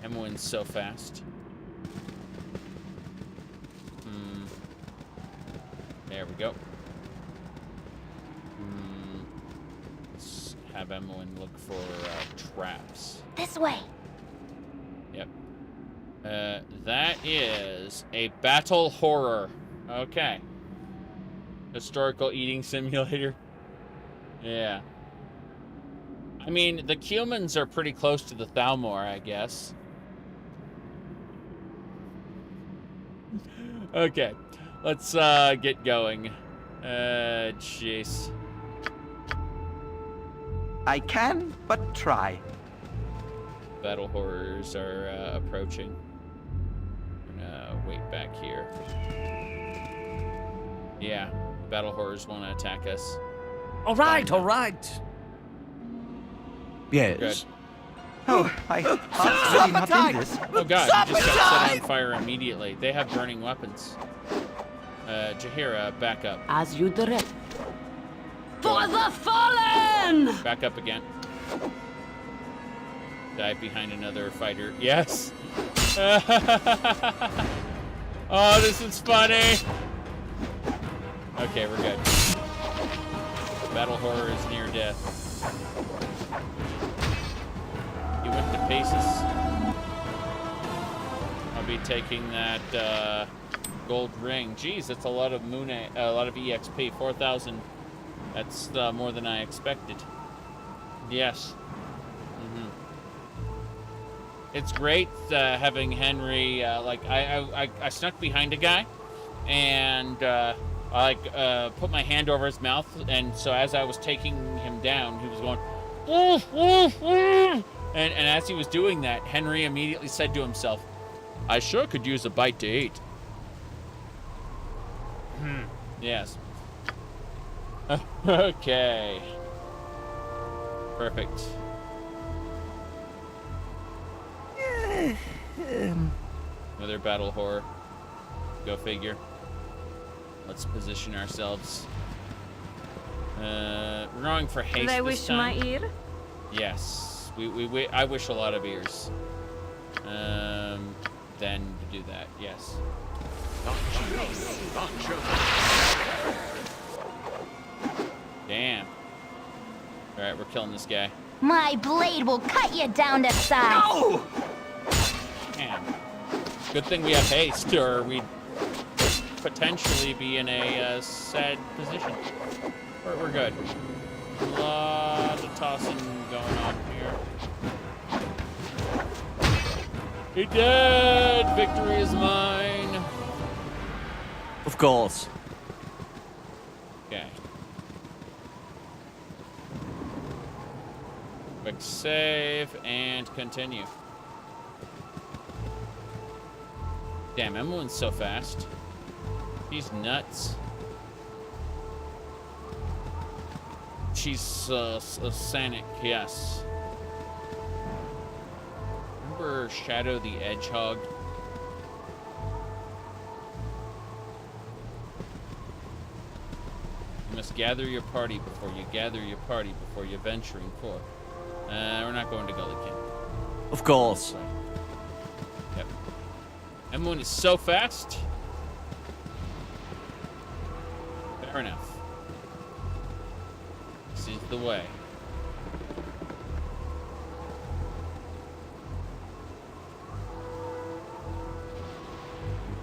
Emwin's so fast. There we go. Let's have Emwin look for traps. This way. Yep. That is a battle horror. Okay. Historical eating simulator. Yeah. I mean, the Cumans are pretty close to the Thalmor, I guess. Okay, let's get going. Jeez. I can, but try. Battle horrors are approaching. I'm gonna wait back here. Yeah, battle horrors want to attack us. All right, all right. Yes. Good. Oh, I really not in this. Oh god, you just got set on fire immediately. They have burning weapons. Jahira, back up. As you direct. For the fallen! Back up again. Dive behind another fighter. Yes! Oh, this is funny! Okay, we're good. Battle horror is near death. He went to pieces. I'll be taking that gold ring. Jeez, that's a lot of a lot of EXP. 4,000. That's more than I expected. Yes. It's great having Henry. Like I snuck behind a guy, and I put my hand over his mouth, and so as I was taking him down, he was going, "Woof, woof, woof." And as he was doing that, Henry immediately said to himself, "I sure could use a bite to eat." Yes. Okay. Perfect. Another battle horror. Go figure. Let's position ourselves. We're going for haste They this wish time. my ear? Yes. I wish a lot of ears. Then to do that, yes. Damn. Alright, we're killing this guy. My blade will cut you down to size. No! Damn. Good thing we have haste, or we'd potentially be in a sad position. We're good. A lot of tossing going on here. He dead! Victory is mine! Of course. Okay. Quick save and continue. Damn, Emmeline's so fast. He's nuts. She's a Sanic, yes. Remember Shadow the Hedgehog? You must gather your party before you gather your party before you're venturing forth. We're not going to Gully Camp. Of course. Yep. Everyone is so fast. Fair enough. This is the way.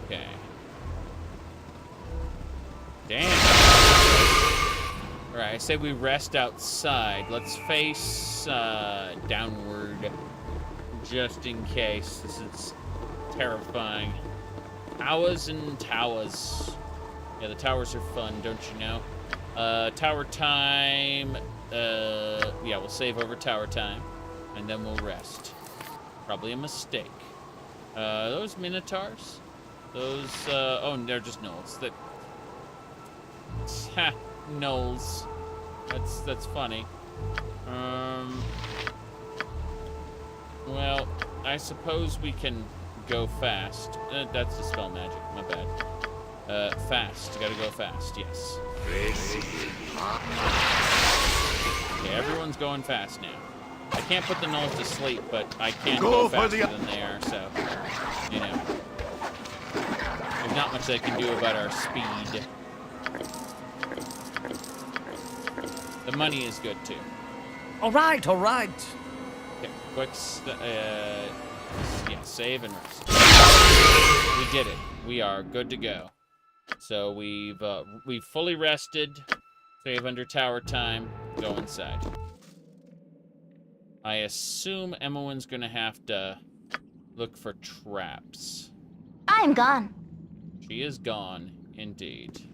Okay. Damn. Alright, I say we rest outside. Let's face downward. Just in case. This is terrifying. Towers and towers. Yeah, the towers are fun, don't you know? Tower time. Yeah, we'll save over tower time. And then we'll rest. Probably a mistake. Those minotaurs? Those, oh, they're just gnolls. Ha, gnolls. That's funny. Well, I suppose we can go fast. That's the spell magic, my bad. Fast. Gotta go fast, yes. Okay, everyone's going fast now. I can't put the gnolls to sleep, but I can go faster than they are, so, you know. There's not much I can do about our speed. The money is good, too. All right. Okay, quick, yeah, save and rest. We did it. We are good to go. So we've fully rested. Save under tower time. Go inside. I assume Emmelin's gonna have to look for traps. I'm gone. She is gone, indeed.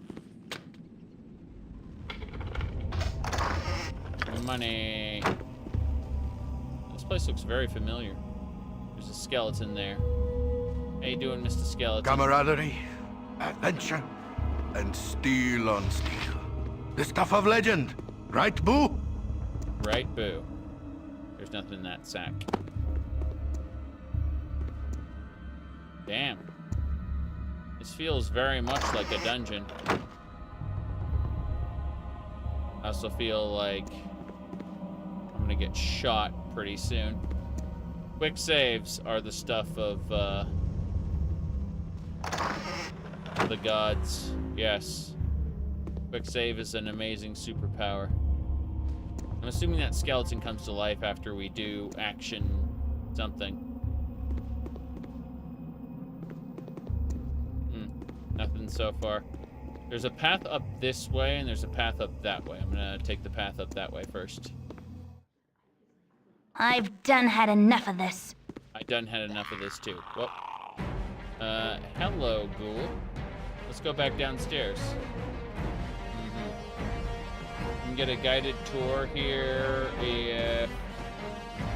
Money. This place looks very familiar. There's a skeleton there. How you doing, Mr. Skeleton? Camaraderie, adventure, and steel on steel. The stuff of legend, right, Boo? Right, Boo. There's nothing in that sack. Damn. This feels very much like a dungeon. I also feel like I'm gonna get shot pretty soon. Quick saves are the stuff of the gods. Yes. Quick save is an amazing superpower. I'm assuming that skeleton comes to life after we do action something. Nothing so far. There's a path up this way, and there's a path up that way. I'm gonna take the path up that way first. I've done had enough of this. I done had enough of this, too. Well, hello, ghoul. Let's go back downstairs. You can get a guided tour here if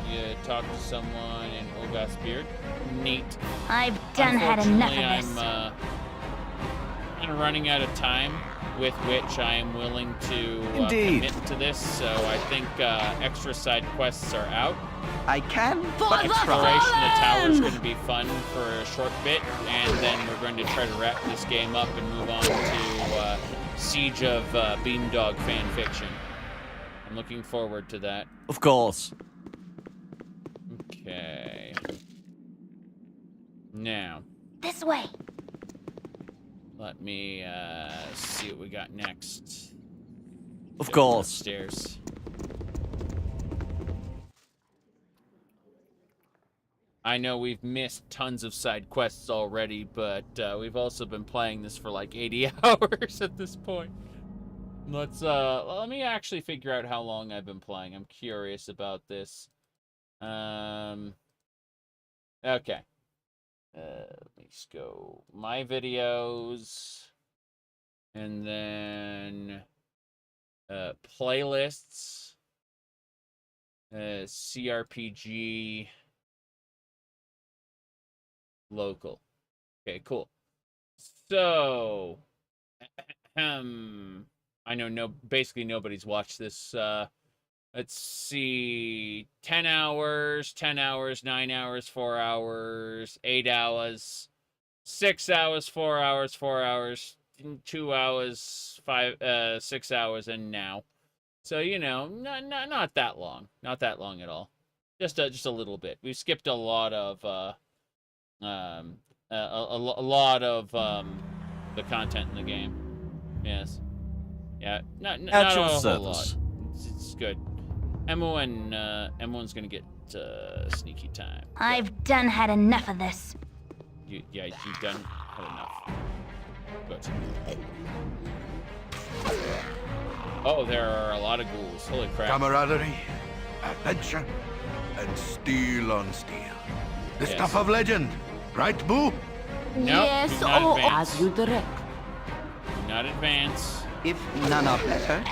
you talk to someone in Olga's beard. Neat. I've done had enough of this. I'm kind of running out of time with which I am willing to commit to this, so I think extra side quests are out. I can, but Exploration of the tower is going to be fun for a short bit, and then we're going to try to wrap this game up and move on to Siege of Beamdog fanfiction. I'm looking forward to that. Of course. Okay. Now. This way. Let me see what we got next. Of course. Upstairs. I know we've missed tons of side quests already, but we've also been playing this for like 80 hours at this point. Let me actually figure out how long I've been playing. I'm curious about this. Okay. Let me just go my videos, and then playlists, CRPG, local. Okay, cool. So, I know basically nobody's watched this. Let's see, 10 hours, 10 hours, 9 hours, 4 hours, 8 hours, 6 hours, 4 hours, 4 hours, 2 hours, 6 hours, and now. So, you know, not that long. Not that long at all. Just a little bit. We've skipped a lot of a lot of the content in the game. Yes. Yeah. Not a whole lot. It's good. M1's gonna get sneaky time. I've done had enough of this. You've done had enough. Good. Oh, there are a lot of ghouls. Holy crap. Camaraderie, adventure, and steel on steel. The Yes. stuff of legend, right, Boo? Nope, Yes, do not or advance. as you direct. Do not advance. If none are better,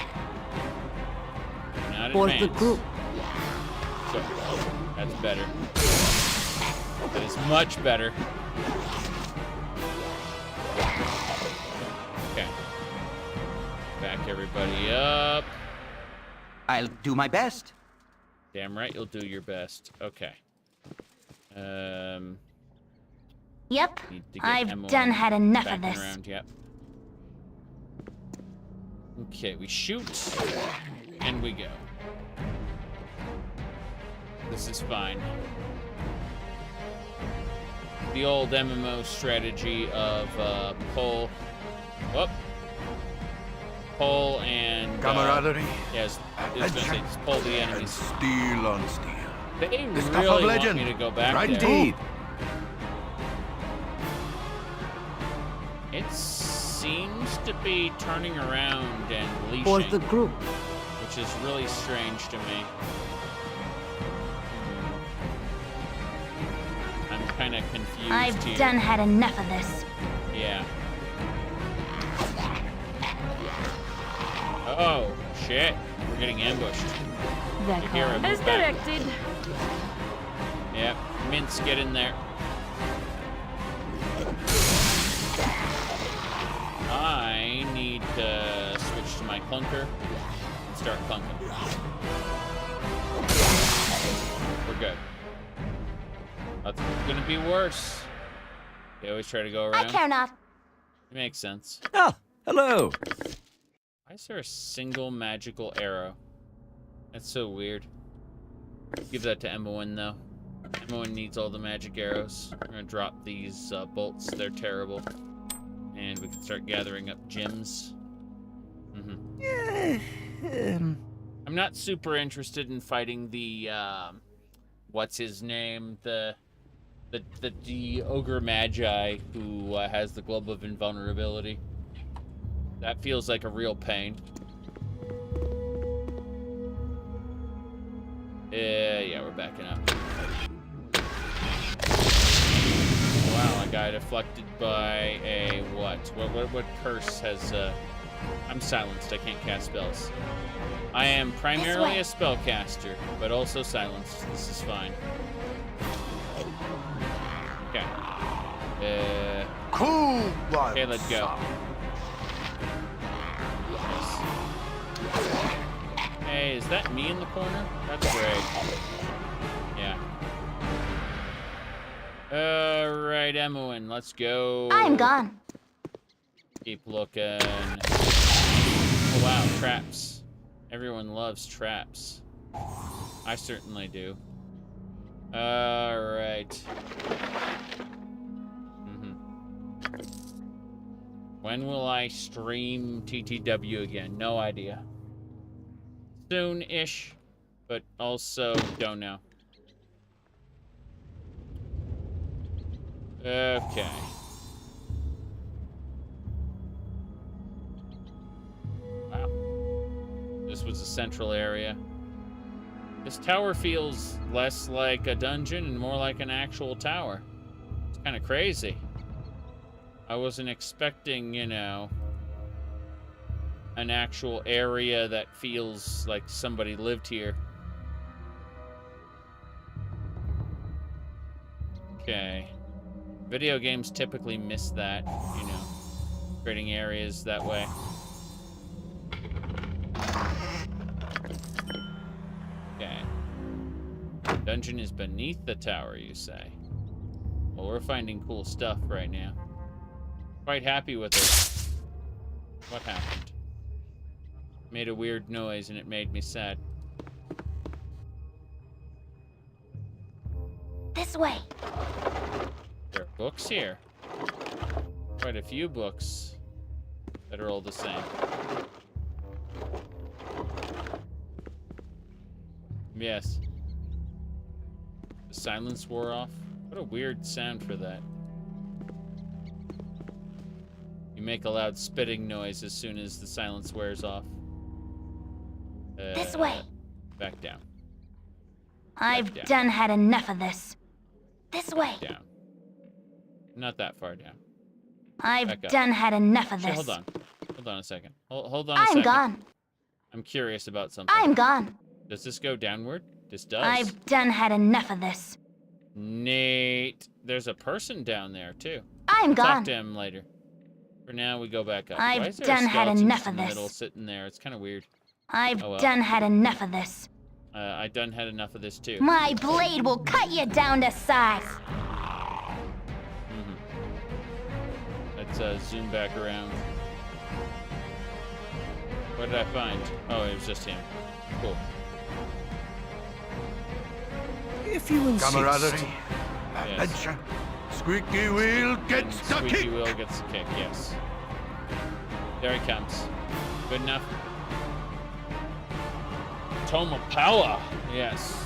Do not For advance. the group. So, that's better. That is much better. Okay. Back everybody up. I'll do my best. Damn right you'll do your best. Okay. Yep, Need to get I've Emma done had enough back of this. around, yep. Okay, we shoot, and we go. This is fine. The old MMO strategy of pull and Camaraderie, yes, just pull the and enemies. steel on steel. They The stuff really of want legend, me to go back right, there. Indeed. It seems to be turning around and For leashing, the group. which is really strange to me. I'm kind of confused I've here. done had enough of this. Yeah. Oh, shit. We're getting ambushed. You hear it, As move back. directed. Yep. Mints, get in there. I need to switch to my clunker and start clunking. We're good. That's gonna be worse. They always try to go I around. care not. It makes sense. Ah, hello. Why is there a single magical arrow? That's so weird. Give that to Emma though. Emma needs all the magic arrows. We're gonna drop these bolts. They're terrible. And we can start gathering up gems. I'm not super interested in fighting the what's his name? The ogre magi who has the globe of invulnerability. That feels like a real pain. Yeah, we're backing up. Wow, I got deflected by a what? What curse has I'm silenced, I can't cast spells. I am primarily a spellcaster, but also silenced. This is fine. Okay. Cool. Okay, let's go. Hey, is that me in the corner? That's great. Yeah. Alright, Emmeline, let's go. I'm gone. Keep looking. Oh wow, traps. Everyone loves traps. I certainly do. Alright. When will I stream TTW again? No idea. Soon-ish, but also don't know. Okay. Wow. This was a central area. This tower feels less like a dungeon and more like an actual tower. It's kind of crazy. I wasn't expecting, you know, an actual area that feels like somebody lived here. Okay. Video games typically miss that, you know, creating areas that way. Dungeon is beneath the tower, you say? Well, we're finding cool stuff right now. Quite happy with it. What happened? Made a weird noise and it made me sad. This way. There are books here. Quite a few books that are all the same. Yes. The silence wore off. What a weird sound for that. You make a loud spitting noise as soon as the silence wears off. This way. Back down. I've down. done had enough of this. This way. Down. Not that far down. I've done had enough of Actually, this. hold on. Hold on a second. Hold on a I'm second. gone. I'm curious about something. I'm gone. Does this go downward? This does. I've done had enough of this. Nate. There's a person down there, too. I'm Talk gone. to him later. For now, we go back up. I've Why is there done a had skeleton enough just of in the this. middle sitting there? It's kind of weird. I've Oh, well. done had enough of this. I done had enough of this, too. My blade will cut you down to size. Let's zoom back around. What did I find? Oh, it was just him. Cool. If you insist. Camaraderie, Yes. adventure. Squeaky wheel gets the Squeaky kick. wheel gets the kick, yes. There he comes. Good enough. Tome of Power, yes.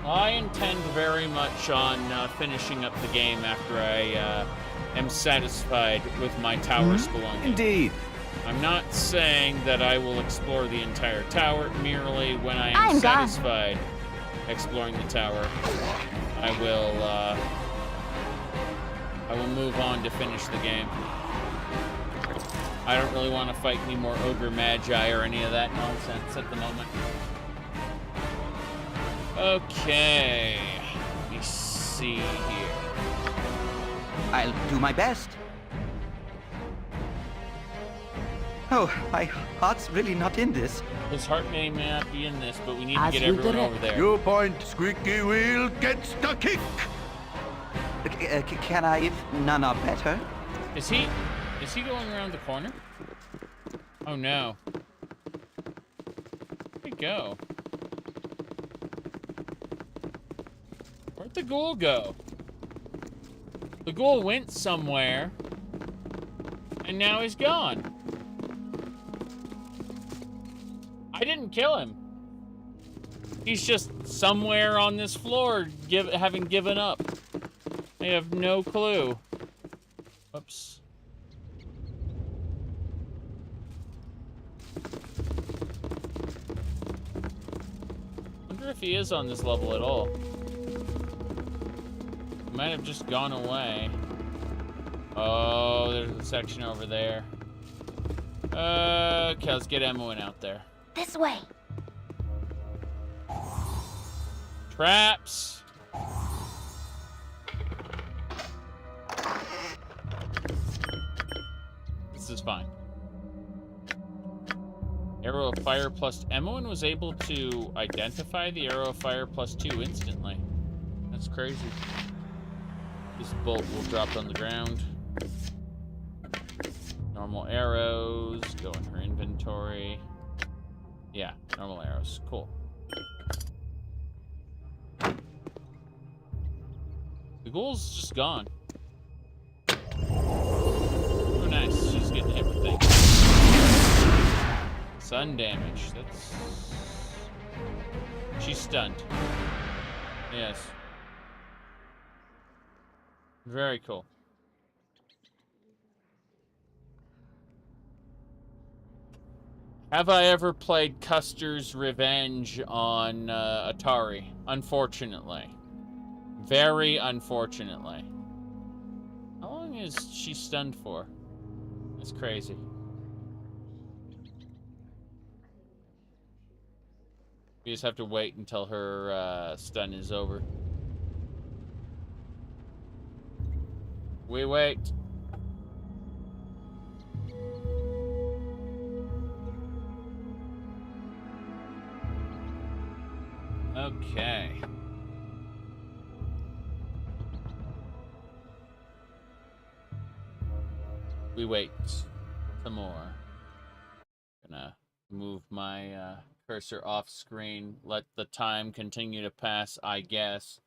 I intend very much on finishing up the game after I am satisfied with my tower spelunking. Indeed. I'm not saying that I will explore the entire tower, merely when I am I'm gone. satisfied exploring the tower, I will move on to finish the game. I don't really want to fight any more ogre magi or any of that nonsense at the moment. Okay, let me see here. I'll do my best. Oh, my heart's really not in this. His heart may not be in this, but we need to As get you everyone direct. over there. You point, squeaky wheel gets the kick. Can I, if none are better? Is he going around the corner? Oh no. Where'd he go? Where'd the ghoul go? The ghoul went somewhere, and now he's gone. I didn't kill him. He's just somewhere on this floor, having given up. I have no clue. Whoops. Wonder if he is on this level at all. He might have just gone away. Oh, there's a section over there. Okay, let's get Emmeline out there. This way. Traps. This is fine. Arrow of Fire plus... Emmeline was able to identify the Arrow of Fire plus 2 instantly. That's crazy. This bolt will drop on the ground. Normal arrows. Go in her inventory. Yeah, normal arrows. Cool. The ghoul's just gone. Oh, nice. She's getting hit with things. Sun damage. That's... She's stunned. Yes. Very cool. Have I ever played Custer's Revenge on Atari? Unfortunately. Very unfortunately. How long is she stunned for? That's crazy. We just have to wait until her stun is over. We wait. Okay. we wait some more. Gonna move my cursor off screen. Let the time continue to pass, I guess.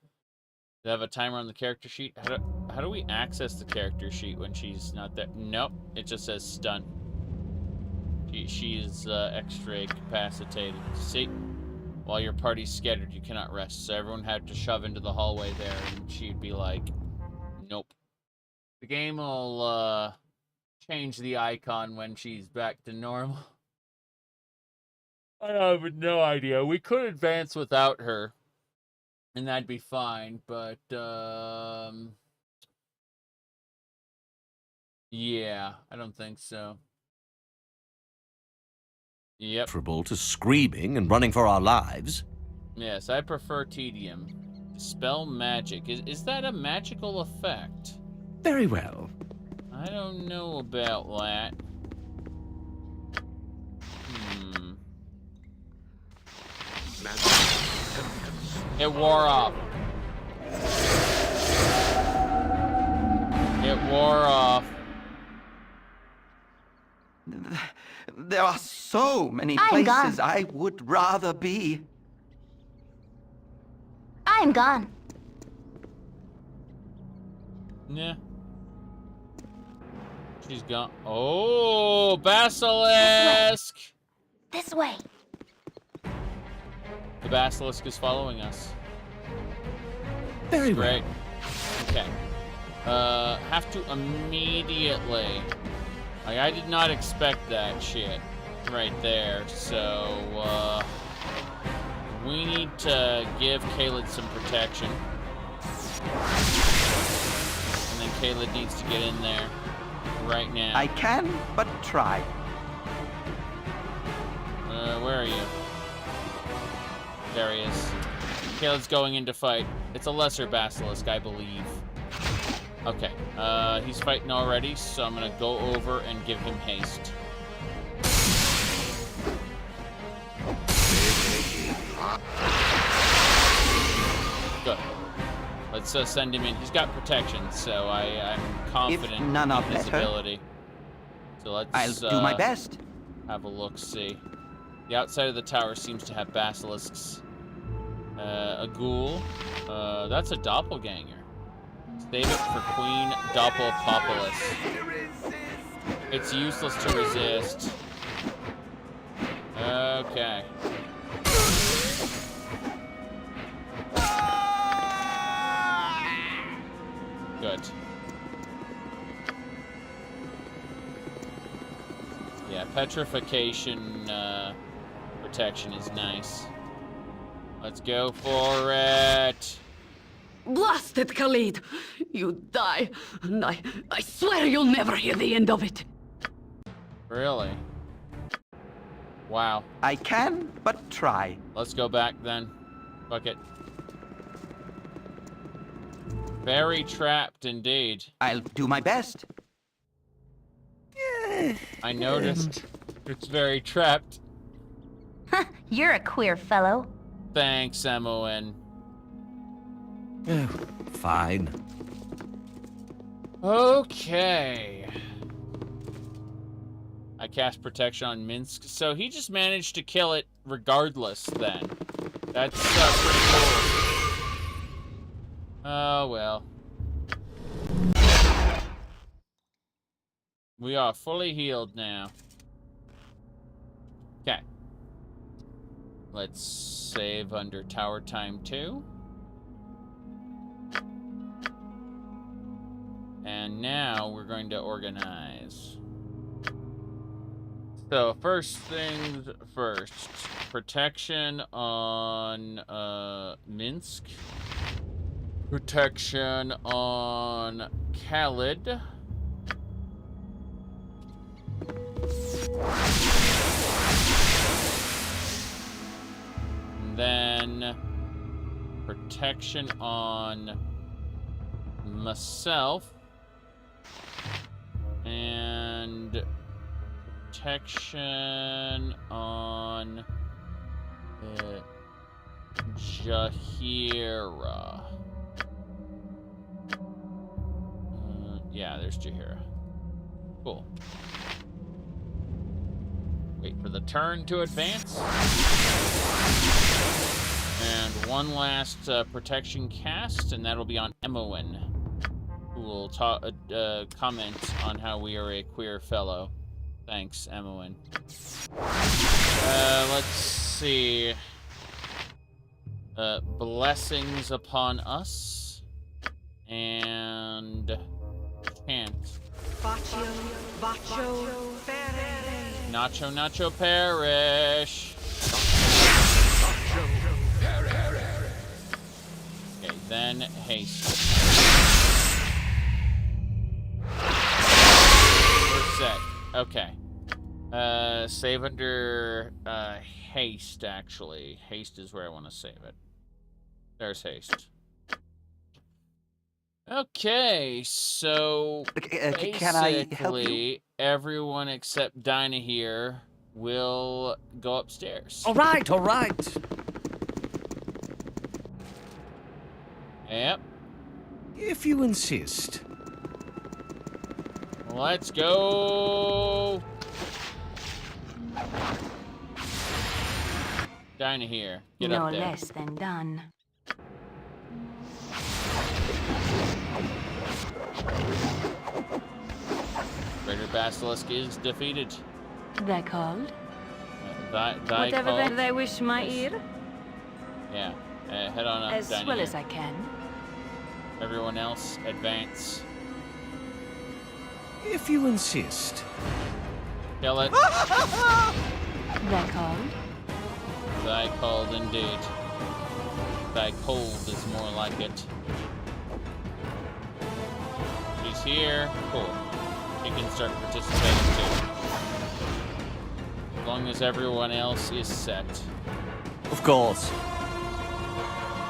Do I have a timer on the character sheet? How do we access the character sheet when she's not there? Nope, it just says stun. She's extra incapacitated. See? While your party's scattered, you cannot rest. So everyone had to shove into the hallway there, and she'd be like, nope. The game will change the icon when she's back to normal. I have no idea. We could advance without her, and that'd be fine, but, yeah, I don't think so. Yep. Preferable to screaming and running for our lives. Yes, I prefer tedium. Dispel magic. Is that a magical effect? Very well. I don't know about that. It wore off. It wore off. There are so many I'm places gone. I would rather be. I'm gone. Yeah. She's gone. Oh, Basilisk! This way. The Basilisk is following us. Very Great. Okay. Have to immediately... Like, I did not expect that shit right there, so, we need to give Caelid some protection. And then Caelid needs to get in there right now. I can but try. Where are you? There he is. Caelid's going in to fight. It's a lesser Basilisk, I believe. Okay, he's fighting already, so I'm gonna go over and give him haste. Good. Let's send him in. He's got protection, so I'm confident If none in are his better, ability. So let's I'll do my best. have a look-see. The outside of the tower seems to have basilisks. A ghoul. That's a doppelganger. Save it for Queen Doppelpopulus. It's useless to resist. Okay. Good. Yeah, petrification protection is nice. Let's go for it. Blasted Khalid! You die, and I swear you'll never hear the end of it. Really? Wow. I can but try. Let's go back then. Fuck it. Very trapped indeed. I'll do my best. I noticed. It's very trapped. You're a queer fellow. Thanks, MON. Fine. Okay. I cast protection on Minsk, so he just managed to kill it regardless then. That's pretty cool. Oh, well. We are fully healed now. Okay. Let's save under Tower Time 2. And now we're going to organize. So first things first. Protection on Minsk. Protection on Khalid. And then protection on myself. And protection on Jahira. Yeah, there's Jahira. Cool. Wait for the turn to advance. And one last protection cast, and that'll be on Emowyn, who will comment on how we are a queer fellow. Thanks, Emowyn. Let's see. Blessings upon us. And chant. Nacho, Nacho, perish. Okay, then haste. We're set. Okay. Save under haste, actually. Haste is where I want to save it. There's haste. Okay, so Can I help you? basically everyone except Dinah here will go upstairs. All right, all right. Yep. If you insist. Let's go. Dinah here. Get no up there. less than done. Greater Basilisk is defeated. They called? Whatever called. they wish my ear. Yeah. Head on up, As Dinah well here. as I can. Everyone else, advance. If you insist. Kill it. They called? Thy called indeed. Thy cold is more like it. She's here. Cool. She can start participating too. As long as everyone else is set. Of course.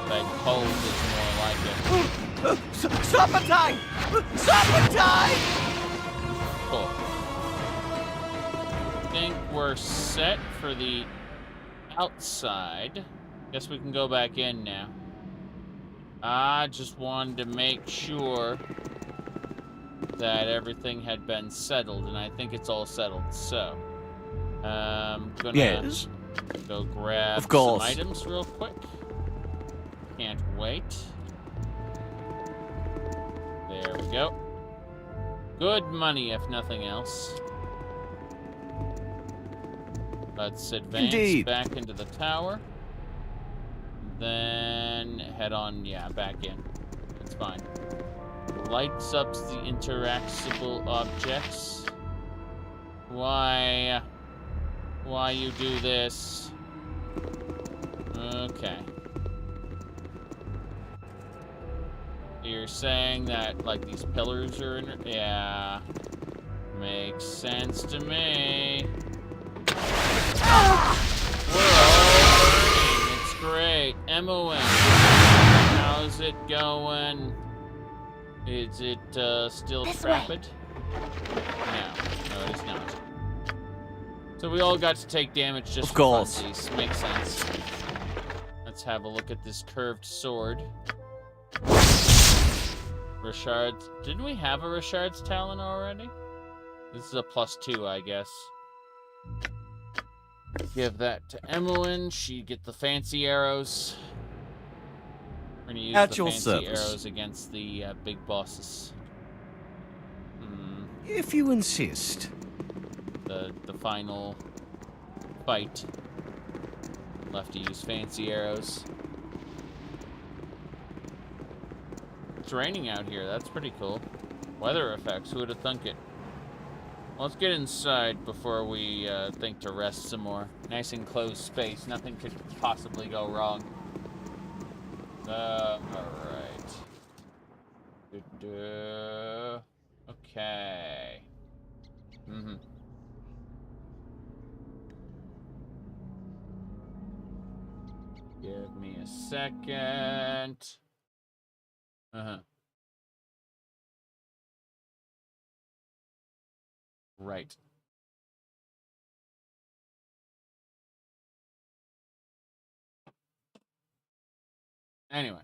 Thy cold is more like it. Sabotage! Sabotage! Cool. I think we're set for the outside. Guess we can go back in now. I just wanted to make sure that everything had been settled, and I think it's all settled. So, gonna Yes. go grab Of course. some items real quick. Can't wait. There we go. Good money, if nothing else. Let's advance Indeed. back into the tower. Then head on, yeah, back in. It's fine. Lights up the interactable objects. Why you do this? Okay. You're saying that, like, these pillars are in... Yeah. Makes sense to me. We're all burning. It's great. Emowyn, how's it going? Is it still trapped? No, it is not. So we all got to take damage just Of course. for funsies. Makes sense. Let's have a look at this curved sword. Richard's. Didn't we have a Richard's Talon already? This is a +2, I guess. Give that to Emowyn. She'd get the fancy arrows. We're gonna use At the your fancy service. arrows against the big bosses. If you insist. The final fight. We'll have to use fancy arrows. It's raining out here. That's pretty cool. Weather effects. Who would have thunk it? Well, let's get inside before we think to rest some more. Nice enclosed space. Nothing could possibly go wrong. Alright. Okay. Give me a second. Right. Anyway.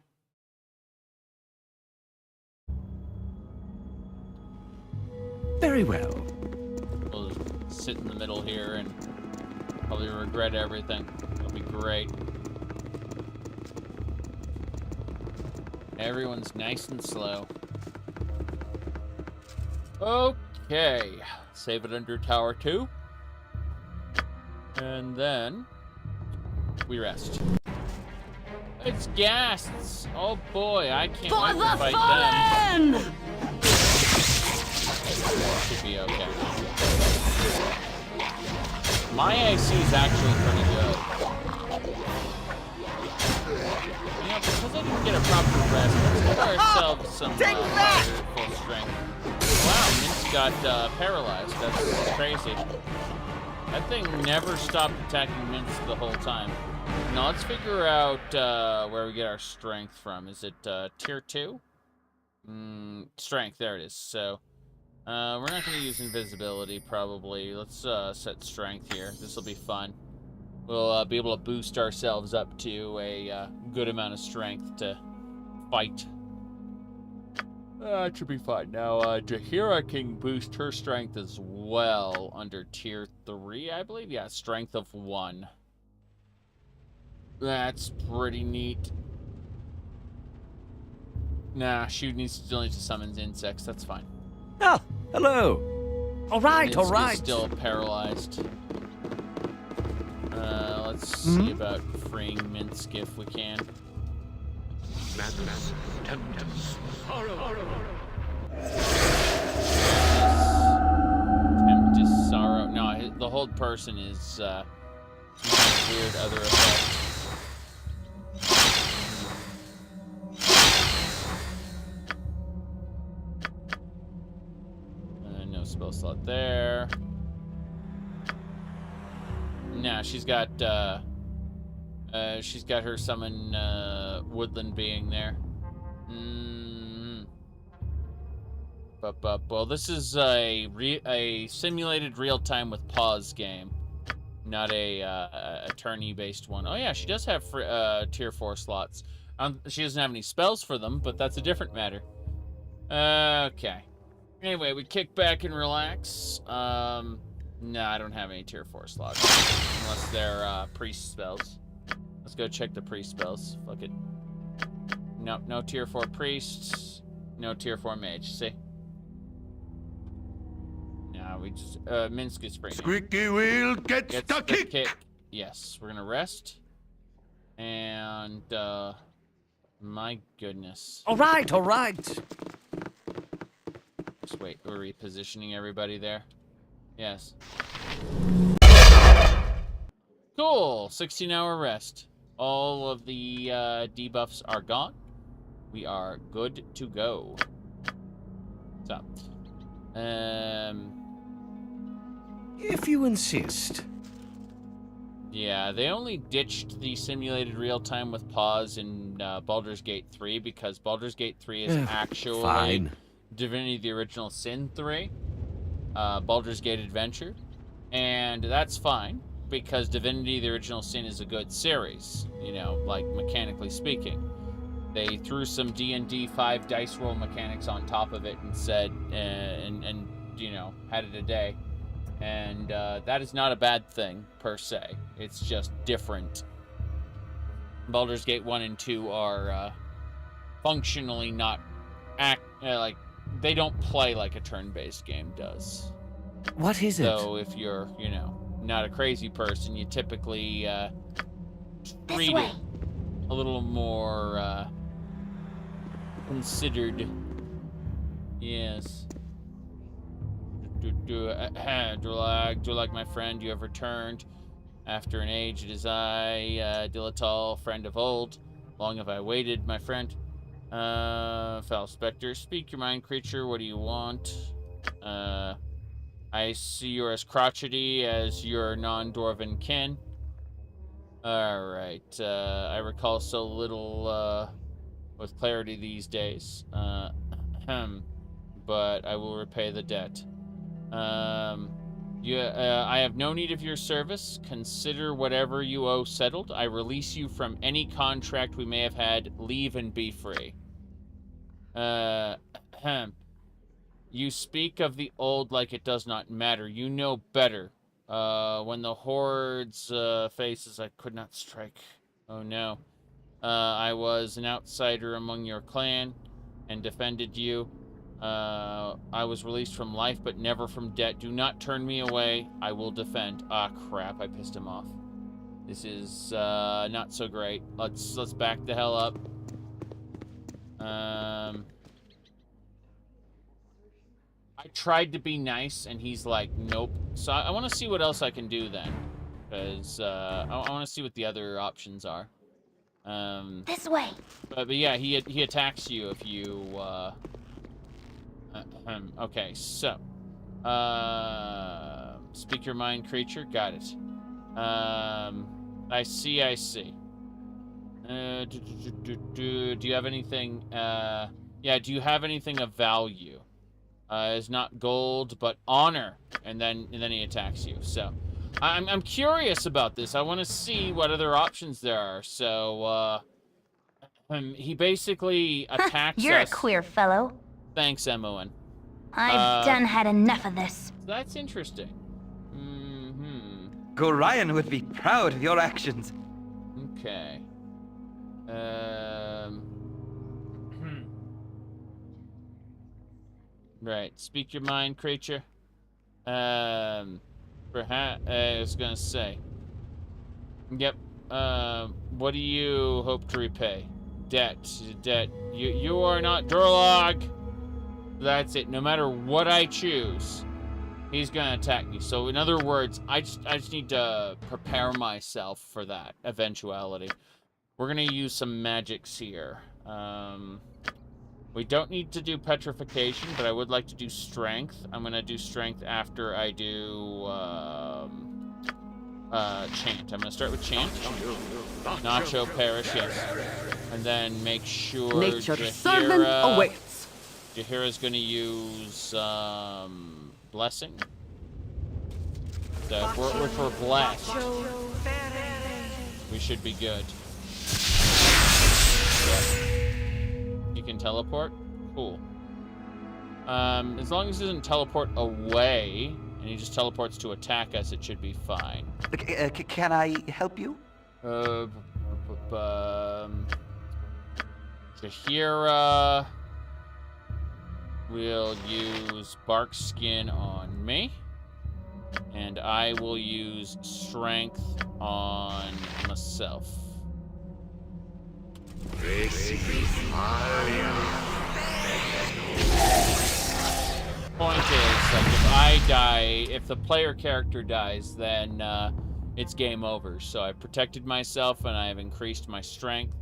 Very well. sit in the middle here and probably regret everything. It'll be great. Everyone's nice and slow. Okay. Save it under Tower 2. And then we rest. It's ghasts. Oh boy, I can't wait to fight them. Should be okay. My AC is actually pretty good. You know, because I didn't get a proper rest, let's give ourselves some full strength. Wow, Mint's got paralyzed. That's crazy. That thing never stopped attacking Mints the whole time. Now let's figure out where we get our strength from. Is it tier 2? Strength, there it is. So we're not going to use invisibility probably. Let's set strength here. This will be fun. We'll be able to boost ourselves up to a good amount of strength to fight. That should be fine. Now, Jahira can boost her strength as well under tier 3, I believe. Yeah, strength of 1. That's pretty neat. Nah, she still needs to summon insects. That's fine. Ah, hello. All right, all right. Still paralyzed. Let's see about freeing Minsk if we can. Tempest sorrow. No, the hold person is weird other effect. No spell slot there. No, she's got her summon woodland being there. Well, this is a simulated real-time with pause game, not a tourney-based one. Oh yeah, she does have tier 4 slots. She doesn't have any spells for them, but that's a different matter. Okay. Anyway, we kick back and relax. No, I don't have any tier 4 slots. Unless they're priest spells. Let's go check the priest spells. Fuck it. Nope, no tier 4 priests. No tier 4 mage. See? No, we just... Minsk is free. Squeaky wheel gets the kick. Yes, we're gonna rest. And, my goodness. All right, all right. Just wait, we're repositioning everybody there. Yes. Cool, 16-hour rest. All of the debuffs are gone. We are good to go. So, if you insist. Yeah, they only ditched the simulated real-time with pause in Baldurs Gate 3 because Baldurs Gate 3 is actually Fine. Divinity: The Original Sin 3, Baldur's Gate Adventure, and that's fine because Divinity: The Original Sin is a good series, you know, like mechanically speaking. They threw some D&D 5 dice roll mechanics on top of it and said, and you know, had it a day. And that is not a bad thing, per se. It's just different. Baldur's Gate 1 and 2 are functionally not like, they don't play like a turn-based game does. What is it? So if you're, you know, not a crazy person, you typically treat it a little more considered. Yes. Dulag, my friend, you have returned. After an age, it is I, Dilatal, friend of old. Long have I waited, my friend. Foul Spectre, speak your mind, creature. What do you want? I see you're as crotchety as your non-dwarven kin. Alright, I recall so little, with clarity these days. But I will repay the debt. I have no need of your service. Consider whatever you owe settled. I release you from any contract we may have had. Leave and be free. You speak of the old like it does not matter. You know better. When the horde's faces, I could not strike. Oh no. I was an outsider among your clan and defended you. I was released from life, but never from debt. Do not turn me away. I will defend. Ah, crap. I pissed him off. This is, not so great. Let's back the hell up. I tried to be nice, and he's like, nope. So I want to see what else I can do then. Because, I want to see what the other options are. This way. But yeah, he attacks you if you, okay, so. Speak your mind, creature. Got it. I see. Do you have anything, yeah, do you have anything of value? It's not gold, but honor. And then he attacks you. So, I'm curious about this. I want to see what other options there are. So, he basically attacks You're us. a queer fellow. Thanks, Emoen. I've done had enough of this. That's interesting. Gorion would be proud of your actions. Okay. Right. Speak your mind, creature. Perhaps I was gonna say. Yep. What do you hope to repay? Debt. You are not Durlog. That's it. No matter what I choose, he's gonna attack me. So in other words, I just need to prepare myself for that eventuality. We're gonna use some magics here. We don't need to do petrification, but I would like to do strength. I'm gonna do strength after I do chant. I'm gonna start with chant. Nacho perish, yes. And then make sure Nature's servant awaits. Jahira's gonna use blessing. So if we're blessed, we should be good. Yeah. You can teleport? Cool. As long as it doesn't teleport away, and he just teleports to attack us, it should be fine. Can I help you? Jahira will use bark skin on me, and I will use strength on myself. Point is, like, if I die, if the player character dies, then it's game over. So I've protected myself and I've increased my strength.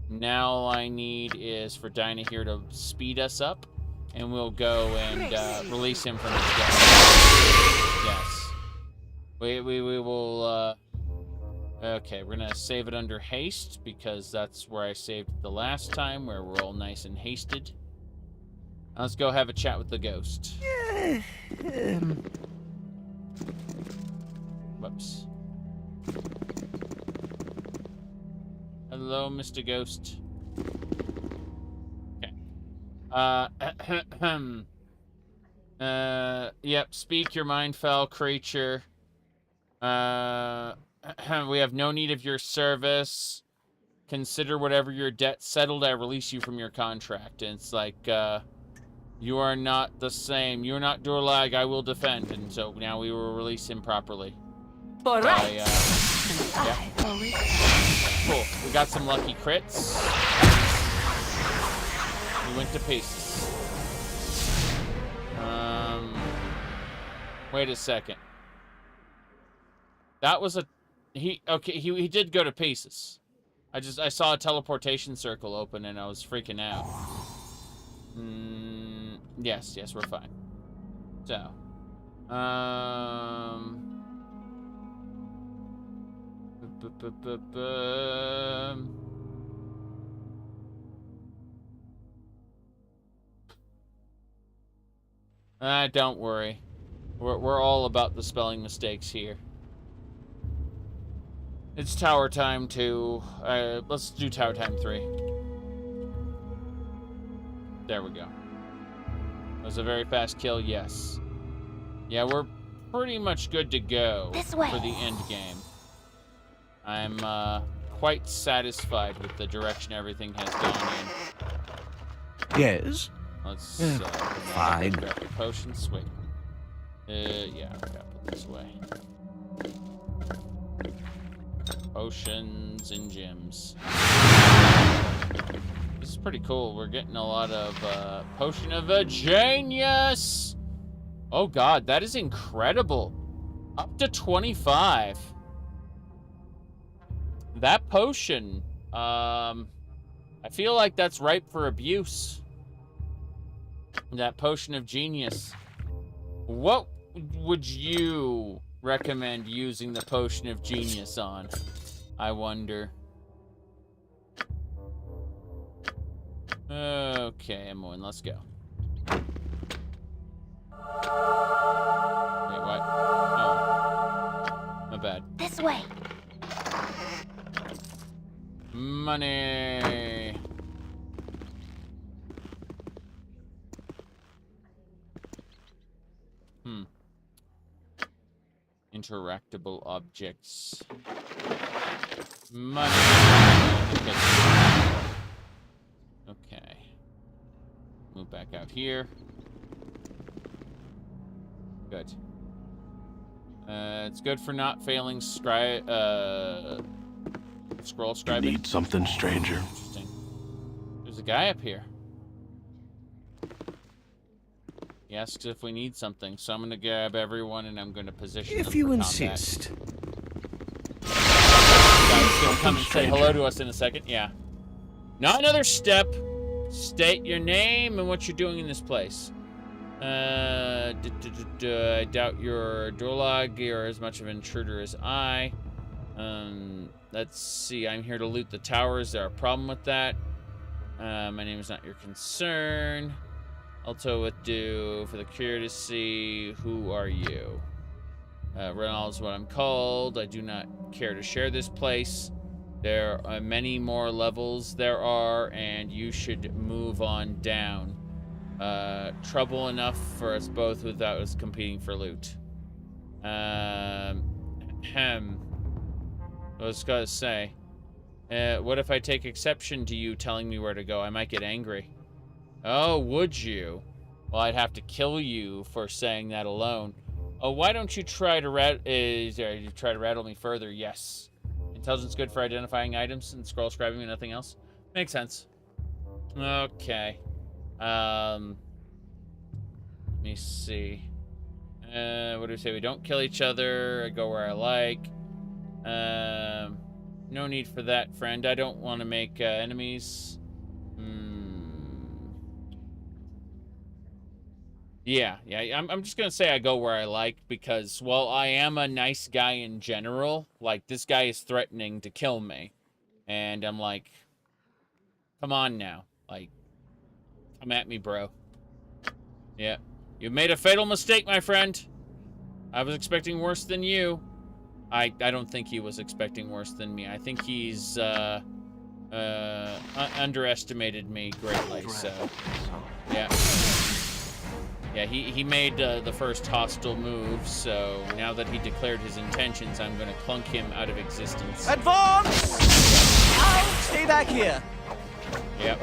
Now all I need is for Dinah here to speed us up, and we'll go and release him from his death. Yes. We will, okay, we're gonna save it under haste, because that's where I saved it the last time, where we're all nice and hasted. Now let's go have a chat with the ghost. Whoops. Hello, Mr. Ghost. Okay. Yep, speak your mind, foul creature. We have no need of your service. Consider whatever your debt settled, I release you from your contract. And it's like, you are not the same. You are not Durlag, I will defend. And so now we will release him properly. Right. Yeah. Cool. We got some lucky crits. We went to pieces. Wait a second. That was a... He did go to pieces. I saw a teleportation circle open and I was freaking out. Yes, we're fine. So. Don't worry. We're all about the spelling mistakes here. It's tower time 2. Let's do tower time 3. There we go. That was a very fast kill, yes. Yeah, pretty much good to go This way. for the end game. I'm quite satisfied with the direction everything has gone in. Yes? Let's fine. grab the potion. Sweet. Yeah, I gotta put this away. Potions and gems. This is pretty cool. We're getting a lot of potion of a genius. Oh god, that is incredible. Up to 25. That potion, I feel like that's ripe for abuse. That potion of genius. What would you recommend using the potion of genius on? I wonder. Okay, Emily, let's go. Wait, what? Oh. My bad. This way. Money. Interactable objects. Money. Okay. Move back out here. Good. It's good for not failing scroll scribing. Need something, stranger? Interesting. There's a guy up here. He asks if we need something, so I'm gonna grab everyone and I'm gonna position them If you for insist. Guy's gonna come and say hello to us in a second. Yeah. Not another step. State your name and what you're doing in this place. I doubt you're a Dorlog. You're as much of an intruder as I. Let's see. I'm here to loot the tower. Is there a problem with that? My name is not your concern. Also would do for the curious to see. Who are you? Reynolds, what I'm called. I do not care to share this place. There are many more levels there are, and you should move on down. Trouble enough for us both without us competing for loot. I was gonna say, what if I take exception to you telling me where to go? I might get angry. Oh, would you? Well, I'd have to kill you for saying that alone. Oh, why don't you try to rattle me further? Yes. Intelligence good for identifying items and scroll scribing and nothing else. Makes sense. Okay. Let me see. What do we say? We don't kill each other. I go where I like. No need for that, friend. I don't want to make enemies. Yeah. I'm just gonna say I go where I like because, well, I am a nice guy in general. Like, this guy is threatening to kill me. And I'm like, come on now. Like, come at me, bro. Yeah. You made a fatal mistake, my friend. I was expecting worse than you. I don't think he was expecting worse than me. I think he's underestimated me greatly, so yeah. Yeah, he made the first hostile move, so now that he declared his intentions, I'm gonna clunk him out of existence. Advance! I'll stay back here. Yep.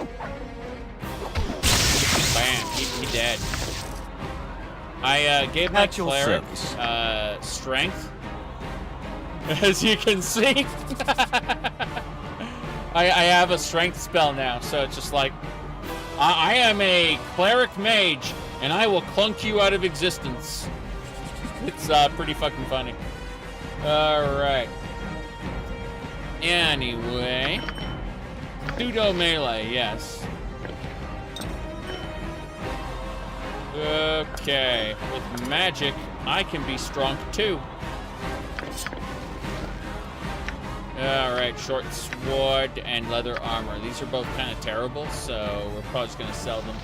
Bam, he dead. I gave my cleric strength, as you can see. I have a strength spell now, so it's just like, I am a cleric mage, and I will clunk you out of existence. It's pretty fucking funny. Alright. Anyway. Pseudo melee, yes. Okay. With magic, I can be strong too. Alright, short sword and leather armor. These are both kind of terrible, so we're probably just going to sell them.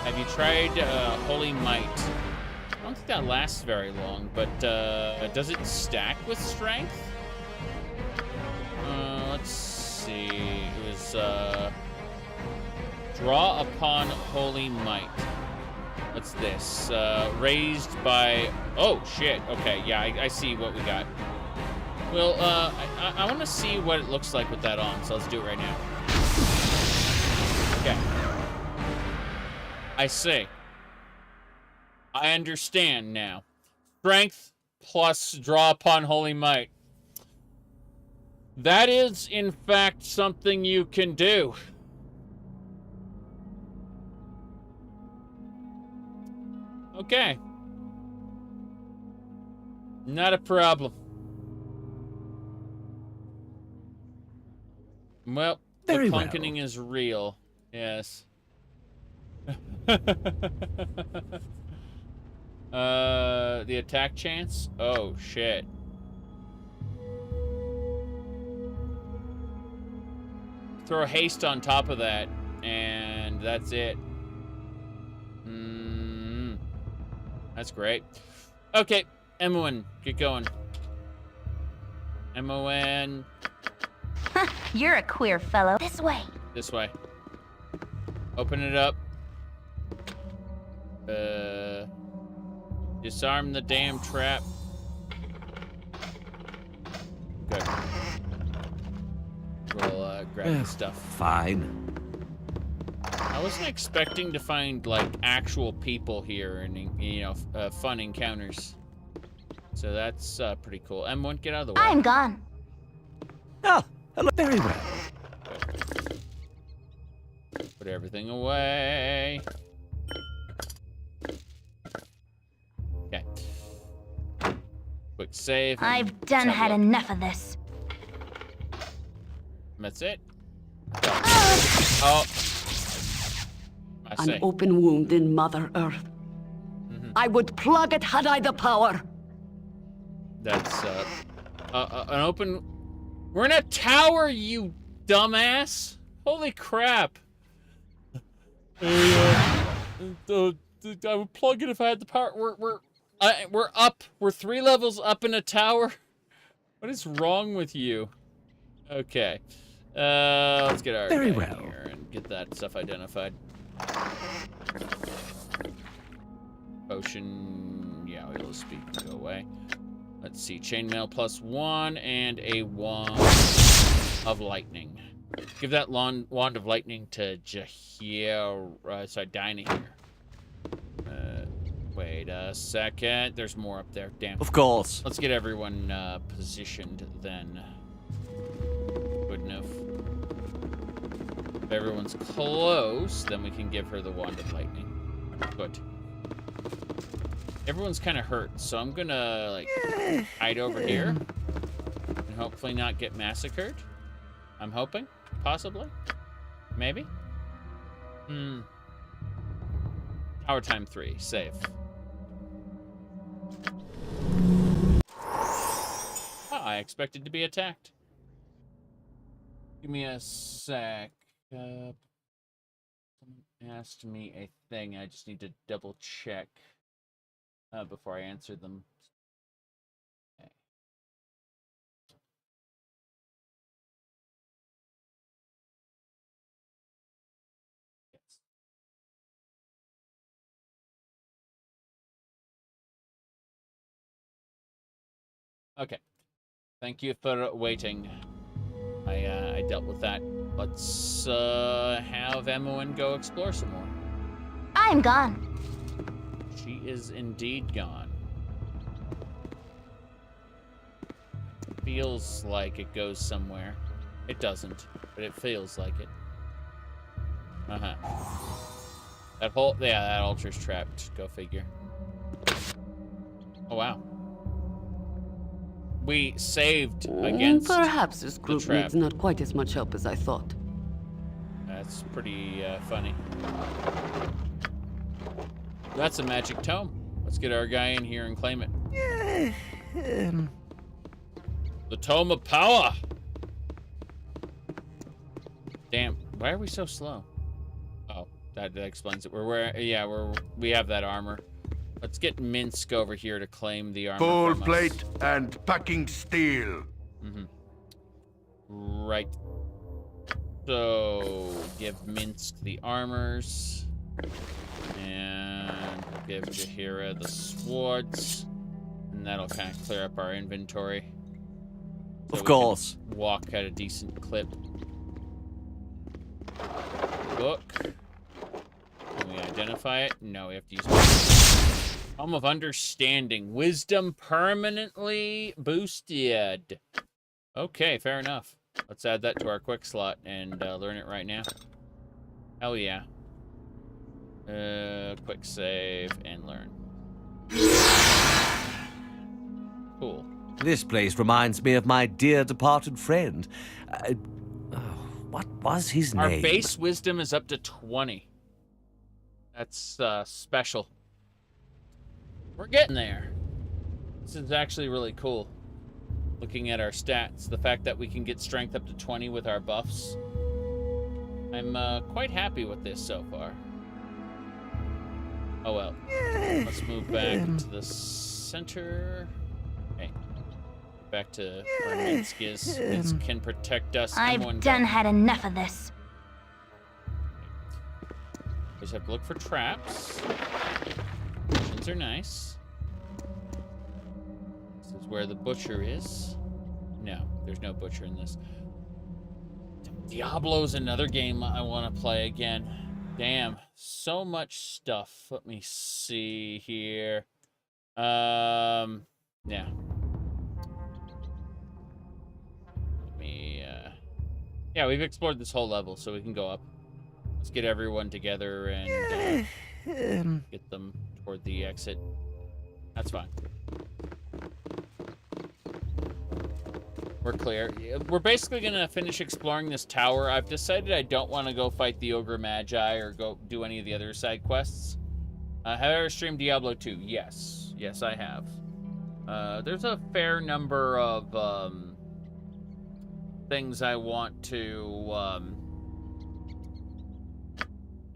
Have you tried Holy Might? I don't think that lasts very long, but does it stack with strength? Let's see. It was draw upon Holy Might. What's this? Raised by... Oh, shit. Okay, yeah, I see what we got. Well, I want to see what it looks like with that on, so let's do it right now. Okay. I see. I understand now. Strength plus draw upon holy might. That is, in fact, something you can do. Okay. Not a problem. Well, Very the plunketing is real. Yes. The attack chance? Oh, shit. Throw a haste on top of that, and that's it. That's great. Okay, Emmowen, get going. Emmowen. You're a queer fellow. This way. This way. Open it up. Disarm the damn trap. Good. We'll grab the stuff. Fine. I wasn't expecting to find, like, actual people here and, you know, fun encounters. So that's pretty cool. M1, get out of the way. I'm gone. Oh, hello. Very well. Put everything away. Okay. Quick save. I've done had enough of this. That's it. Oh. An open wound in Mother Earth. I would plug it had I the power. That's an open... We're in a tower, you dumbass! Holy crap! I would plug it if I had the power. We're up. We're 3 levels up in a tower. What is wrong with you? Okay. Let's get our Very guy well here and get that stuff identified. Potion, yeah, we'll speak go away. Let's see, chainmail +1 and a wand of lightning. Give that wand of lightning to Dinah here. Wait a second, there's more up there, damn. Of course. Let's get everyone positioned then. Good enough. If everyone's close, then we can give her the wand of lightning. Good. Everyone's kind of hurt, so I'm gonna, like, hide over here and hopefully not get massacred. I'm hoping, possibly, maybe. Tower time 3, save. Oh, I expected to be attacked. Give me a sec. Someone asked me a thing. I just need to double check before I answer them. Okay. Yes. Okay. Thank you for waiting. I dealt with that. Let's have Emmowen go explore some more. I'm gone. She is indeed gone. Feels like it goes somewhere. It doesn't, but it feels like it. That whole, yeah, that altar's trapped. Go figure. Oh wow. We saved against Perhaps this group the trap. needs not quite as much help as I thought. That's pretty funny. That's a magic tome. Let's get our guy in here and claim it. The Tome of Power. Damn, why are we so slow? Oh, that explains it. We have that armor. Let's get Minsk over here to claim the armor. Full plate and packing steel. Right. So give Minsk the armors. And And we'll give Jahira the swords. And that'll kind of clear up our inventory. So of course. Walk at a decent clip. Book. Can we identify it? No, we have to use Helm of Understanding. Wisdom permanently boosted. Okay, fair enough. Let's add that to our quick slot and learn it right now. Hell yeah. Quick save and learn. Cool. This place reminds me of my dear departed friend. What was his name? Our base wisdom is up to 20. That's special. We're getting there. This is actually really cool. Looking at our stats, the fact that we can get strength up to 20 with our buffs. I'm quite happy with this so far. Oh well. Let's move back to the center. Okay. Back to where Minsk is. Minsk can protect us. I've done had enough of this. Just have to look for traps. Missions are nice. This is where the butcher is. No, there's no butcher in this. Diablo's another game I want to play again. Damn, so much stuff. Let me see here. Yeah. Let me, yeah, we've explored this whole level, so we can go up. Let's get everyone together and get them toward the exit. That's fine. We're clear. We're basically going to finish exploring this tower. I've decided I don't want to go fight the Ogre Magi or go do any of the other side quests. Have I ever streamed Diablo 2? Yes. Yes, I have. There's a fair number of things I want to...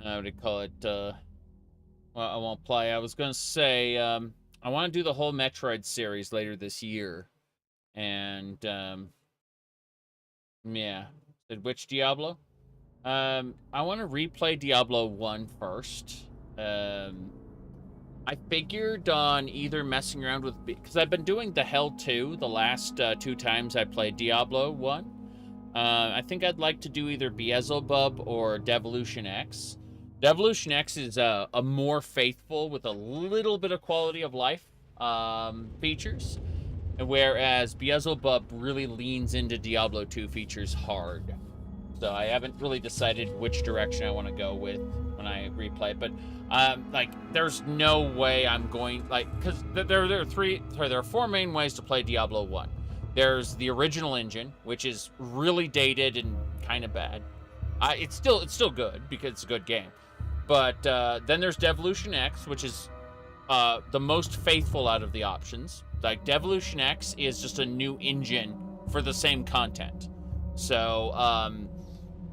what do you call it? Well, I won't play. I was going to say, I want to do the whole Metroid series later this year. And, yeah. Which Diablo? I want to replay Diablo 1 first. I figured on either messing around with... Because I've been doing the Hell 2 the last 2 times I played Diablo 1. I think I'd like to do either Beelzebub or Devolution X. Devolution X is a more faithful with a little bit of quality of life features. Whereas Beelzebub really leans into Diablo 2 features hard. So I haven't really decided which direction I want to go with when I replay it. But, like, there's no way I'm going... Like, because there are 4 main ways to play Diablo 1. There's the original engine, which is really dated and kind of bad. It's still good, because it's a good game. But then there's Devolution X, which is the most faithful out of the options. Like, Devolution X is just a new engine for the same content. So,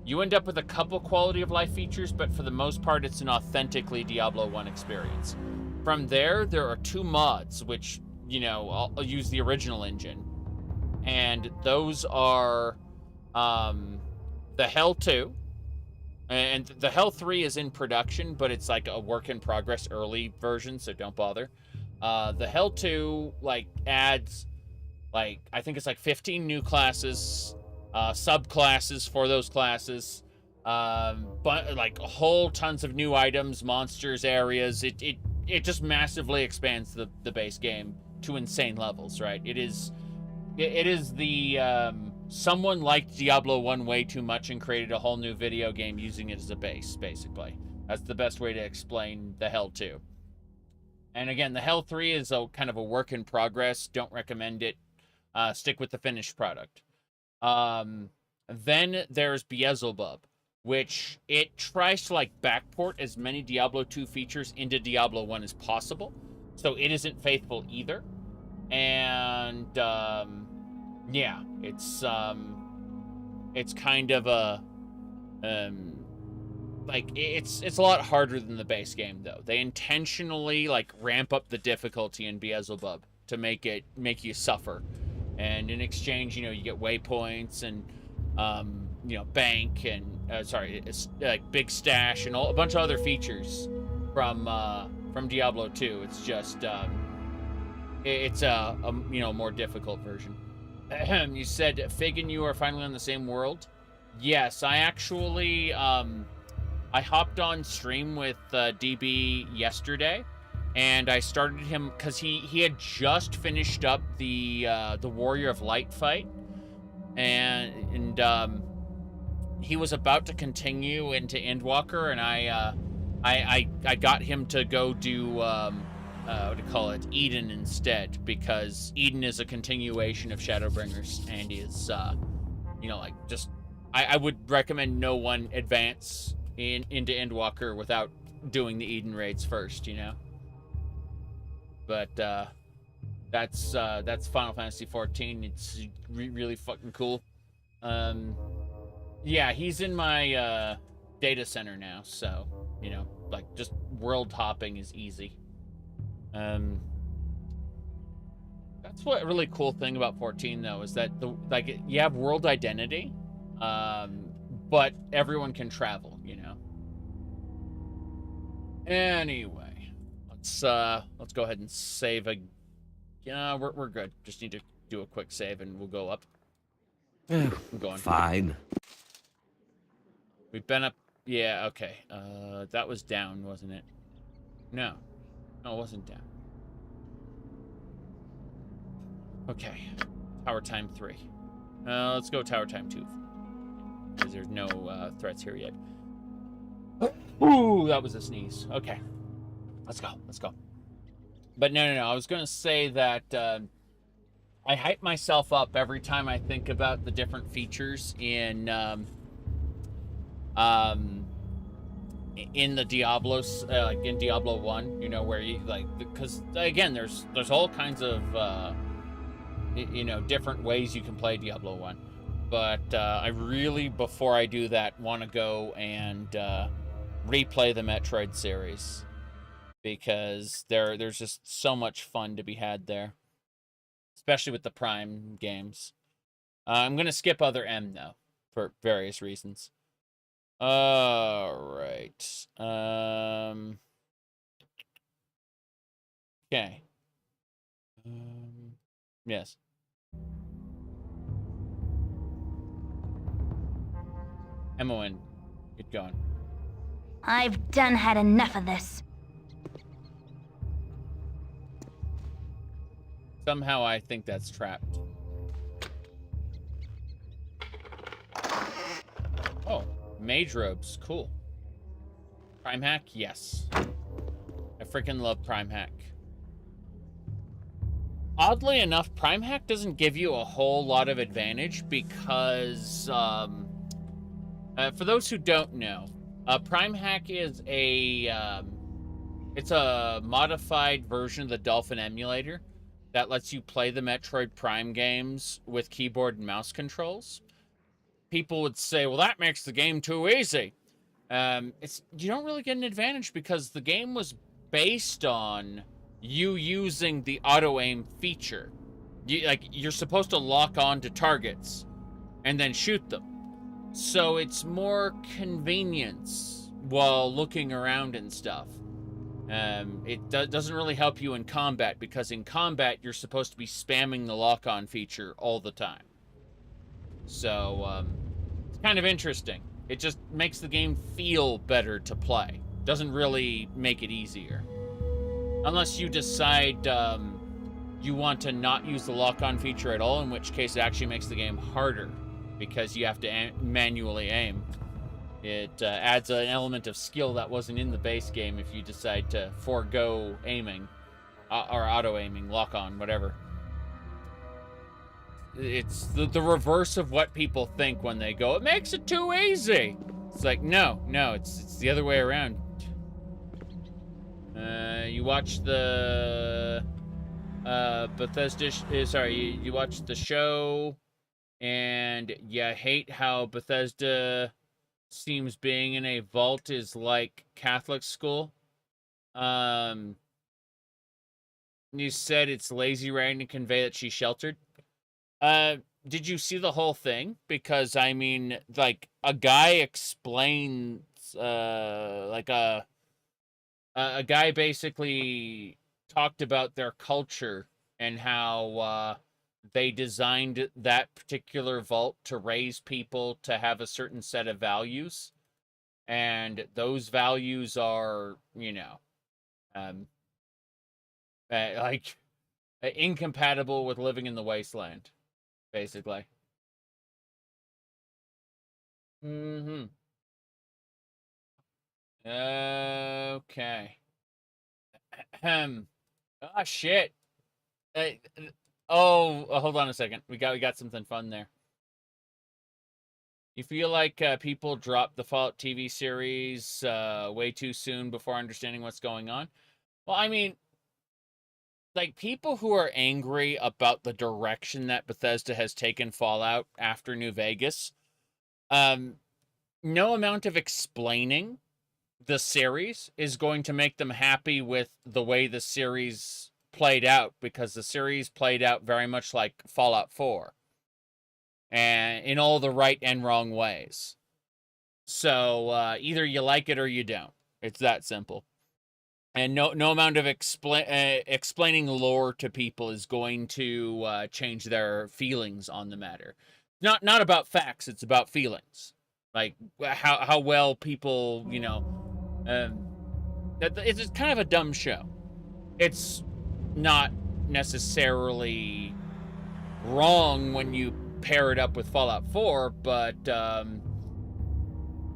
you end up with a couple quality of life features, but for the most part, it's an authentically Diablo 1 experience. From there are 2 mods, which, you know, I'll use the original engine. And those are the Hell 2. And the Hell 3 is in production, but it's like a work in progress early version, so don't bother. The Hell 2, like, adds, like, I think it's like 15 new classes, subclasses for those classes, but like whole tons of new items, monsters, areas. It just massively expands the base game to insane levels, right? It is the someone liked Diablo 1 way too much and created a whole new video game using it as a base, basically. That's the best way to explain the Hell 2. And again, the Hell 3 is a kind of a work in progress. Don't recommend it. Stick with the finished product. Then there's Beelzebub, which it tries to like backport as many Diablo 2 features into Diablo 1 as possible. So it isn't faithful either. And yeah, it's kind of a like it's a lot harder than the base game though. They intentionally like ramp up the difficulty in Beelzebub to make you suffer. And in exchange, you know, you get waypoints and you know, bank and like big stash and a bunch of other features from from Diablo 2. It's just it's a more difficult version. You said Fig and you are finally on the same world. Yes, I actually I hopped on stream with DB yesterday, and I started him because he had just finished up the Warrior of Light fight, and he was about to continue into Endwalker, and I got him to go do what do you call it, Eden instead, because Eden is a continuation of Shadowbringers, and is just I would recommend no one advance into Endwalker without doing the Eden raids first, But that's Final Fantasy 14. It's really fucking cool. Yeah, he's in my data center now, so just world hopping is easy. That's what a really cool thing about 14 though, is that you have world identity, but everyone can travel, Anyway, let's go ahead and save a. We're good. Just need to do a quick save and we'll go up. I'm going. Fine. We've been up. Yeah. Okay. That was down, wasn't it? No, it wasn't down. Okay. Tower time 3. Let's go tower time 2. Because there's no threats here yet. Ooh, that was a sneeze. Okay. Let's go. But no. I was going to say that I hype myself up every time I think about the different features in the Diablos, like in Diablo 1, where you because again, there's all kinds of different ways you can play Diablo 1. But I really, before I do that, want to go and replay the Metroid series, because there's just so much fun to be had there, especially with the Prime games. I'm going to skip other M, though, for various reasons. All right. Okay. Yes. Emmoin, get going. I've done had enough of this. Somehow I think that's trapped. Oh, mage robes, cool. Prime hack, yes. I freaking love Prime hack. Oddly enough, Prime hack doesn't give you a whole lot of advantage because, for those who don't know, Prime hack is it's a modified version of the Dolphin emulator that lets you play the Metroid Prime games with keyboard and mouse controls. People would say, well, that makes the game too easy. You don't really get an advantage because the game was based on you using the auto-aim feature. You're supposed to lock on to targets and then shoot them. So it's more convenience while looking around and stuff. It doesn't really help you in combat, because in combat you're supposed to be spamming the lock-on feature all the time. So it's kind of interesting. It just makes the game feel better to play. Doesn't really make it easier. Unless you decide you want to not use the lock-on feature at all, in which case it actually makes the game harder, because you have to manually aim. It adds an element of skill that wasn't in the base game if you decide to forego aiming, or auto-aiming, lock-on, whatever. It's the reverse of what people think when they go, it makes it too easy. It's like, no, it's the other way around. You watch the Bethesda, you watch the show, and you hate how Bethesda seems being in a vault is like Catholic school. You said it's lazy writing to convey that she's sheltered. Did you see the whole thing? Because, I mean, like, a guy explains, like a a guy basically talked about their culture and how they designed that particular vault to raise people to have a certain set of values. And those values are, you know, like incompatible with living in the wasteland, basically. Okay. Ah, shit. Hold on a second. We got something fun there. You feel like people dropped the Fallout TV series way too soon before understanding what's going on? Well, I mean, like, people who are angry about the direction that Bethesda has taken Fallout after New Vegas, no amount of explaining the series is going to make them happy with the way the series played out, because the series played out very much like Fallout 4. And in all the right and wrong ways. So either you like it or you don't. It's that simple. And no amount of explaining lore to people is going to change their feelings on the matter. Not about facts, it's about feelings. Like how well people, you know, it's kind of a dumb show. It's not necessarily wrong when you pair it up with Fallout 4, but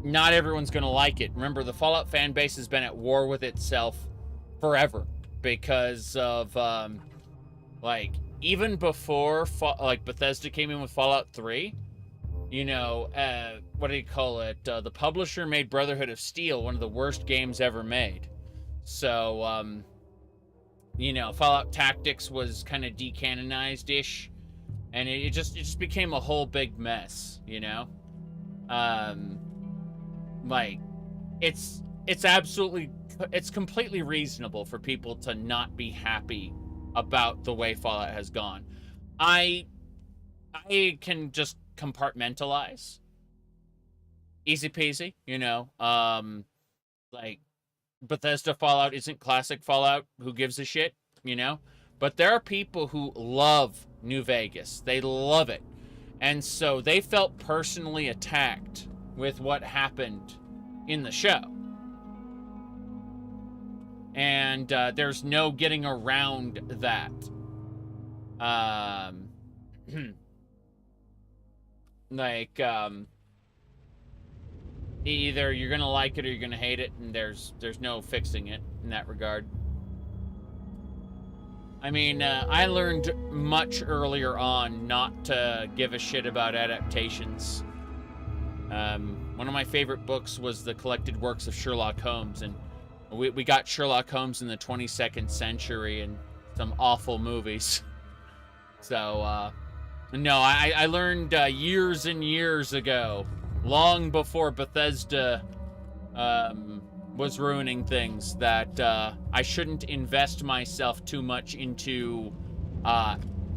not everyone's going to like it. Remember, the Fallout fan base has been at war with itself forever because of, like, even before, like, Bethesda came in with Fallout 3, you know, what do you call it? The publisher made Brotherhood of Steel one of the worst games ever made. So, you know, Fallout Tactics was kind of decanonized-ish, and it just became a whole big mess, you know? Like, it's completely reasonable for people to not be happy about the way Fallout has gone. I can just compartmentalize. Easy peasy, you know? Like, Bethesda Fallout isn't classic Fallout. Who gives a shit, you know? But there are people who love New Vegas. They love it. And so they felt personally attacked with what happened in the show. And there's no getting around that. Either you're gonna like it or you're gonna hate it, and there's no fixing it in that regard. I mean, I learned much earlier on not to give a shit about adaptations. One of my favorite books was the collected works of Sherlock Holmes, and we got Sherlock Holmes in the 22nd century and some awful movies. So, no, I learned years and years ago, long before Bethesda was ruining things, that I shouldn't invest myself too much into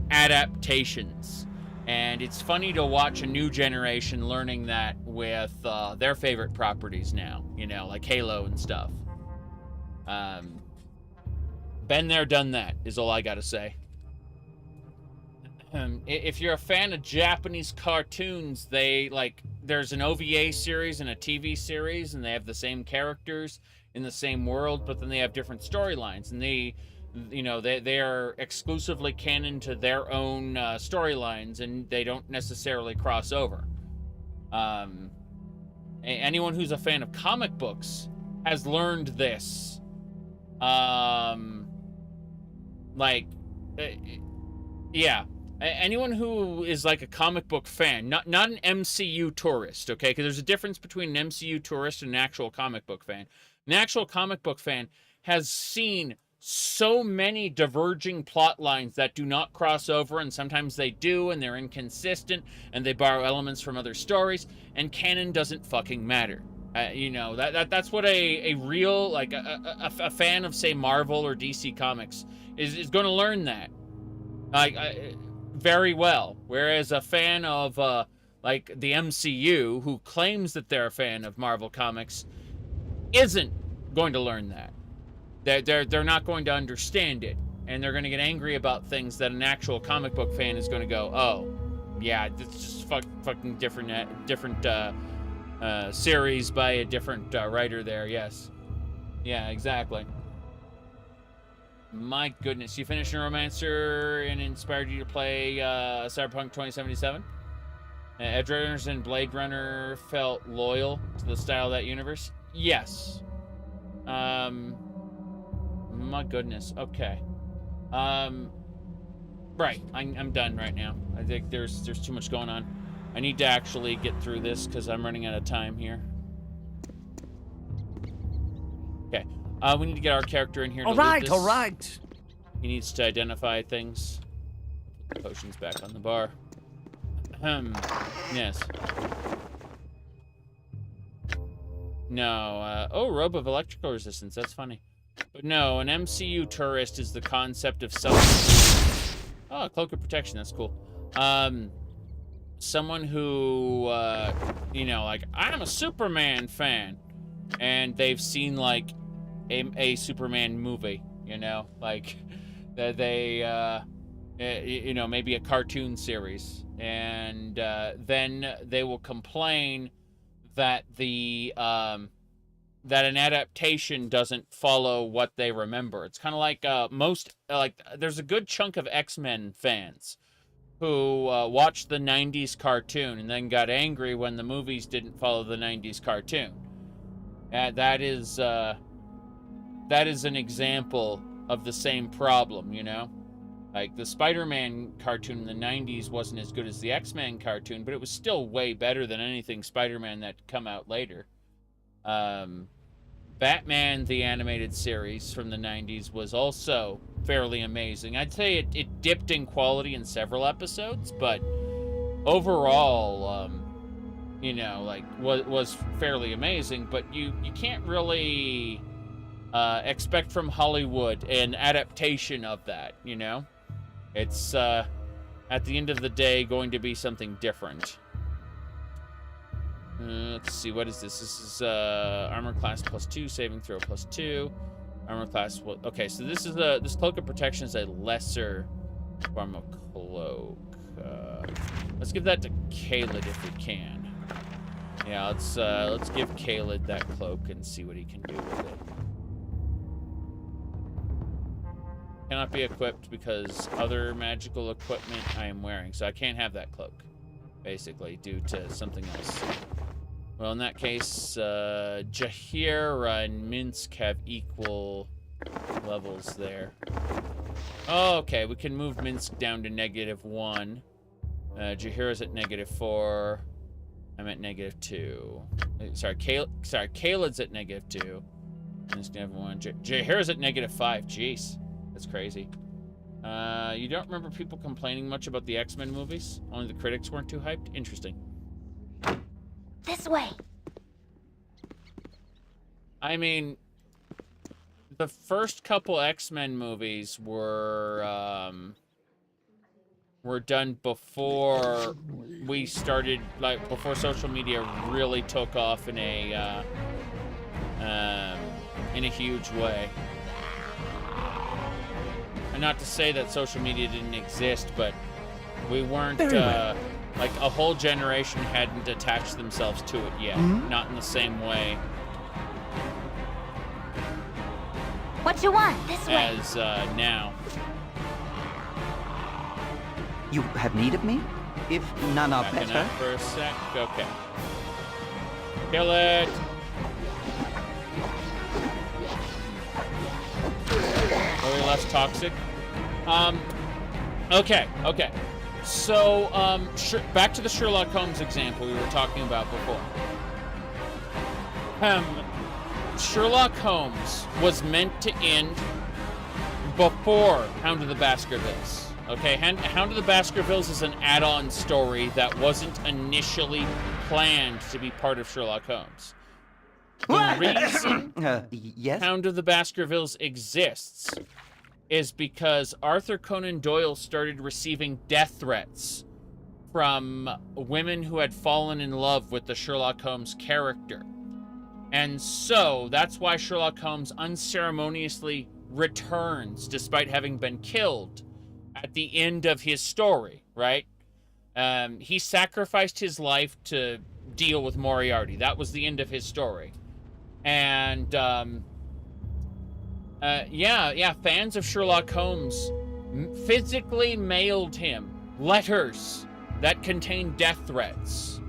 adaptations. And it's funny to watch a new generation learning that with their favorite properties now, you know, like Halo and stuff. Been there, done that, is all I gotta say. If you're a fan of Japanese cartoons, there's an OVA series and a TV series, and they have the same characters in the same world, but then they have different storylines, and they are exclusively canon to their own storylines, and they don't necessarily cross over. Anyone who's a fan of comic books has learned this. Yeah. Anyone who is like a comic book fan, not an MCU tourist, okay? Because there's a difference between an MCU tourist and an actual comic book fan. An actual comic book fan has seen so many diverging plot lines that do not cross over, and sometimes they do, and they're inconsistent, and they borrow elements from other stories, and canon doesn't fucking matter. You know, that's what a real, like, a fan of, say, Marvel or DC Comics is going to learn that. Very well. Whereas a fan of, like, the MCU, who claims that they're a fan of Marvel Comics, isn't going to learn that. they're not going to understand it, and they're going to get angry about things that an actual comic book fan is going to go, oh, yeah, it's just fucking different series by a different writer there. Yes, yeah, exactly. My goodness, you finished Neuromancer and inspired you to play Cyberpunk 2077? Edge Runners and Blade Runner felt loyal to the style of that universe? Yes. My goodness. Okay. Right. I'm done right now. I think there's too much going on. I need to actually get through this because I'm running out of time here. Okay. We need to get our character in here. All right. He needs to identify things. Put the potions back on the bar. Yes. No. Oh, robe of electrical resistance. That's funny. But no, an MCU tourist is the concept of someone. Oh, cloak of protection. That's cool. Someone who, you know, like, I'm a Superman fan, and they've seen like a Superman movie, you know, like they you know, maybe a cartoon series, and then they will complain that that an adaptation doesn't follow what they remember. It's kind of like there's a good chunk of X-Men fans who watched the 90s cartoon and then got angry when the movies didn't follow the 90s cartoon. That is an example of the same problem, you know? Like, the Spider-Man cartoon in the 90s wasn't as good as the X-Men cartoon, but it was still way better than anything Spider-Man that come out later. Batman, the animated series from the 90s, was also fairly amazing. I'd say it dipped in quality in several episodes, but overall, you know, like, was fairly amazing. But you can't really expect from Hollywood an adaptation of that, you know? It's, at the end of the day, going to be something different. Let's see, what is this? This is armor class +2, saving throw +2. Armor class, okay, so this is this cloak of protection is a lesser form of cloak. Let's give that to Kaled if we can. Yeah, let's give Kaled that cloak and see what he can do with it. Cannot be equipped because other magical equipment I am wearing, so I can't have that cloak, basically, due to something else. Well, in that case, Jahira and Minsk have equal levels there. Oh, okay, we can move Minsk down to -1. Jahira's at -4. I'm at -2. Sorry, Kaled's at -2. Minsk -1. Jahira's at -5. Jeez, that's crazy. You don't remember people complaining much about the X-Men movies? Only the critics weren't too hyped? Interesting. This way. I mean, the first couple X-Men movies were done before we started, like, before social media really took off in a huge way. And not to say that social media didn't exist, but we weren't, like, a whole generation hadn't attached themselves to it yet. Not in the same way. What you want? This way. As, now. You have need of me? If none are Backing better. up for a sec. Okay. Kill it! Really less toxic. Okay. So, back to the Sherlock Holmes example we were talking about before. Sherlock Holmes was meant to end before Hound of the Baskervilles. Okay, Hound of the Baskervilles is an add-on story that wasn't initially planned to be part of Sherlock Holmes. The reason yes? Hound of the Baskervilles exists is because Arthur Conan Doyle started receiving death threats from women who had fallen in love with the Sherlock Holmes character. And so that's why Sherlock Holmes unceremoniously returns despite having been killed at the end of his story, right? He sacrificed his life to deal with Moriarty. That was the end of his story. And fans of Sherlock Holmes physically mailed him letters that contained death threats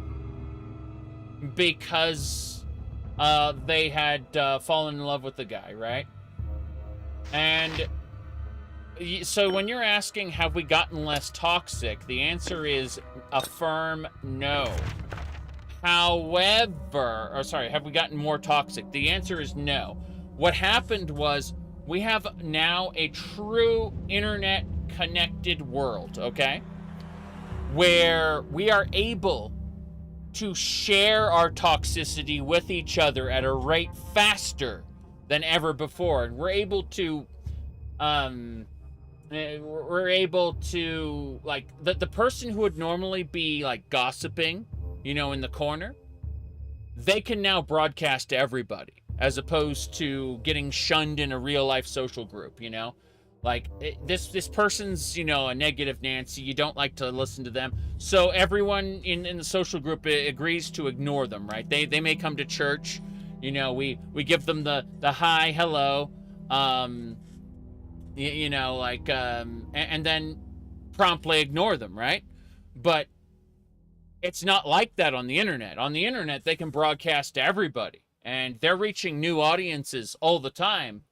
because they had fallen in love with the guy, right? And so when you're asking, have we gotten less toxic, the answer is a firm no. However, have we gotten more toxic? The answer is no. What happened was we have now a true internet-connected world, okay? Where we are able to share our toxicity with each other at a rate faster than ever before. And we're able to, like, the person who would normally be, like, gossiping, you know, in the corner, they can now broadcast to everybody, as opposed to getting shunned in a real-life social group, you know? Like, this person's, you know, a negative Nancy. You don't like to listen to them. So everyone in the social group agrees to ignore them, right? They may come to church. You know, we give them the hi, hello, and then promptly ignore them, right? But it's not like that on the internet. On the internet, they can broadcast to everybody, and they're reaching new audiences all the time.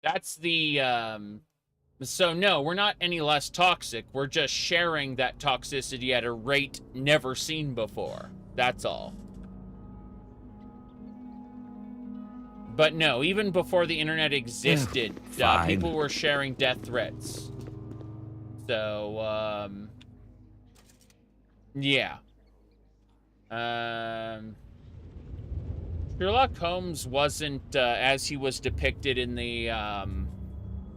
That's the, so no, we're not any less toxic. We're just sharing that toxicity at a rate never seen before. That's all. But no, even before the internet existed, people were sharing death threats. So, yeah. Sherlock Holmes wasn't as he was depicted in the,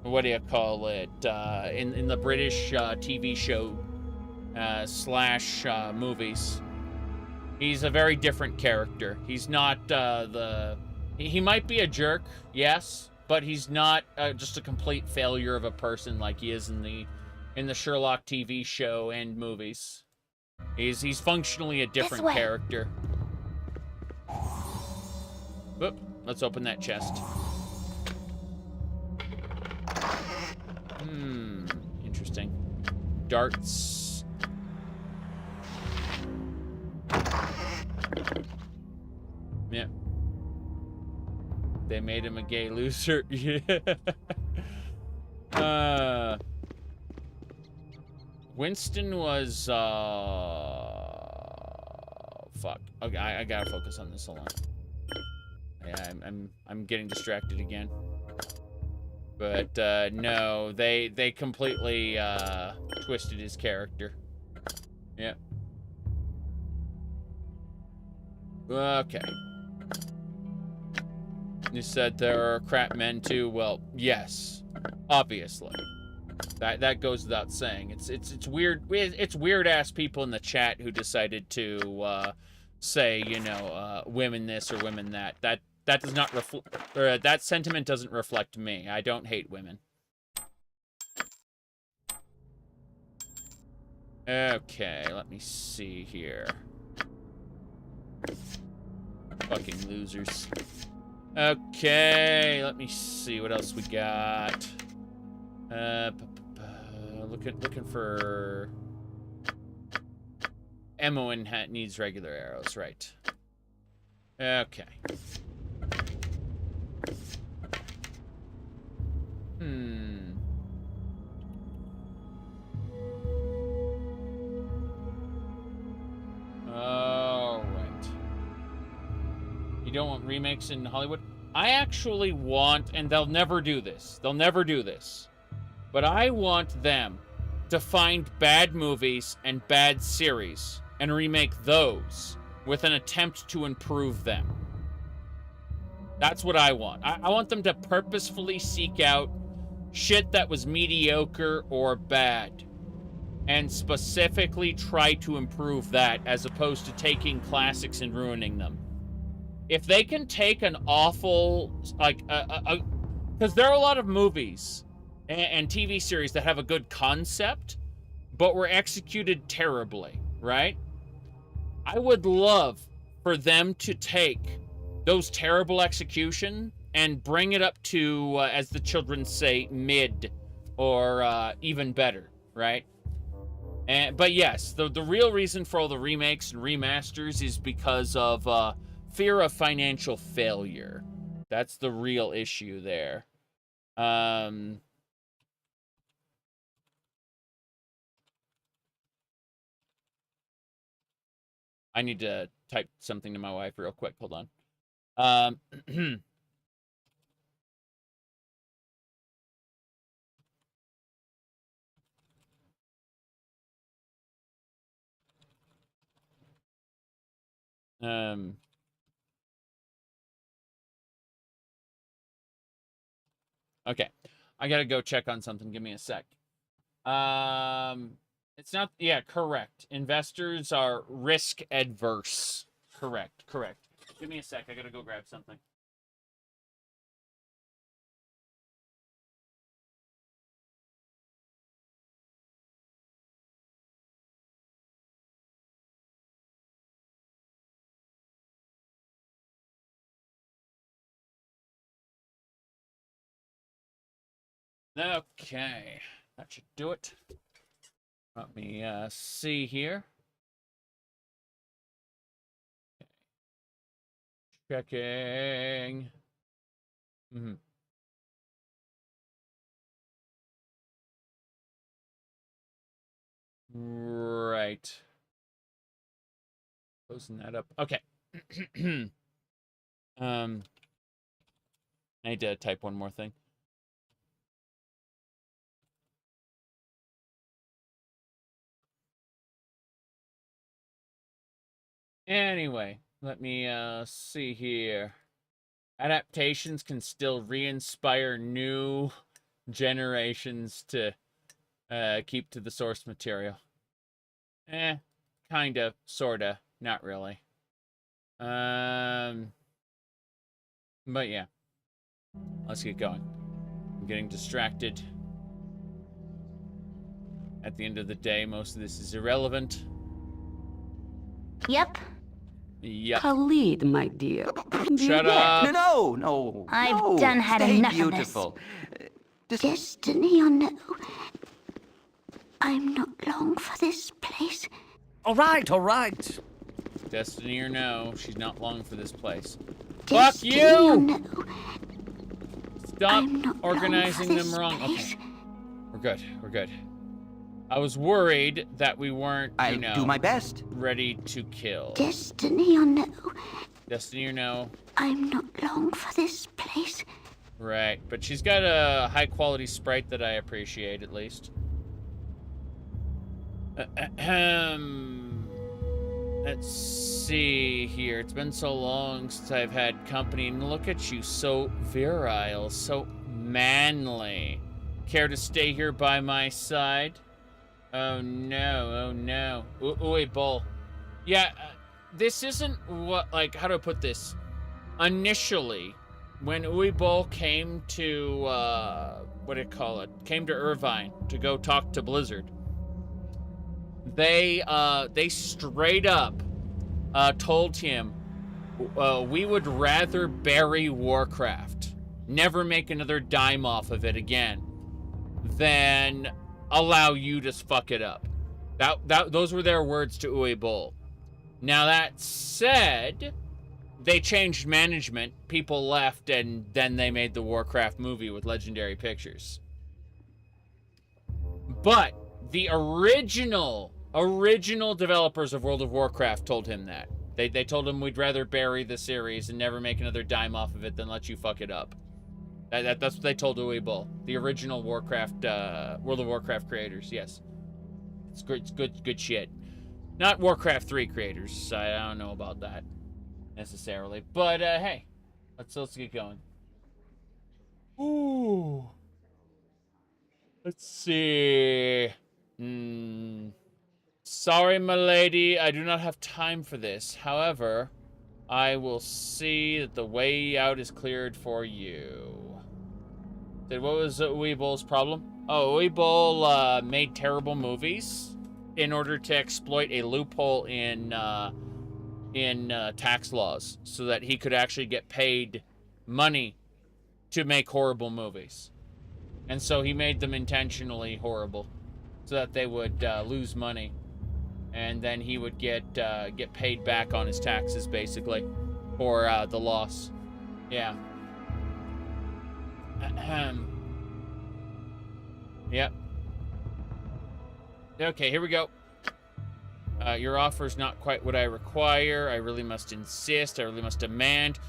what do you call it, in the British TV show slash movies. He's a very different character. He's not he might be a jerk, yes, but he's not just a complete failure of a person like he is in the Sherlock TV show and movies. He's functionally a different character. Oop, let's open that chest. Interesting. Darts. Yeah. They made him a gay loser. Yeah. Winston was, fuck. Okay, I gotta focus on this. Hold on. Yeah, I'm getting distracted again. But no, they completely twisted his character. Yeah. Okay. You said there are crap men too. Well, yes, obviously. That goes without saying. It's weird. It's weird ass people in the chat who decided to say, you know, women this or women that. That does not reflect, or that sentiment doesn't reflect me. I don't hate women. Okay, let me see here. Fucking losers. Okay, let me see what else we got. Looking for Emoen needs regular arrows, right? Okay. All right. You don't want remakes in Hollywood? I actually want, and they'll never do this. They'll never do this. But I want them to find bad movies and bad series and remake those with an attempt to improve them. That's what I want. I want them to purposefully seek out shit that was mediocre or bad and specifically try to improve that as opposed to taking classics and ruining them. if they can take an awful, like, because there are a lot of movies and TV series that have a good concept, but were executed terribly, right? I would love for them to take those terrible execution and bring it up to, as the children say, mid or even better, right? But yes, the real reason for all the remakes and remasters is because of fear of financial failure. That's the real issue there. I need to type something to my wife real quick. Hold on. Okay. I gotta go check on something. Give me a sec. It's not, yeah, correct. Investors are risk adverse. Correct. Give me a sec. I gotta go grab something. Okay. That should do it. Let me see here. Checking. Right. Closing that up. Okay. I need to type one more thing. Anyway, let me see here. Adaptations can still re-inspire new generations to keep to the source material. Kinda, sorta, not really. But yeah. Let's get going. I'm getting distracted. At the end of the day, most of this is irrelevant. Yep. Khalid, my dear. Shut up. No. I've done had Stay enough beautiful. of this. Destiny or no, I'm not long for this place. All right. Destiny or no, she's not long for this place. Destiny Fuck you! Or no, Stop organizing them wrong. Place. Okay, we're good. I was worried that we weren't, I'll do my best. ready to kill. Destiny or no, I'm not long for this place. Right, but she's got a high-quality sprite that I appreciate, at least. Let's see here. It's been so long since I've had company, and look at you, so virile, so manly. Care to stay here by my side? Oh no. Wait, Bull. Yeah, this isn't what, like, how do I put this? Initially, when Uwe came to, came to Irvine to go talk to Blizzard, they straight up told him, we would rather bury Warcraft, never make another dime off of it again, than allow you to fuck it up. Those were their words to Uwe Boll. Now that said, they changed management, people left, and then they made the Warcraft movie with Legendary Pictures. But the original developers of World of Warcraft told him that. They told him we'd rather bury the series and never make another dime off of it than let you fuck it up. That's what they told Uwe Boll, the original Warcraft, World of Warcraft creators. Yes, it's good shit. Not Warcraft 3 creators. I don't know about that necessarily, but hey, let's get going. Ooh, let's see. Sorry, my lady, I do not have time for this. However, I will see that the way out is cleared for you. What was Weebol's problem? Oh, Weebol made terrible movies in order to exploit a loophole in tax laws so that he could actually get paid money to make horrible movies. And so he made them intentionally horrible so that they would lose money. And then he would get paid back on his taxes, basically, for the loss. Yeah. Yep. Okay, here we go. Your offer is not quite what I require. I really must insist. I really must demand.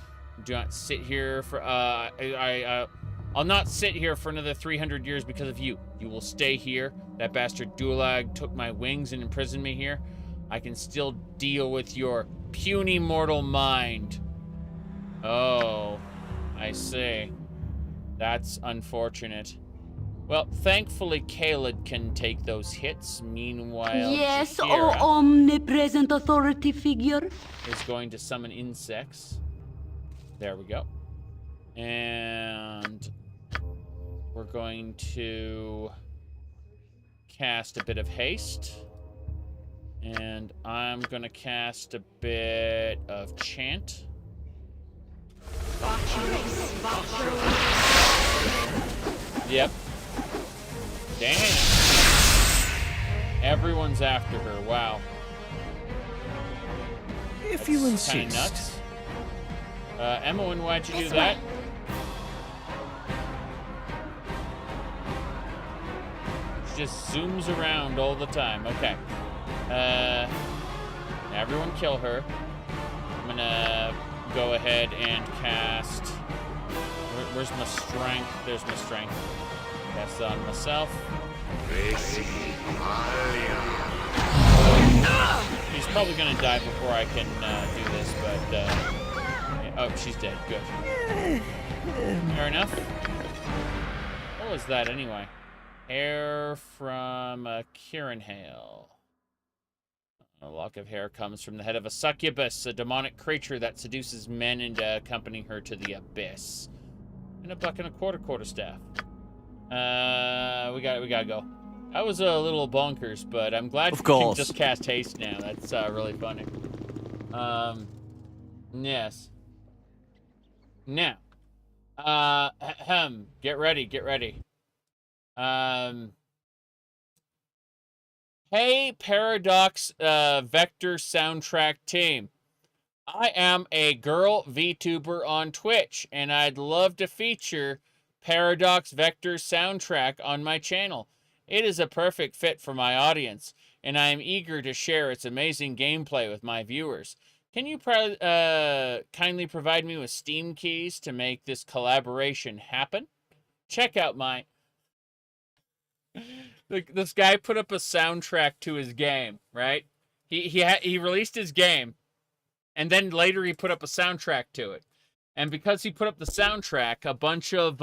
Do not sit here for... I'll not sit here for another 300 years because of you. You will stay here. That bastard Dulag took my wings and imprisoned me here. I can still deal with your puny mortal mind. Oh, I see. That's unfortunate. Well, thankfully, Caled can take those hits. Meanwhile, yes, Jaheira oh omnipresent authority figure. is going to summon insects. There we go. And we're going to cast a bit of haste. And I'm going to cast a bit of chant. Yep. Damn. Everyone's after her. Wow. If you insist. Kind of nuts. Emmeline, why'd you do This that? way. She just zooms around all the time. Okay. Everyone kill her. I'm gonna go ahead and cast... Where's my strength? There's my strength. Cast on myself. He's probably gonna die before I can do this, but... yeah. Oh, she's dead. Good. Fair enough. What was that, anyway? Hair from Kieran Hale. A lock of hair comes from the head of a succubus, a demonic creature that seduces men into accompanying her to the abyss. And a buck and a quarterstaff. We gotta go. That was a little bonkers, but I'm glad you can just cast haste now. That's really funny. Yes. Now, get ready. Hey, Paradox Vector Soundtrack team. I am a girl VTuber on Twitch, and I'd love to feature Paradox Vector Soundtrack on my channel. It is a perfect fit for my audience, and I am eager to share its amazing gameplay with my viewers. Can you kindly provide me with Steam keys to make this collaboration happen? Check out my... This guy put up a soundtrack to his game, right? He released his game, and then later he put up a soundtrack to it. And because he put up the soundtrack, a bunch of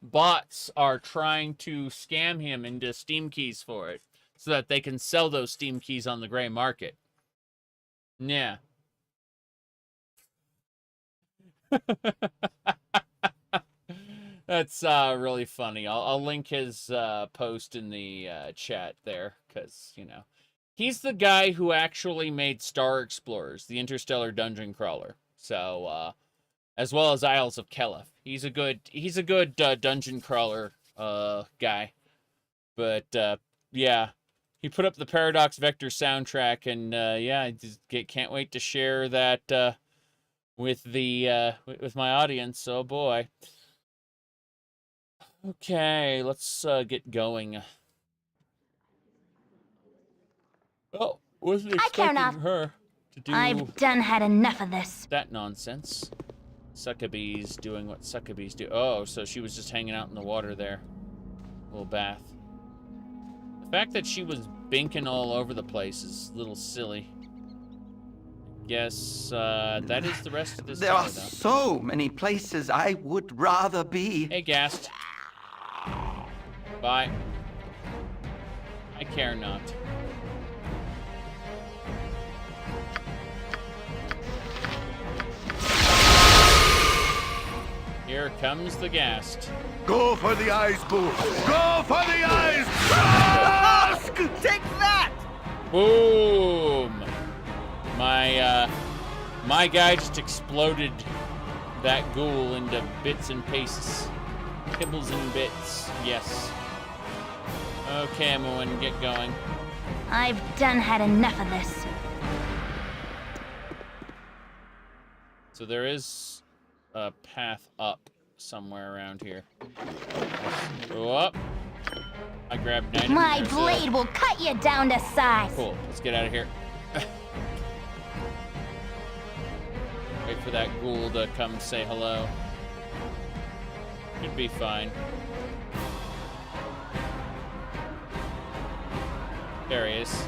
bots are trying to scam him into Steam keys for it, so that they can sell those Steam keys on the gray market. Yeah. That's really funny. I'll link his post in the chat there, because, you know, he's the guy who actually made Star Explorers, the interstellar dungeon crawler. So, as well as Isles of Kelef. He's a good dungeon crawler guy. But yeah, he put up the Paradox Vector soundtrack, and yeah, I just can't wait to share that with my audience. Oh boy. Okay, let's get going. Oh, wasn't expecting her to do... I've done had enough of this. That nonsense. Succubies doing what succubies do. Oh, so she was just hanging out in the water there. Little bath. The fact that she was binking all over the place is a little silly. Guess that is the rest of this There are video, though. so many places I would rather be. Hey, Gast. Bye. I care not. comes the ghast. Go for the eyes, Ghoul. Go for the eyes. Ask! Take that! Boom! My guy just exploded that ghoul into bits and pieces. Kibbles and bits, yes. Okay, Emma, get going. I've done had enough of this. So there is a path up somewhere around here. Let's go up. I grabbed 9. My blade will cut you down to size. Cool. Let's get out of here. Wait for that ghoul to come say hello. Should be fine. There he is.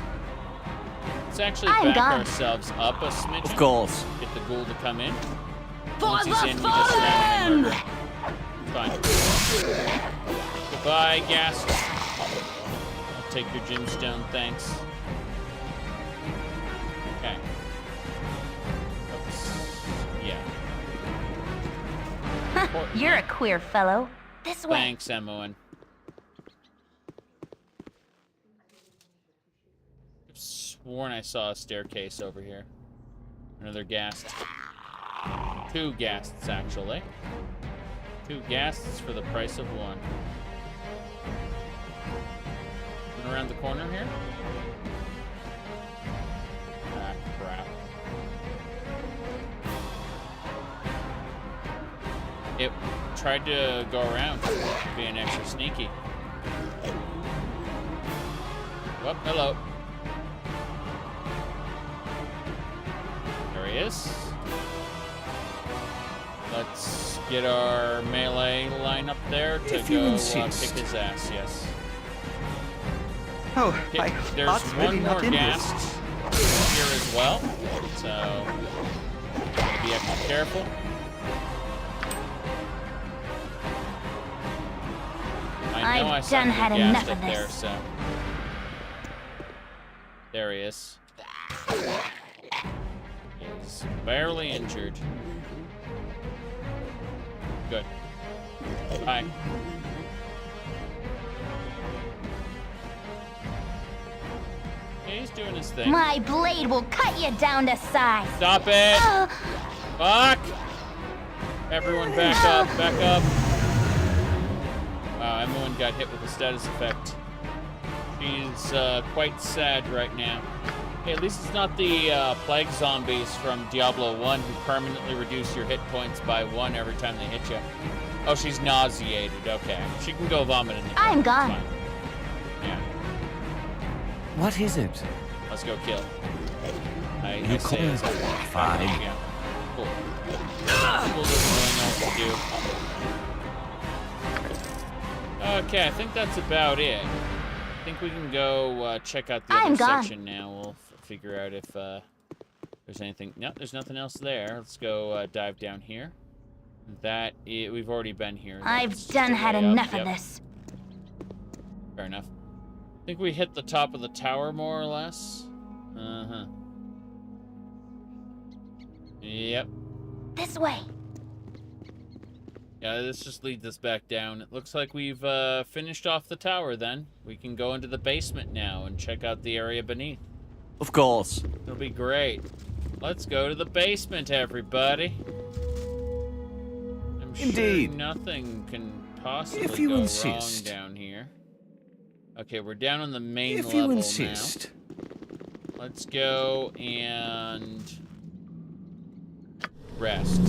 Let's actually back ourselves up a smidgen. Of course. Get the ghoul to come in. For Once he's the in, we just ram him fallen! over. Fine. Goodbye, ghast. I'll take your gemstone, thanks. Okay. Oops. Yeah. You're a queer fellow. This way. Thanks, Emmoen. I've sworn I saw a staircase over here. Another ghast. 2 ghasts, actually. 2 ghasts for the price of 1. And around the corner here? Ah, crap. It tried to go around, being extra sneaky. Whoop, hello. There he is. Let's get our melee line up there to If you go insist. kick his ass, yes. Oh, Okay, my there's heart's one really more not in this. ghast here as well, so gotta be extra careful. I know I saw done had ghast enough up of there, this. so there he is. He's barely injured. Good. Bye. Yeah, he's doing his thing. My blade will cut you down to size. Stop it! Fuck! Everyone back up, back up. Wow, everyone got hit with a status effect. She's quite sad right now. Hey, at least it's not the plague zombies from Diablo 1 who permanently reduce your hit points by 1 every time they hit you. Oh, she's nauseated. Okay. She can go vomit in the I'm corner. gone. It's fine. Yeah. What is it? Let's go kill. I You say call it's it fine. Yeah. Cool. Cool doesn't really know what to do. Okay, I think that's about it. I think we can go check out the other section now. We'll figure out if there's anything. No, there's nothing else there. Let's go dive down here. We've already been here. I've done had enough of this. Fair enough. I think we hit the top of the tower more or less. Uh-huh. Yep. This way. Yeah, this just leads us back down. It looks like we've finished off the tower then. We can go into the basement now and check out the area beneath. Of course. It'll be great. Let's go to the basement, everybody. I'm Indeed. sure nothing can possibly If you go insist. wrong down here. Okay, we're down on the main If level you insist. now. Let's go and rest.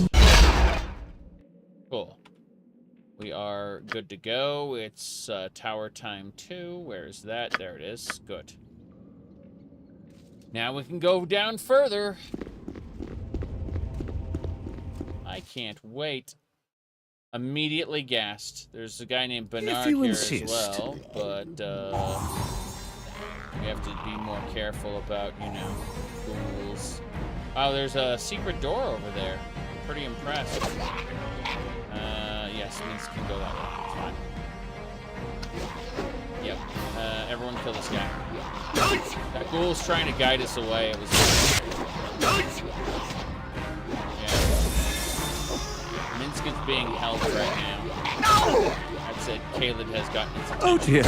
Cool. We are good to go. It's tower time 2. Where's that? There it is. Good. Now we can go down further. I can't wait. Immediately gassed. There's a guy named Bernard here insist. as well, but we have to be more careful about, you know, ghouls. Oh, there's a secret door over there. I'm pretty impressed. Yes, Minsk can go that way. It's fine. Yep. Everyone kill this guy. That ghoul's trying to guide us away. It was... Yeah. Minsk Minsk is being held right now. No! That's it. Caled has gotten its attention. Oh dear.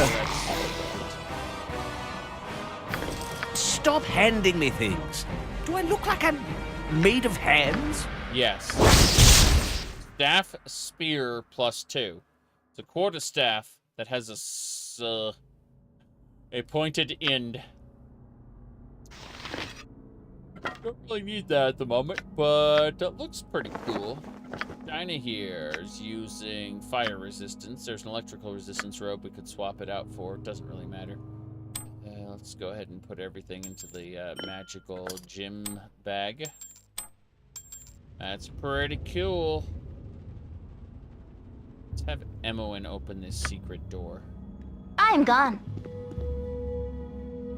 So Stop handing me things. Do I look like I'm made of hands? yes. Staff spear +2. It's a quarterstaff that has a pointed end. Don't really need that at the moment, but it looks pretty cool. Dinah here is using fire resistance. There's an electrical resistance robe we could swap it out for. It doesn't really matter. Let's go ahead and put everything into the magical gym bag. That's pretty cool. Let's have Emoen open this secret door. I'm gone.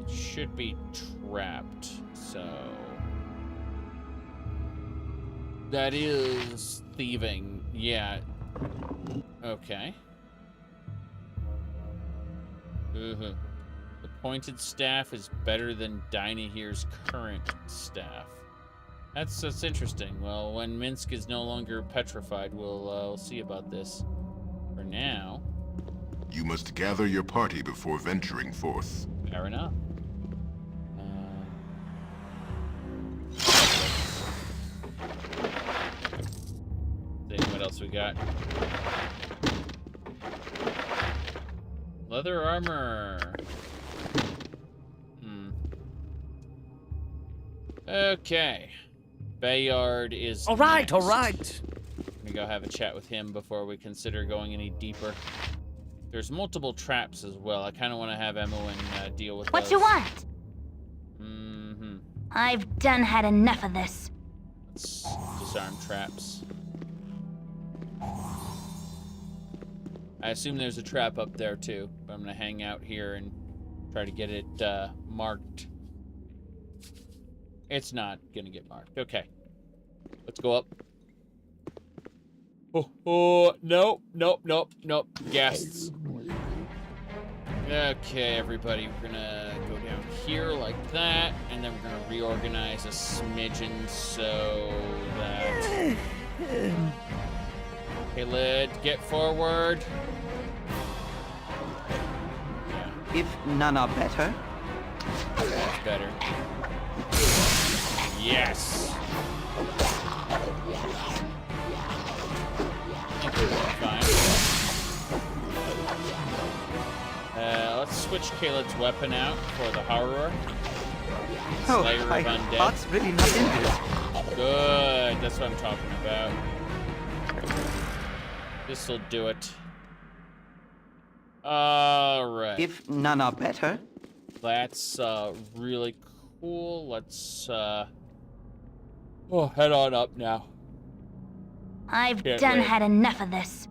It should be trapped, so... That is thieving. Yeah. Okay. The pointed staff is better than Dinah here's current staff. That's interesting. Well, when Minsk is no longer petrified, we'll see about this. For now... You must gather your party before venturing forth. Fair enough. See what else we got. Leather armor. Okay. Bayard is All right, next. all right. Let me go have a chat with him before we consider going any deeper. There's multiple traps as well. I kind of want to have Emoen deal with What those. you want? I've done had enough of this. Let's disarm traps. I assume there's a trap up there too, but I'm gonna hang out here and try to get it marked. It's not gonna get marked. Okay. Let's go up. Oh, nope. Guests. Okay, everybody, we're gonna go down here like that, and then we're gonna reorganize a smidgen so that... Okay, Lid, get forward. Yeah. If none are better. That's better. Yes! I think we're fine. Let's switch Caleb's weapon out for the horror. Slayer of my Undead. heart's really not in this. Good, that's what I'm talking about. This'll do it. Alright. If none are better. That's really cool. Let's head on up now. I've Can't done wait. had enough of this.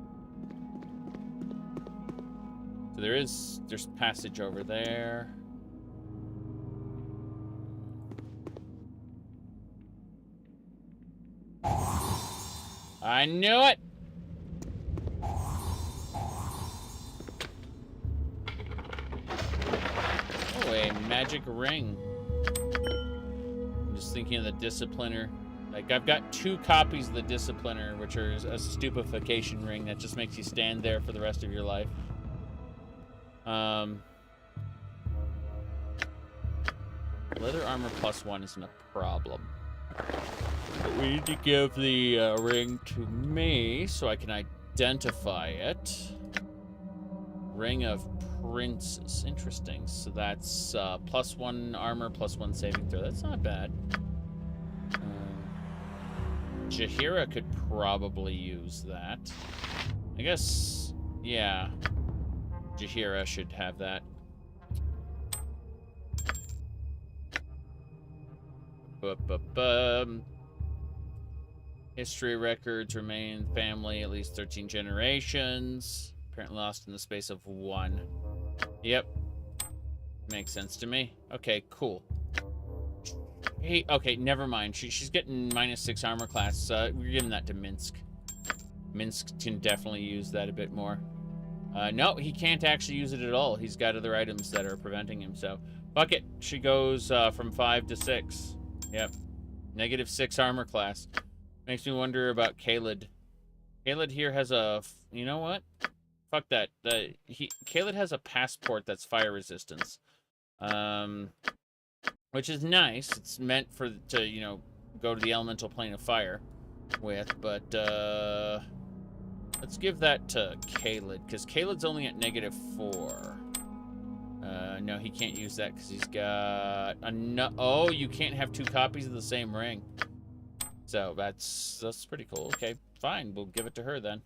So there's passage over there. I knew it! Oh, a magic ring. I'm just thinking of the Discipliner. Like, I've got 2 copies of the Discipliner, which are a stupefaction ring that just makes you stand there for the rest of your life. Leather armor +1 isn't a problem. But we need to give the ring to me so I can identify it. Ring of Princes. Interesting. So that's +1 armor, +1 saving throw. That's not bad. Jaheira could probably use that. I guess, yeah. Jaheira should have that. History records remain family at least 13 generations. Apparently lost in the space of 1. Yep. Makes sense to me. Okay, cool. Hey, okay, never mind. She's getting -6 armor class. We're giving that to Minsk. Minsk can definitely use that a bit more. No, he can't actually use it at all. He's got other items that are preventing him, so... Fuck it. She goes from 5 to 6. Yep. -6 armor class. Makes me wonder about Caled. Caled here has a... You know what? Fuck that. Caled has a passport that's fire resistance. Which is nice. It's meant to, you know, go to the elemental plane of fire with, but, let's give that to Caled, because Caled's only at -4. No, he can't use that because he's got oh, you can't have 2 copies of the same ring. So that's pretty cool. Okay, fine, we'll give it to her then.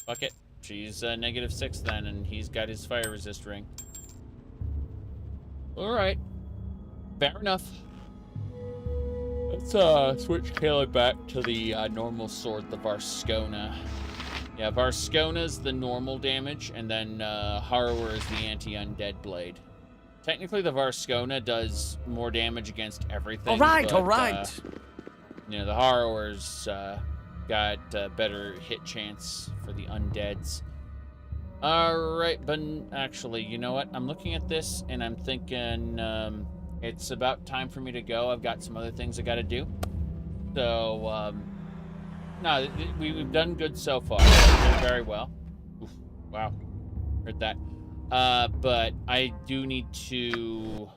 Fuck it. She's -6 then, and he's got his fire resist ring. All right, fair enough. Let's switch Caled back to the normal sword, the Varskona. Yeah, Varskona's the normal damage, and then Harrower is the anti-undead blade. Technically, the Varskona does more damage against everything. All right. You know, the Harrower's got better hit chance for the undeads. All right, but actually, you know what? I'm looking at this, and I'm thinking it's about time for me to go. I've got some other things I got to do. So, no, we've done good so far. We've done very well. Oof, wow, heard that. But I do need to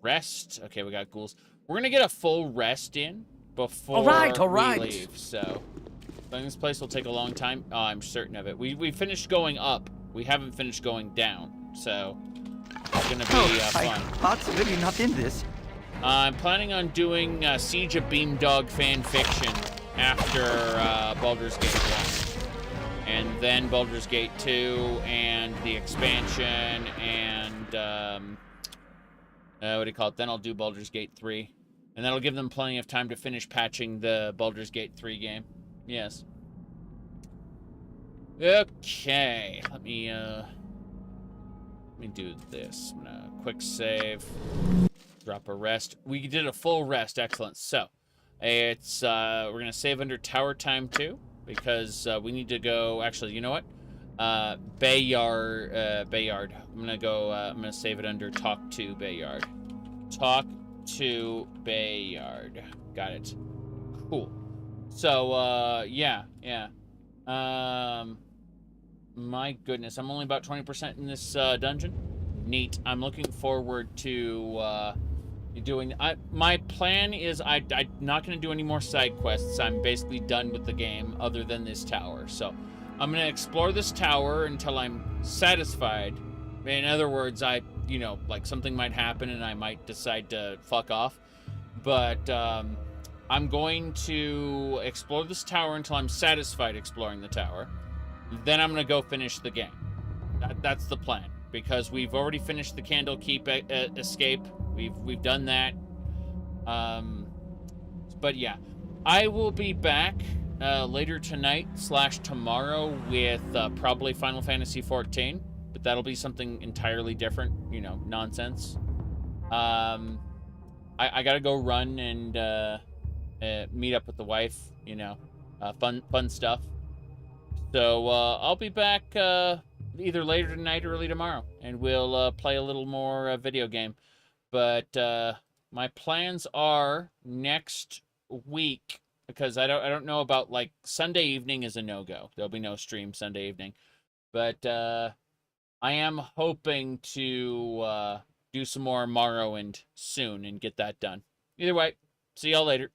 rest. Okay, we got ghouls. We're gonna get a full rest in before we leave. So, I think this place will take a long time. Oh, I'm certain of it. We finished going up. We haven't finished going down. So, it's gonna be fun. Heart's really not in this. I'm planning on doing Siege of Beamdog fan fiction after Baldurs Gate 1. And then Baldurs Gate 2 and the expansion and what do you call it? Then I'll do Baldurs Gate 3. And that'll give them plenty of time to finish patching the Baldurs Gate 3 game. Yes. Okay. Let me do this. I'm gonna quick save. Drop a rest. We did a full rest. Excellent. So, it's we're gonna save under tower time 2 because we need to go. Actually, you know what? Bayard. I'm gonna save it under talk to Bayard. Talk to Bayard. Got it. Cool. So yeah. My goodness, I'm only about 20% in this dungeon. Neat. I'm looking forward to doing. My plan is I'm not going to do any more side quests. I'm basically done with the game, other than this tower. So I'm going to explore this tower until I'm satisfied. In other words, like something might happen and I might decide to fuck off. But I'm going to explore this tower until I'm satisfied exploring the tower. Then I'm going to go finish the game. That's the plan. Because we've already finished the Candlekeep escape. We've done that. But yeah, I will be back later tonight / tomorrow with probably Final Fantasy 14. But that'll be something entirely different. You know, nonsense. I gotta go run and meet up with the wife. You know, fun stuff. So I'll be back either later tonight or early tomorrow, and we'll play a little more video game. But my plans are next week, because I don't know about, like, Sunday evening is a no-go. There'll be no stream Sunday evening. But I am hoping to do some more Morrowind soon and get that done. Either way, see y'all later.